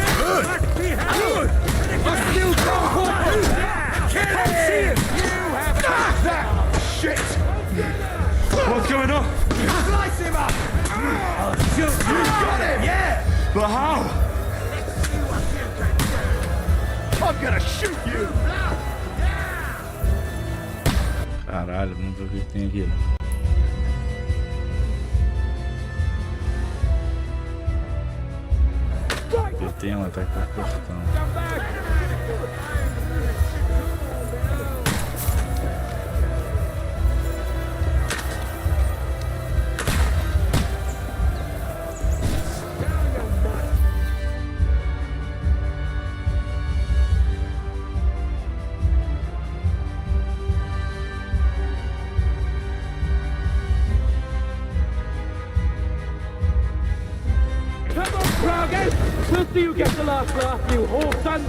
Shit!
What's going on?
Slice him up! I'll shoot you! You got him! Yeah!
But how?
I'm gonna shoot you!
Caralho, vamos ver o que tem aqui. Tem um ataque por portão.
Do you get the last laugh, you whore sons?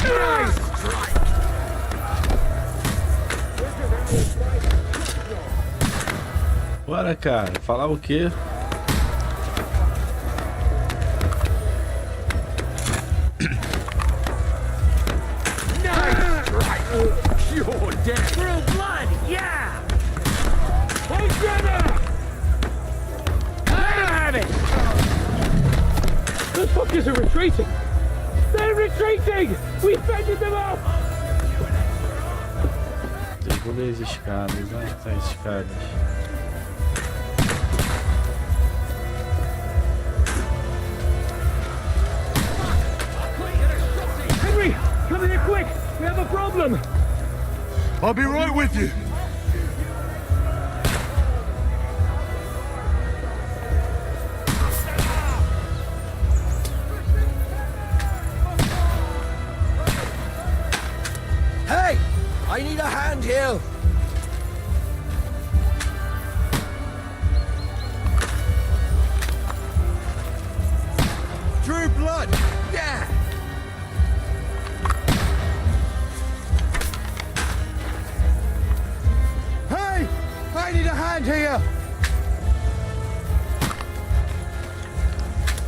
Nice!
Bora, cara. Falar o quê?
You're dead! Through blood! Yeah!
The fuckers are retreating! They're retreating! We fended them off!
Derrubei as escadas. Onde estão as escadas?
Henry! Come here quick! We have a problem!
I'll be right with you!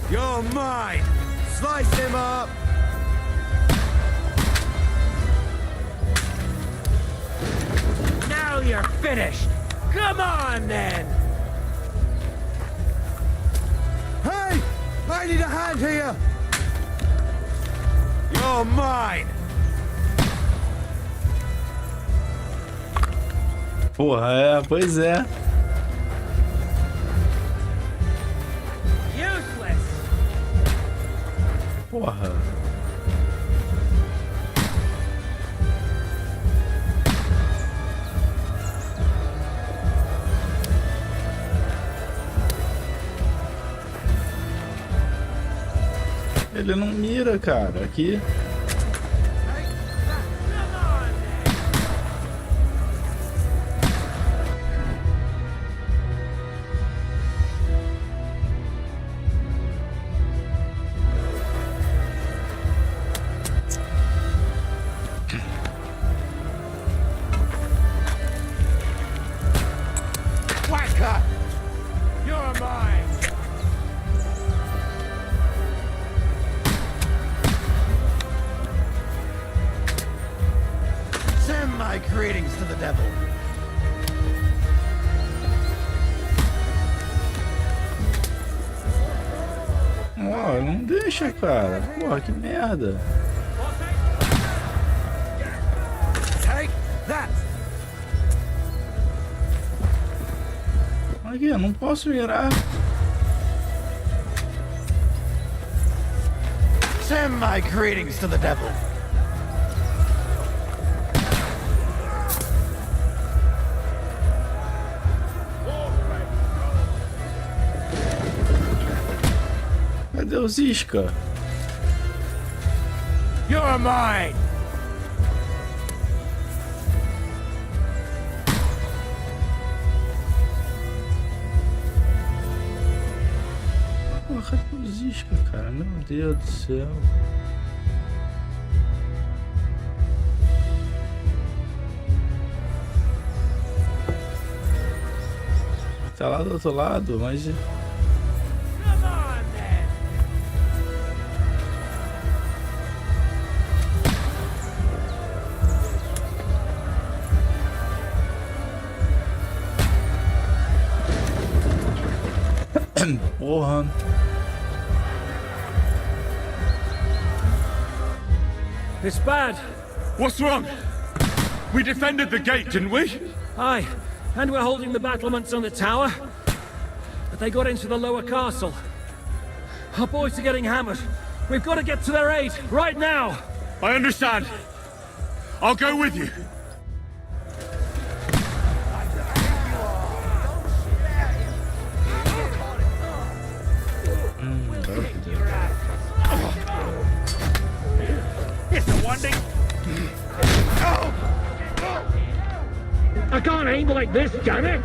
You're mine! Slice him up!
Now you're finished! Come on, then!
Hey! I need a hand here! You're mine!
Porra, pois é.
Useless!
Porra. Ele não mira, cara. Aqui.
Whacker! You're mine! Send my greetings to the devil.
Ó, não deixa, cara. Porra, que merda.
Take that!
Aqui, eu não posso mirar.
Send my greetings to the devil.
Cadê os isca?
You're mine!
Porra, cadê os isca, cara? Meu Deus do céu. Tá lá do outro lado, mas... Porra.
It's bad.
What's wrong? We defended the gate, didn't we?
Aye, and we're holding the battlements on the tower. But they got into the lower castle. Our boys are getting hammered. We've got to get to their aid, right now!
I understand. I'll go with you.
It's a winding. I can't aim like this, damn it!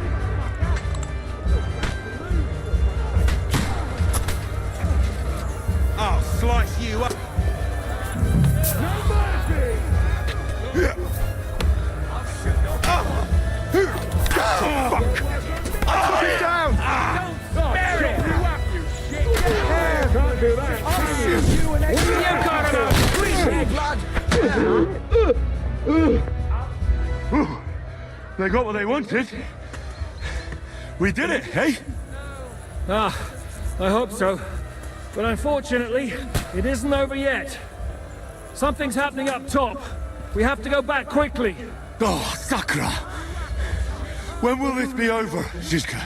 I'll slice you up. No mercy! Fuck! Put it down!
Don't spare it! Can't do that, can you? You got enough!
They got what they wanted. We did it, eh?
Ah, I hope so. But unfortunately, it isn't over yet. Something's happening up top. We have to go back quickly.
Oh, Sakura! When will this be over, Zizka?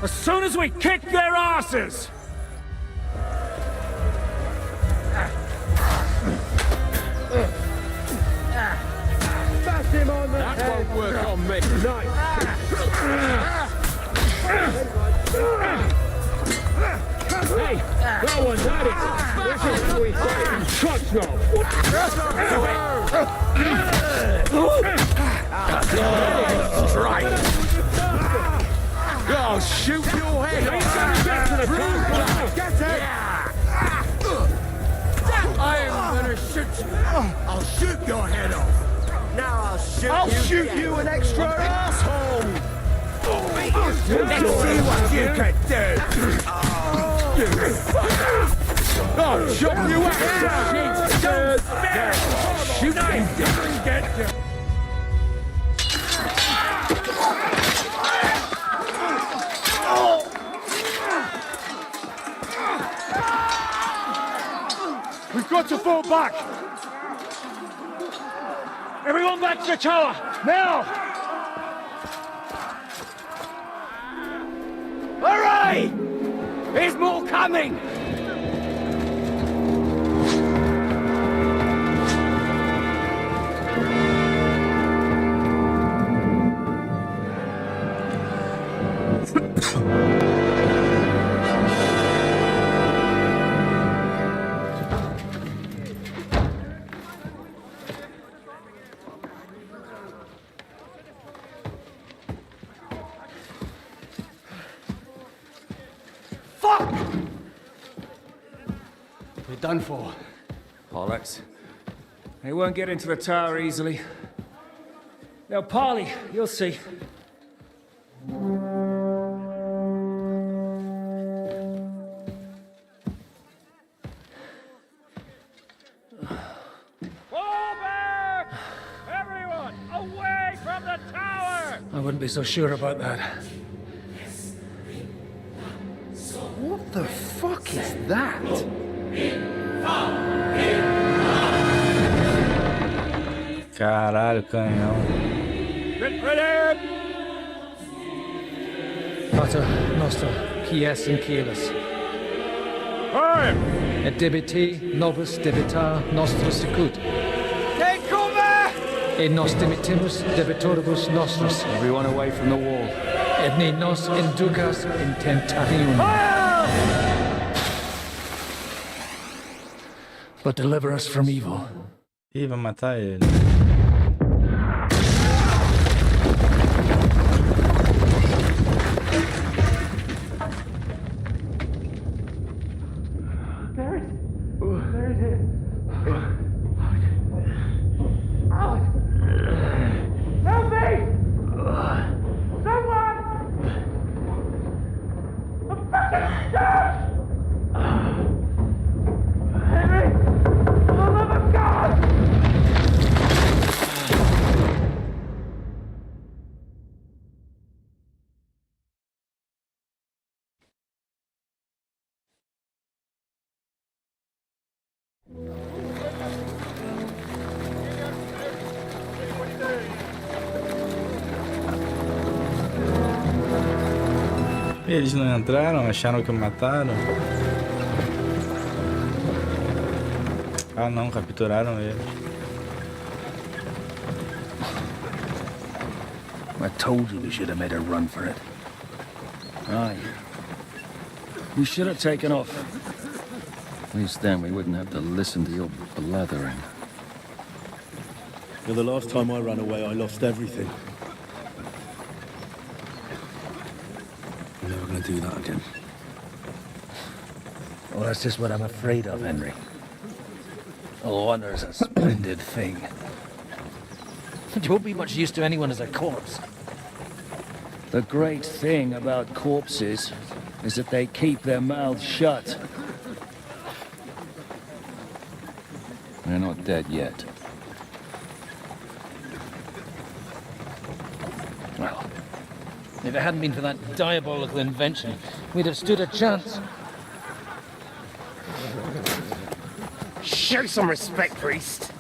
As soon as we kick their asses!
Bash him on the
That
head.
won't work on me. Hey, that one's at it. This is how we fight in Kotsno.
I'll shoot your head off.
He's gonna get to the top.
Get it!
I am gonna shoot you. I'll shoot your head off. Now
I'll shoot you an extra asshole!
Let's see what you can do.
I'll chop you up! Don't spare! Shoot! Get you! We've got to fall back! Everyone back to the tower! Now!
Hurry! There's more coming! Fuck! We're done for.
Bollocks. They won't get into the tower easily. Now, parley, you'll see. I wouldn't be so sure about that.
What the fuck is that?
Caralho, canhão.
Pater Noster, Quies in Cielis. Et debiti nobis debitar nostros sicut.
Take cover!
Et nos dimitimus debitoribus nostros.
Everyone away from the wall.
Et ne nos inducas in tentationem. But deliver us from evil.
Ih, vai matar ele. Eles não entraram, acharam que mataram. Ah não, capturaram eles.
I told you we should have made a run for it. Aye. We should have taken off. At least then we wouldn't have to listen to your blathering.
Yeah, the last time I ran away, I lost everything. I'm never gonna do that again.
Well, that's just what I'm afraid of, Henry. Honor's a splendid thing.
You won't be much use to anyone as a corpse.
The great thing about corpses is that they keep their mouths shut. They're not dead yet. Well,
If it hadn't been for that diabolical invention, we'd have stood a chance.
Show some respect, priest.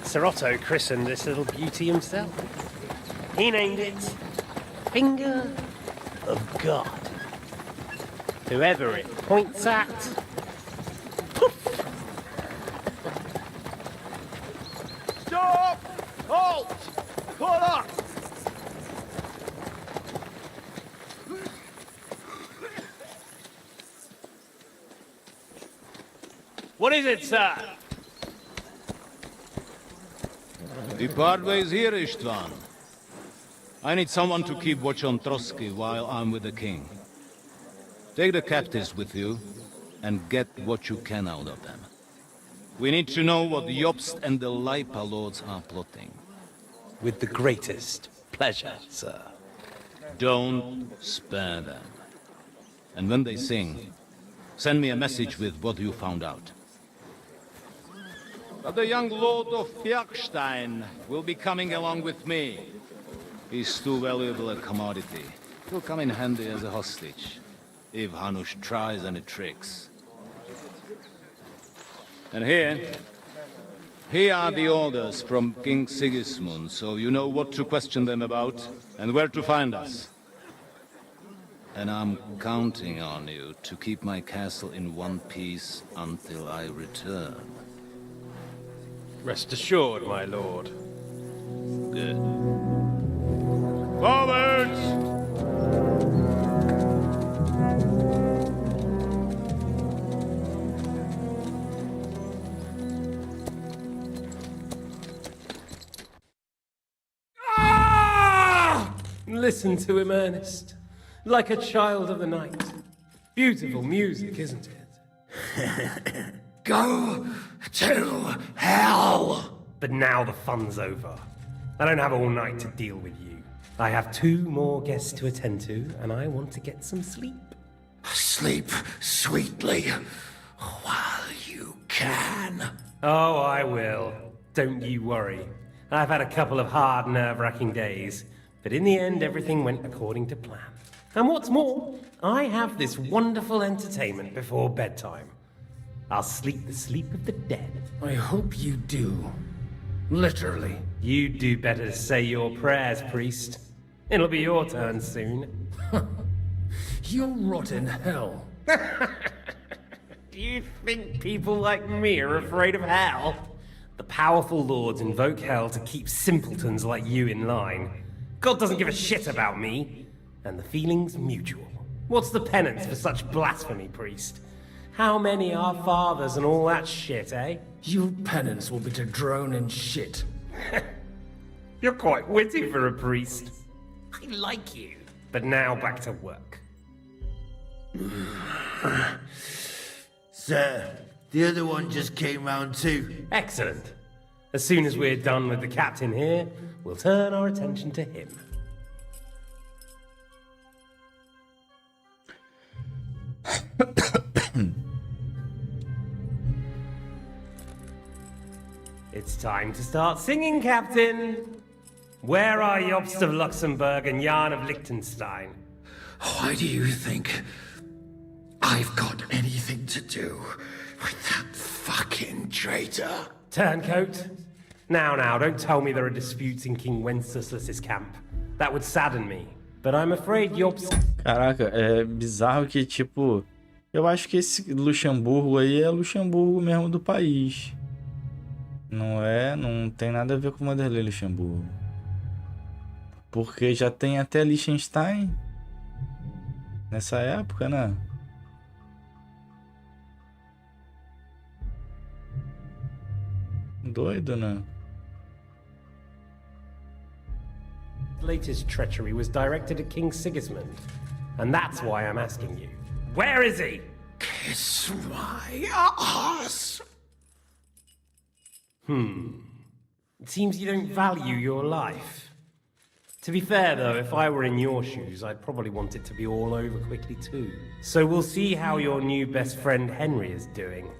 Sir Otto christened this little beauty himself. He named it Finger of God. Whoever it points at, poof!
Stop! Halt! Pull up!
What is it, sir?
The Bardway's here, Istvan. I need someone to keep watch on Trotsky while I'm with the king. Take the captives with you, and get what you can out of them. We need to know what the Jobst and the Leipa lords are plotting.
With the greatest pleasure, sir.
Don't spare them. And when they sing, Send me a message with what you found out. But the young lord of Bjergstein will be coming along with me. He's too valuable a commodity. He'll come in handy as a hostage, if Hanush tries any tricks. And here are the orders from King Sigismund, so you know what to question them about and where to find us. And I'm counting on you to keep my castle in one piece until I return.
Rest assured, my lord.
Good. Forwards!
Listen to him, Ernest. Like a child of the night. Beautiful music, isn't it?
Go to hell!
But now the fun's over. I don't have all night to deal with you. I have 2 more guests to attend to, and I want to get some sleep.
Sleep sweetly while you can.
Oh, I will. Don't you worry. I've had a couple of hard, nerve-wracking days, but in the end, everything went according to plan. And what's more, I have this wonderful entertainment before bedtime. I'll sleep the sleep of the dead.
I hope you do. Literally.
You'd do better to say your prayers, priest. It'll be your turn soon.
You'll rot in hell.
Do you think people like me are afraid of hell? The powerful lords invoke hell to keep simpletons like you in line. God doesn't give a shit about me. And the feeling's mutual. What's the penance for such blasphemy, priest? How many are fathers and all that shit, eh?
Your penance will be to drown in shit.
You're quite witty for a priest. I like you. But now back to work.
Sir, the other one just came round too.
Excellent. As soon as we're done with the captain here, we'll turn our attention to him. It's time to start singing, Captain. Where are Jobst of Luxembourg and Jan of Liechtenstein?
Why do you think I've got anything to do with that fucking traitor?
Turncoat? Now, don't tell me there are disputes in King Wenceslas's camp. That would sadden me. But I'm afraid Jobst...
Caraca, é bizarro que, tipo... Eu acho que esse Luxemburgo aí é Luxemburgo mesmo do país. Não tem nada a ver com o Vanderlei Luxemburgo. Porque já tem até Liechtenstein nessa época, né? Doido, né?
Latest treachery was directed at King Sigismund. And that's why I'm asking you. Where is he?
Kiss my ass.
It seems you don't value your life. To be fair, though, if I were in your shoes, I'd probably want it to be all over quickly, too. So we'll see how your new best friend Henry is doing.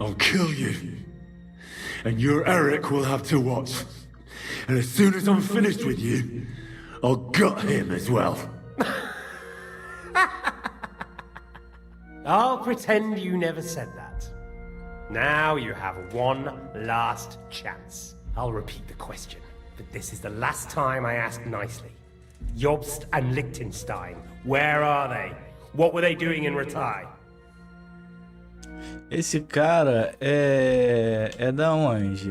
I'll kill you. And your Eric will have to watch. And as soon as I'm finished with you, I'll gut him as well.
I'll pretend you never said that. Now you have one last chance. I'll repeat the question, but this is the last time I ask nicely. Jobst and Liechtenstein, where are they? What were they doing in Ratai?
Esse cara é da onde?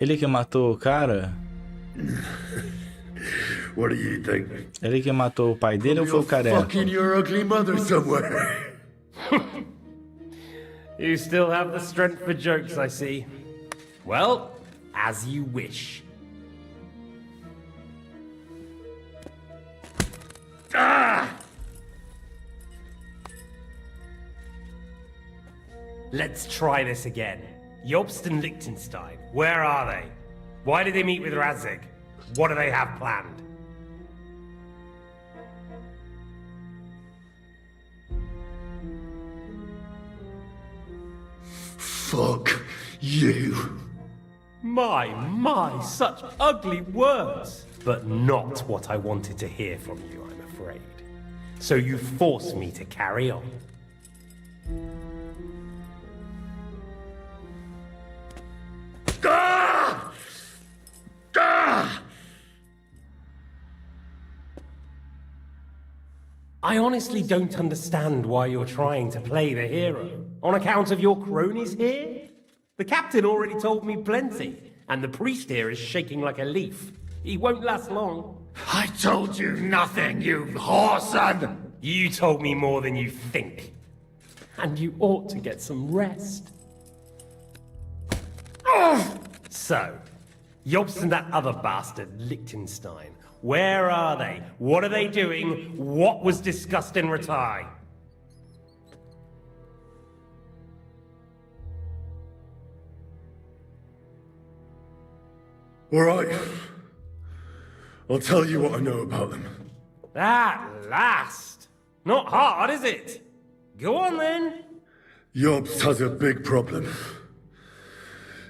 Ele que matou o cara?
What do you think?
Ele que matou o pai dele ou foi o careca?
Fucking your ugly mother somewhere.
You still have the strength for jokes, I see. Well, as you wish. let's try this again. Jobst and Liechtenstein, where are they? Why did they meet with Radzig? What do they have planned?
Fuck you.
My, such ugly words. But not what I wanted to hear from you, I'm afraid. So you force me to carry on.
Ah! Ah!
I honestly don't understand why you're trying to play the hero. On account of your cronies here? The captain already told me plenty, and the priest here is shaking like a leaf. He won't last long.
I told you nothing, you whoreson!
You told me more than you think. And you ought to get some rest. So, Jobst and that other bastard, Liechtenstein, where are they? What are they doing? What was discussed in Ratai?
All right. I'll tell you what I know about them.
At last! Not hard, is it? Go on then.
Jobst has a big problem.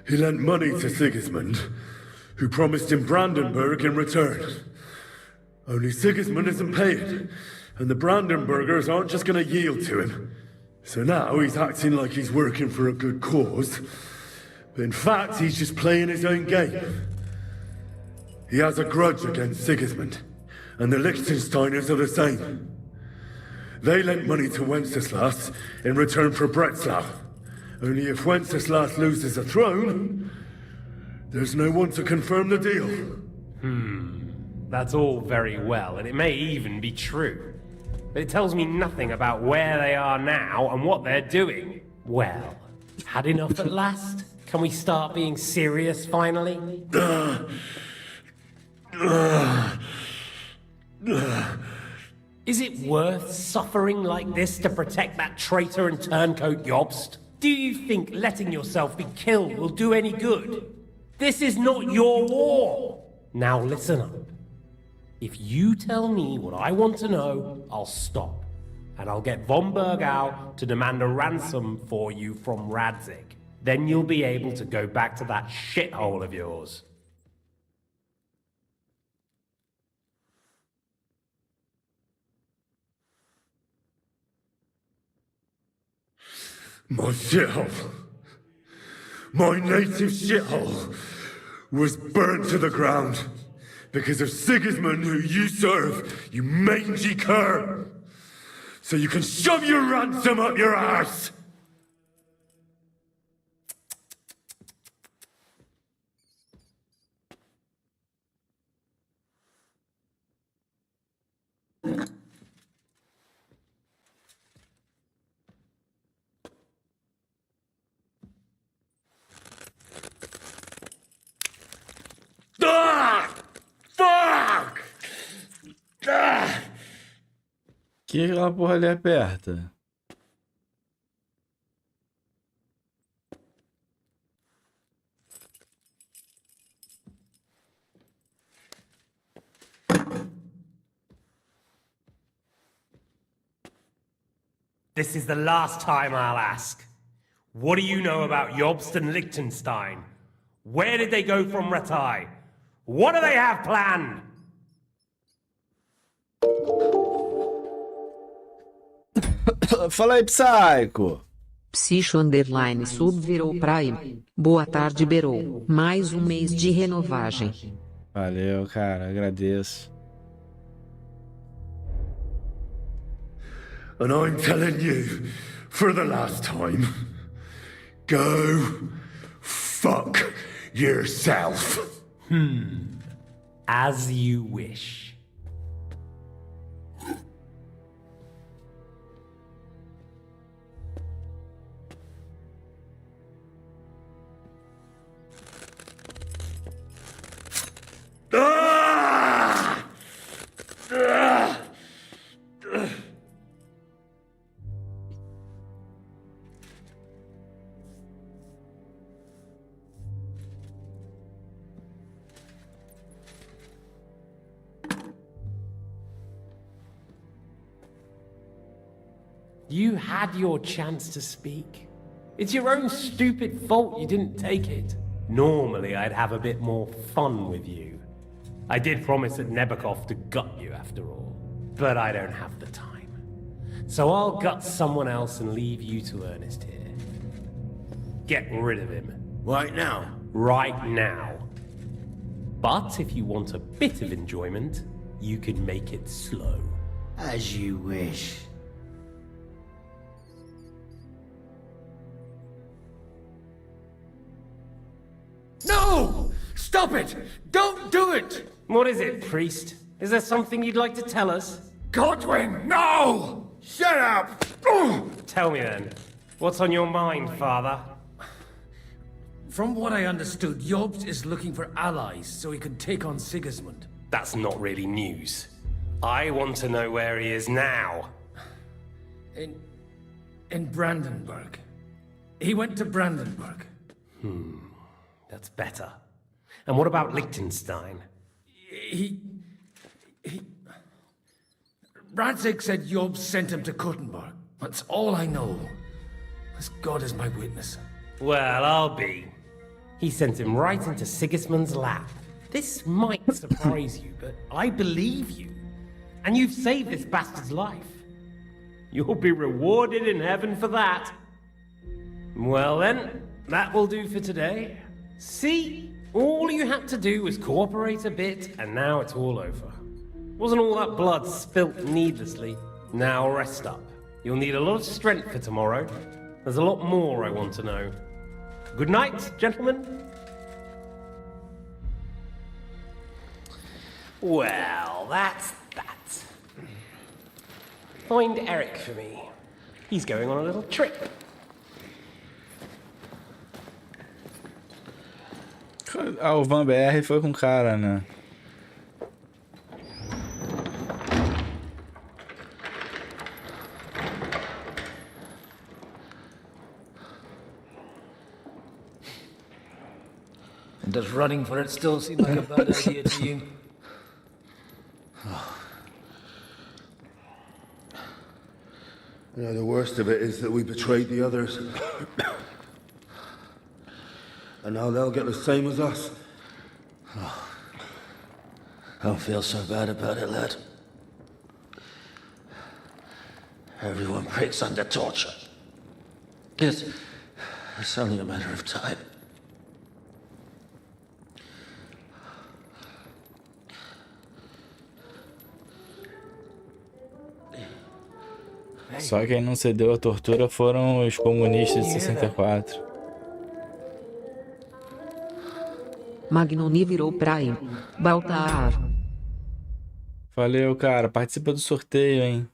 He lent money to Sigismund, who promised him Brandenburg in return. Only Sigismund isn't paying, and the Brandenburgers aren't just gonna yield to him. So now he's acting like he's working for a good cause, but in fact he's just playing his own game. He has a grudge against Sigismund, and the Liechtensteiners are the same. They lent money to Wenceslas in return for Breslau. Only if Wenceslas loses a throne, there's no one to confirm the deal.
That's all very well, and it may even be true. But it tells me nothing about where they are now and what they're doing. Well, had enough at last? Can we start being serious finally? Is it worth suffering like this to protect that traitor and turncoat Jobst? Do you think letting yourself be killed will do any good? This is not your war! Now listen up. If you tell me what I want to know, I'll stop. And I'll get von Bergau to demand a ransom for you from Radzig. Then you'll be able to go back to that shithole of yours.
My shithole, my native shithole, was burnt to the ground because of Sigismund, who you serve, you mangy cur. So you can shove your ransom up your ass.
Que aquela porra ali aperta?
This is the last time I'll ask. What do you know about Jobst and Liechtenstein? Where did they go from Ratai? What do they have planned?
Fala aí, Psycho.
Psycho_sub virou Prime. Boa tarde, Berou. Mais um mês de renovagem.
Valeu, cara. Agradeço.
And I'm telling you, for the last time, go fuck yourself.
As you wish. You had your chance to speak. It's your own stupid fault you didn't take it. Normally, I'd have a bit more fun with you. I did promise at Nebakov to gut you after all, but I don't have the time. So I'll gut someone else and leave you to Ernest here. Get rid of him.
Right now?
Right now. But if you want a bit of enjoyment, you can make it slow.
As you wish.
No! Stop it! Don't do it! What is it, priest? Is there something you'd like to tell us?
Godwin, no! Shut up!
Tell me then. What's on your mind, father?
From what I understood, Jobst is looking for allies so he can take on Sigismund.
That's not really news. I want to know where he is now.
In Brandenburg. He went to Brandenburg.
That's better. And what about Liechtenstein?
Radzig said Jobst sent him to Kuttenberg. That's all I know. As God is my witness.
Well, I'll be. He sent him right into Sigismund's lap. This might surprise you, but I believe you. And you've saved this bastard's life. You'll be rewarded in heaven for that. Well then, that will do for today. See? All you had to do was cooperate a bit, and now it's all over. Wasn't all that blood spilt needlessly? Now rest up. You'll need a lot of strength for tomorrow. There's a lot more I want to know. Good night, gentlemen. Well, that's that. Find Eric for me. He's going on a little trip.
Ah, o Van BR foi com o cara, né?
And does running for it still seem like a bad idea to you?
You know, the worst of it is that we betrayed the others. And now they'll get the same as us.
Don't feel so bad about it, lad. Everyone breaks under torture. It's only a matter of time.
Só quem não cedeu à tortura foram os comunistas de 64.
Magnoni virou Prime. Baltar.
Valeu, cara. Participa do sorteio, hein?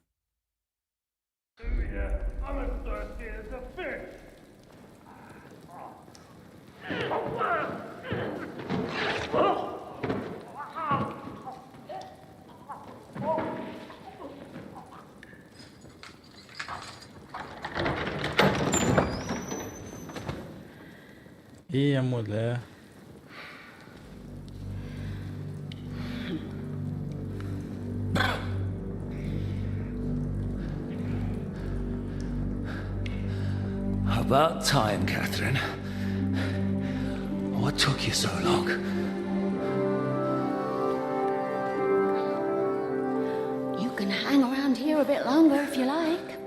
Ih, a mulher.
About time, Catherine. What took you so long?
You can hang around here a bit longer if you like.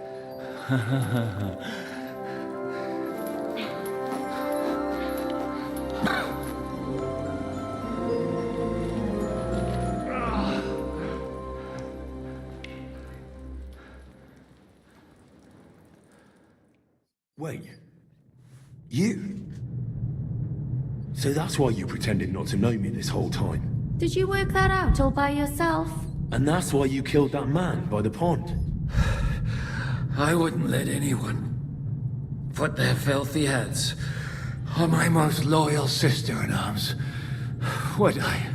Wait. You? So that's why you pretended not to know me this whole time?
Did you work that out all by yourself?
And that's why you killed that man by the pond?
I wouldn't let anyone put their filthy heads on my most loyal sister-in-arms, would I?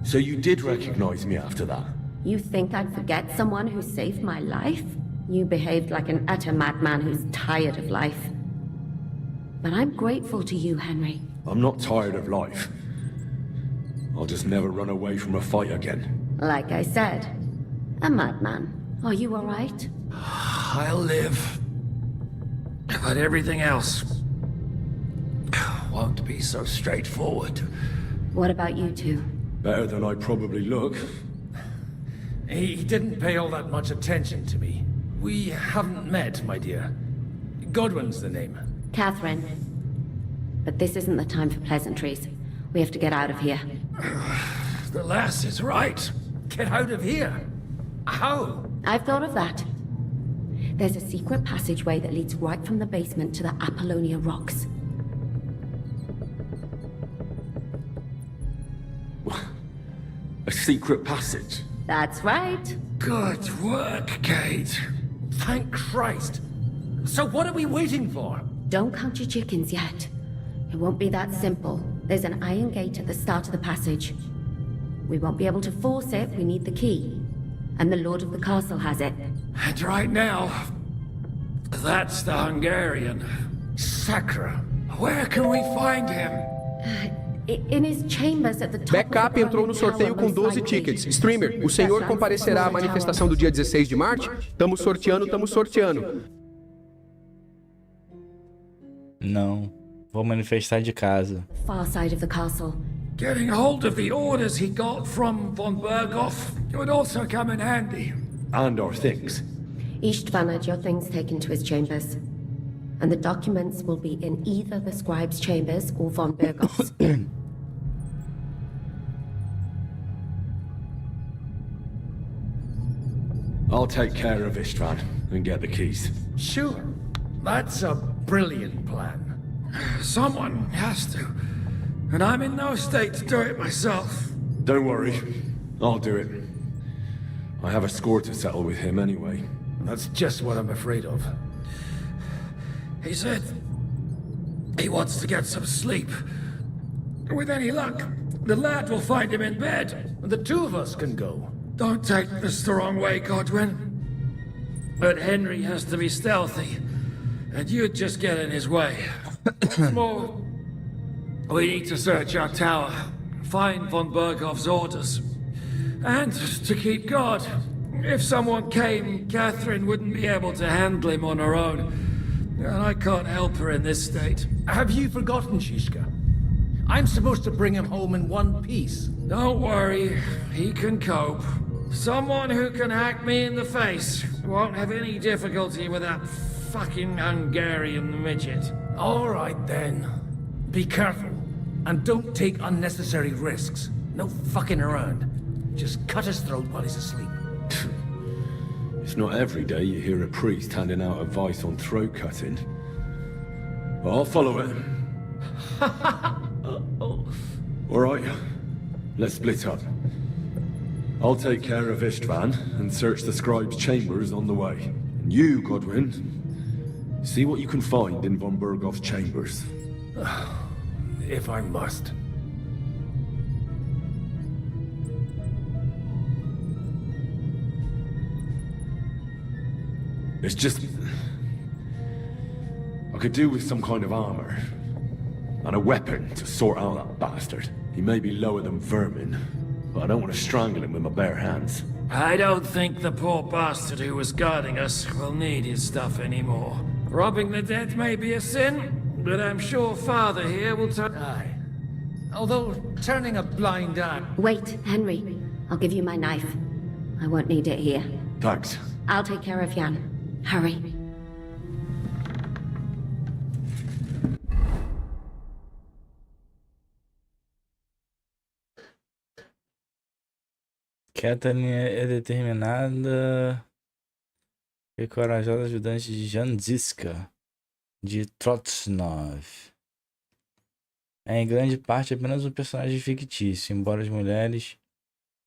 So you did recognize me after that?
You think I'd forget someone who saved my life? You behaved like an utter madman who's tired of life. But I'm grateful to you, Henry.
I'm not tired of life.
I'll just never run away from a fight again.
Like I said, a madman. Are you alright?
I'll live. But everything else won't be so straightforward.
What about you two?
Better than I probably look.
He didn't pay all that much attention to me. We haven't met, my dear. Godwin's the name.
Catherine. But this isn't the time for pleasantries. We have to get out of here.
The lass is right. Get out of here. How?
I've thought of that. There's a secret passageway that leads right from the basement to the Apollonia Rocks.
A secret passage?
That's right.
Good work, Kate. Thank Christ. So what are we waiting for?
Don't count your chickens yet. It won't be that simple. There's an iron gate at the start of the passage. We won't be able to force it, we need the key. And the Lord of the Castle has it.
And right now, that's the Hungarian. Sacra. Where can we find him?
In his chambers at the top.
Backup entrou no sorteio com 12 tickets. Streamer, o senhor comparecerá à manifestação do dia 16 de março? Tamo sorteando, tamo sorteando.
Não. Vou manifestar de casa.
Far side of the castle.
Getting hold of the orders he got from von Berghoff would also come in handy.
And our things.
Istvan had your things taken to his chambers. And the documents will be in either the scribe's chambers or von Berghoff's.
I'll take care of Istvan and get the keys.
Sure. That's a brilliant plan. Someone has to. And I'm in no state to do it myself.
Don't worry. I'll do it. I have a score to settle with him anyway.
That's just what I'm afraid of. He said he wants to get some sleep. With any luck, the lad will find him in bed, and the two of us can go. Don't take this the wrong way, Godwin. But Henry has to be stealthy, and you'd just get in his way. What's more, we need to search our tower, find von Berghoff's orders, and to keep guard. If someone came, Catherine wouldn't be able to handle him on her own. And I can't help her in this state. Have you forgotten, Shishka? I'm supposed to bring him home in one piece.
Don't worry, he can cope. Someone who can hack me in the face won't have any difficulty with that fucking Hungarian midget.
All right, then. Be careful. And don't take unnecessary risks. No fucking around. Just cut his throat while he's asleep.
It's not every day you hear a priest handing out advice on throat cutting. But I'll follow it. Alright, let's split up. I'll take care of Istvan and search the scribe's chambers on the way. And you, Godwin, see what you can find in von Berghoff's chambers.
If I must.
It's just... I could do with some kind of armor. And a weapon to sort out that bastard. He may be lower than vermin, but I don't want to strangle him with my bare hands.
I don't think the poor bastard who was guarding us will need his stuff anymore. Robbing the dead may be a sin, but I'm sure Father here will turn...
Aye. Although, turning a blind eye...
Wait, Henry. I'll give you my knife. I won't need it here.
Thanks.
I'll take care of Jan. Hurry.
Catherine é determinada e corajosa ajudante de Janziska, de Tornes. É em grande parte apenas um personagem fictício, embora as mulheres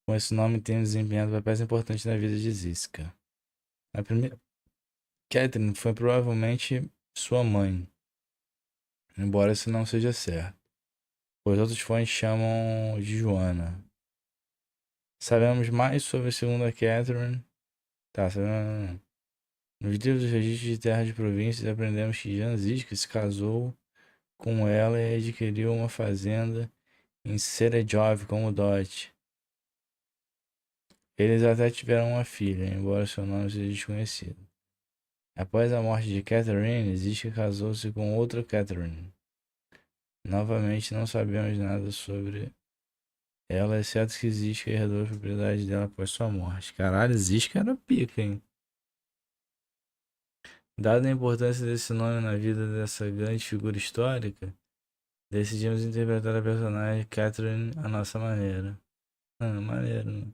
com esse nome tenham desempenhado papéis importantes na vida de Ziska. A primeira Catherine foi provavelmente sua mãe, embora isso não seja certo, pois outros fontes chamam de Joana. Sabemos mais sobre a segunda Catherine. Sabemos. Nos livros dos registros de terras de províncias aprendemos que Janziska se casou com ela e adquiriu uma fazenda Insira Jove como Dot. Eles até tiveram uma filha, embora seu nome seja desconhecido. Após a morte de Catherine, Ziska casou-se com outra Catherine. Novamente, não sabemos nada sobre ela, exceto que Ziska herdou a propriedade dela após sua morte. Caralho, Ziska era pica, hein? Dada a importância desse nome na vida dessa grande figura histórica, decidimos interpretar a personagem Catherine à nossa maneira. Maneiro, né?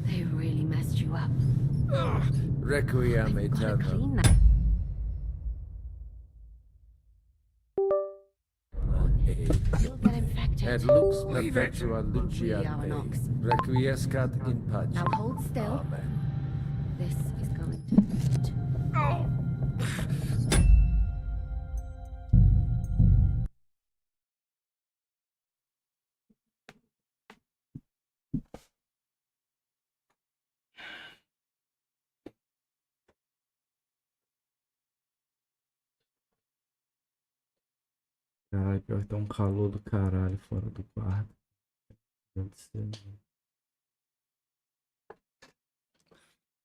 They really messed you up.
Requiem aeternam.
You'll get infected.
Et lux
Leave it.
perpetua luciate. Requiescat in pace.
Now hold still.
Amen.
This is going to hurt.
Caralho, pior que tá um calor do caralho fora do quarto. Meu Deus do céu.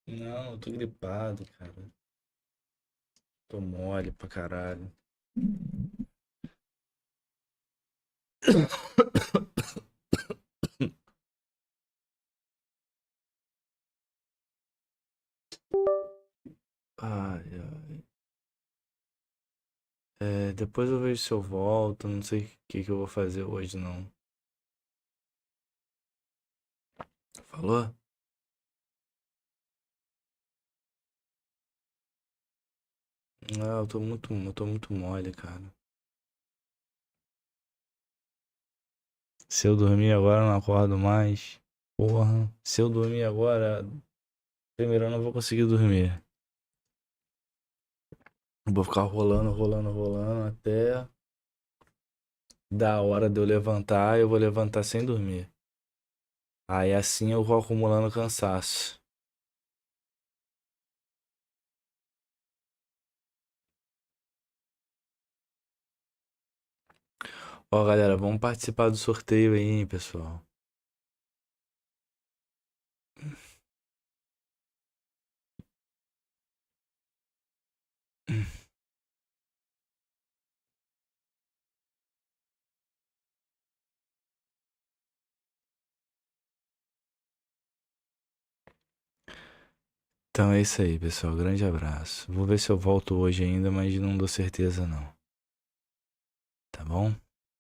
Não, eu tô gripado, cara. Tô mole pra caralho. Ai, ai. Depois eu vejo se eu volto. Não sei o que eu vou fazer hoje, não. Falou? Não, eu tô muito mole, cara. Se eu dormir agora, eu não acordo mais. Porra. Se eu dormir agora, primeiro eu não vou conseguir dormir. Eu vou ficar rolando até da hora de eu levantar. Eu vou levantar sem dormir. Aí assim eu vou acumulando cansaço. Ó, galera, vamos participar do sorteio aí, hein, pessoal. Então é isso aí, pessoal. Grande abraço. Vou ver se eu volto hoje ainda, mas não dou certeza não. Tá bom?